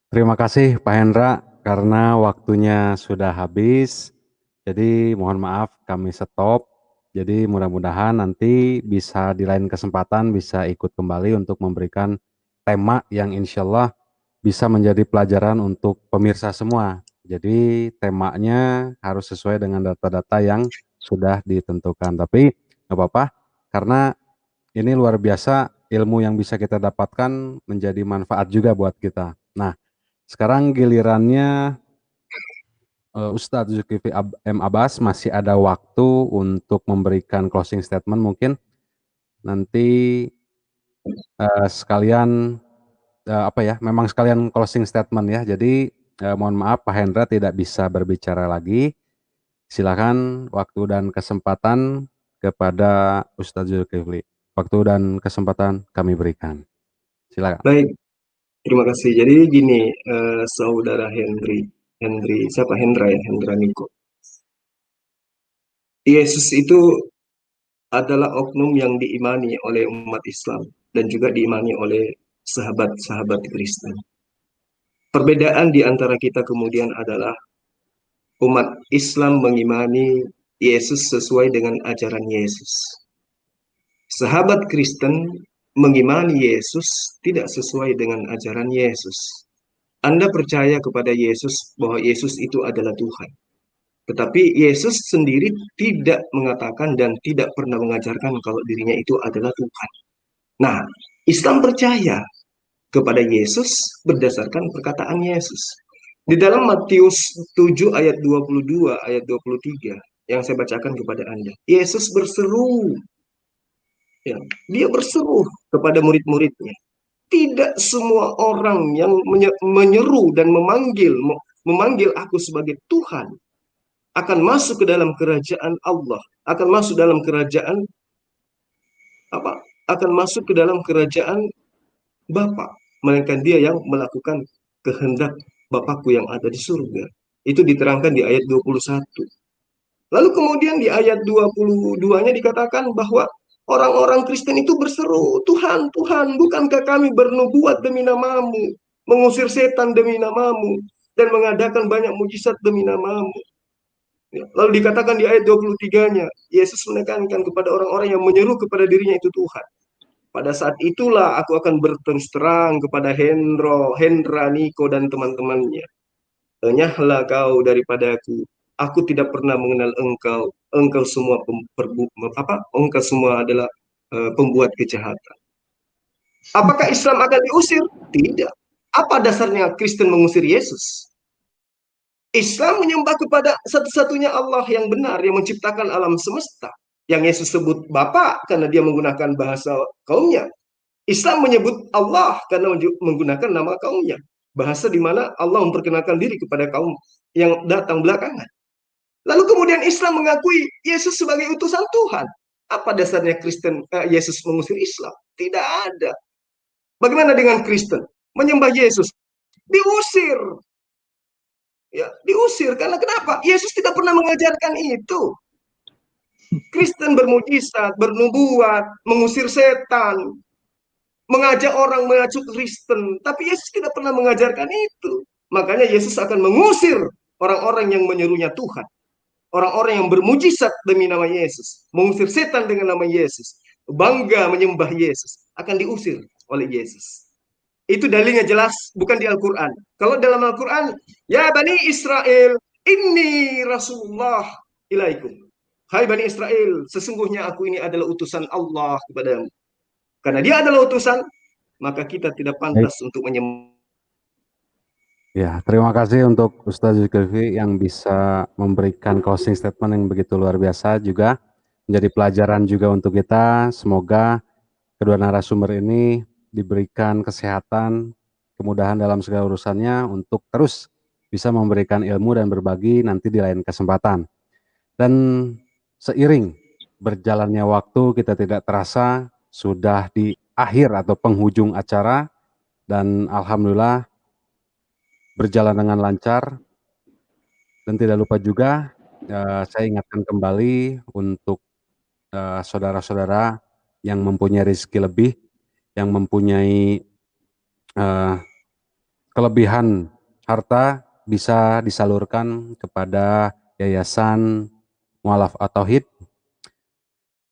[SPEAKER 1] Terima kasih Pak Hendra, karena waktunya sudah habis. Jadi mohon maaf kami stop. Jadi mudah-mudahan nanti bisa di lain kesempatan bisa ikut kembali untuk memberikan tema yang insya Allah bisa menjadi pelajaran untuk pemirsa semua. Jadi temanya harus sesuai dengan data-data yang sudah ditentukan. Tapi nggak apa-apa, karena ini luar biasa ilmu yang bisa kita dapatkan menjadi manfaat juga buat kita. Nah, sekarang gilirannya Ustadz Zulkifli M. Abbas, masih ada waktu untuk memberikan closing statement mungkin. Nanti sekalian memang sekalian closing statement ya. Jadi mohon maaf Pak Hendra tidak bisa berbicara lagi. Silakan waktu dan kesempatan kepada Ustadz Zulkifli. Waktu dan kesempatan kami berikan. Silakan.
[SPEAKER 2] Baik, terima kasih. Jadi gini, saudara Hendra Niko. Yesus itu adalah oknum yang diimani oleh umat Islam dan juga diimani oleh sahabat-sahabat Kristen. Perbedaan di antara kita kemudian adalah umat Islam mengimani Yesus sesuai dengan ajaran Yesus. Sahabat Kristen mengimani Yesus tidak sesuai dengan ajaran Yesus. Anda percaya kepada Yesus bahwa Yesus itu adalah Tuhan. Tetapi Yesus sendiri tidak mengatakan dan tidak pernah mengajarkan kalau dirinya itu adalah Tuhan. Nah, Islam percaya kepada Yesus berdasarkan perkataan Yesus. Di dalam Matius 7 ayat 22, ayat 23, yang saya bacakan kepada Anda. Yesus berseru. Ya, dia berseru kepada murid-muridnya. Tidak semua orang yang menyeru dan memanggil aku sebagai Tuhan akan masuk ke dalam kerajaan Allah, akan masuk dalam kerajaan apa? Akan masuk ke dalam kerajaan Bapa, melainkan dia yang melakukan kehendak Bapakku yang ada di surga. Itu diterangkan di ayat 21. Lalu kemudian di ayat 22-nya dikatakan bahwa orang-orang Kristen itu berseru, Tuhan, Tuhan, bukankah kami bernubuat demi namamu, mengusir setan demi namamu, dan mengadakan banyak mujizat demi namamu. Ya, lalu dikatakan di ayat 23-nya, Yesus menekankan kepada orang-orang yang menyeru kepada dirinya itu Tuhan. Pada saat itulah aku akan berterus terang kepada Hendra Niko dan teman-temannya. Enyahlah kau daripadaku. Aku tidak pernah mengenal engkau. Engkau semua engkau semua adalah pembuat kejahatan. Apakah Islam akan diusir? Tidak. Apa dasarnya Kristen mengusir Yesus? Islam menyembah kepada satu-satunya Allah yang benar, yang menciptakan alam semesta. Yang Yesus sebut Bapa karena dia menggunakan bahasa kaumnya. Islam menyebut Allah karena menggunakan nama kaumnya. Bahasa di mana Allah memperkenalkan diri kepada kaum yang datang belakangan. Lalu kemudian Islam mengakui Yesus sebagai utusan Tuhan. Apa dasarnya Yesus mengusir Islam? Tidak ada. Bagaimana dengan Kristen? Menyembah Yesus. Diusir. Ya, diusir karena kenapa? Yesus tidak pernah mengajarkan itu. Kristen bermujizat, bernubuat, mengusir setan, mengajak orang mengacu Kristen, tapi Yesus tidak pernah mengajarkan itu. Makanya Yesus akan mengusir orang-orang yang menyerunya Tuhan, orang-orang yang bermujizat demi nama Yesus, mengusir setan dengan nama Yesus, bangga menyembah Yesus, akan diusir oleh Yesus. Itu dalilnya jelas, bukan di Al-Quran. Kalau dalam Al-Quran, ya Bani Israel, inni Rasulullah ilaikum. Hai Bani Israel, sesungguhnya aku ini adalah utusan Allah kepadamu. Karena dia adalah utusan, maka kita tidak pantas untuk menyembah.
[SPEAKER 1] Ya, terima kasih untuk Ustadz Zulkifli yang bisa memberikan closing statement yang begitu luar biasa, juga menjadi pelajaran juga untuk kita. Semoga kedua narasumber ini diberikan kesehatan, kemudahan dalam segala urusannya untuk terus bisa memberikan ilmu dan berbagi nanti di lain kesempatan. Dan seiring berjalannya waktu, kita tidak terasa sudah di akhir atau penghujung acara, dan alhamdulillah berjalan dengan lancar. Dan tidak lupa juga saya ingatkan kembali untuk saudara-saudara yang mempunyai rezeki lebih, yang mempunyai kelebihan harta, bisa disalurkan kepada Yayasan Mu'allaf at-Tauhid,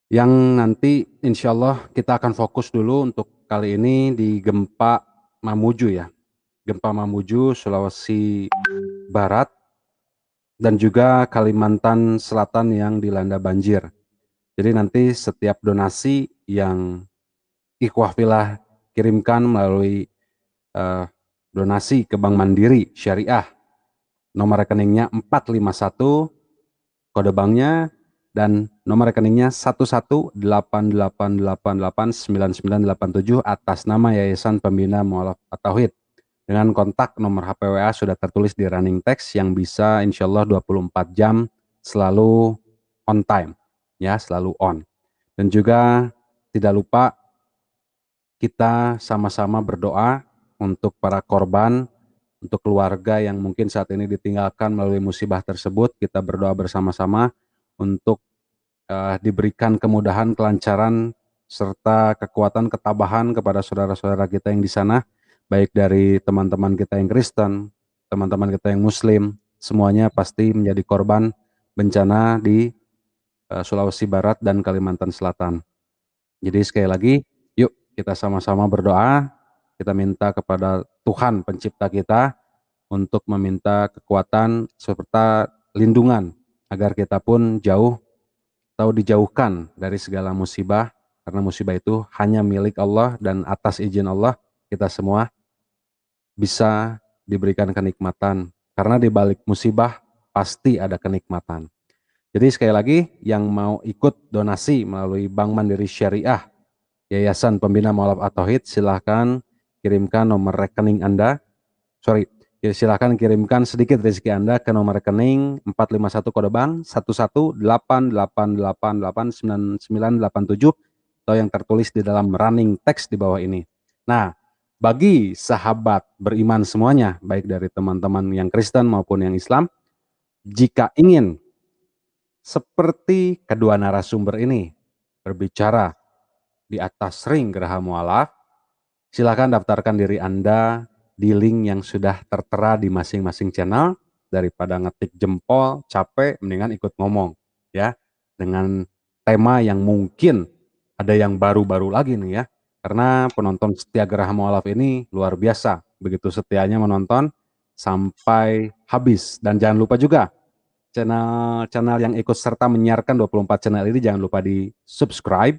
[SPEAKER 1] yang nanti insya Allah kita akan fokus dulu untuk kali ini di gempa Mamuju ya. Gempa Mamuju, Sulawesi Barat, dan juga Kalimantan Selatan yang dilanda banjir. Jadi nanti setiap donasi yang Ikhwah Fillah kirimkan melalui donasi ke Bank Mandiri Syariah, nomor rekeningnya 451, kode banknya, dan nomor rekeningnya 1188889997 atas nama Yayasan Pembina Mu'allaf at-Tauhid. Dengan kontak nomor HP WA sudah tertulis di running text yang bisa insya Allah 24 jam selalu on time, ya, selalu on. Dan juga tidak lupa kita sama-sama berdoa untuk para korban, untuk keluarga yang mungkin saat ini ditinggalkan melalui musibah tersebut. Kita berdoa bersama-sama untuk diberikan kemudahan, kelancaran, serta kekuatan, ketabahan kepada saudara-saudara kita yang di sana, baik dari teman-teman kita yang Kristen, teman-teman kita yang Muslim, semuanya pasti menjadi korban bencana di Sulawesi Barat dan Kalimantan Selatan. Jadi sekali lagi, yuk kita sama-sama berdoa, kita minta kepada Tuhan pencipta kita untuk meminta kekuatan serta lindungan agar kita pun jauh atau dijauhkan dari segala musibah, karena musibah itu hanya milik Allah dan atas izin Allah kita semua bisa diberikan kenikmatan, karena di balik musibah pasti ada kenikmatan. Jadi sekali lagi, yang mau ikut donasi melalui Bank Mandiri Syariah Yayasan Pembina Mu'allaf at-Tauhid, silahkan kirimkan nomor rekening Anda, silahkan kirimkan sedikit rezeki Anda ke nomor rekening 451 kode bank 1188889987 atau yang tertulis di dalam running text di bawah ini. Nah, bagi sahabat beriman semuanya, baik dari teman-teman yang Kristen maupun yang Islam, jika ingin seperti kedua narasumber ini berbicara di atas ring Geraha Mu'allaf, silakan daftarkan diri Anda di link yang sudah tertera di masing-masing channel. Daripada ngetik jempol capek, mendingan ikut ngomong ya, dengan tema yang mungkin ada yang baru-baru lagi nih ya, karena penonton setia Geraha Mu'allaf ini luar biasa, begitu setianya menonton sampai habis. Dan jangan lupa juga channel yang ikut serta menyiarkan 24 channel ini jangan lupa di subscribe,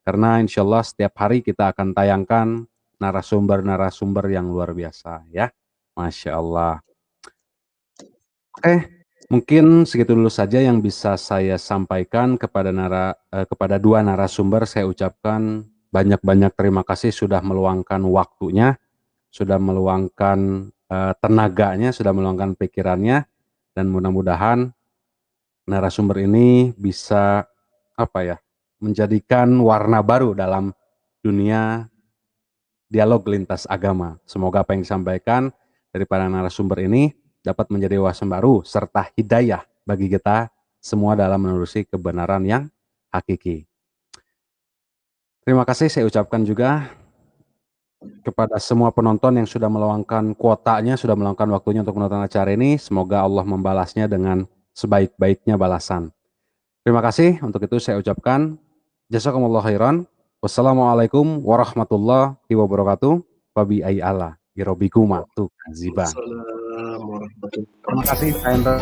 [SPEAKER 1] karena insya Allah setiap hari kita akan tayangkan narasumber-narasumber yang luar biasa ya. Masya Allah. Oke, mungkin segitu dulu saja yang bisa saya sampaikan kepada dua narasumber. Saya ucapkan banyak-banyak terima kasih sudah meluangkan waktunya, sudah meluangkan tenaganya, sudah meluangkan pikirannya, dan mudah-mudahan narasumber ini bisa menjadikan warna baru dalam dunia dialog lintas agama. Semoga apa yang disampaikan dari para narasumber ini dapat menjadi wawasan baru serta hidayah bagi kita semua dalam menelusuri kebenaran yang hakiki. Terima kasih saya ucapkan juga kepada semua penonton yang sudah meluangkan kuotanya, sudah meluangkan waktunya untuk menonton acara ini. Semoga Allah membalasnya dengan sebaik-baiknya balasan. Terima kasih, untuk itu saya ucapkan jazakumullah khairan. Wassalamualaikum warahmatullahi wabarakatuh. Wabi ayala birobikuma tu kaziban.
[SPEAKER 2] Assalamualaikum warahmatullahi wabarakatuh.
[SPEAKER 1] Terima kasih, Pak Hendra.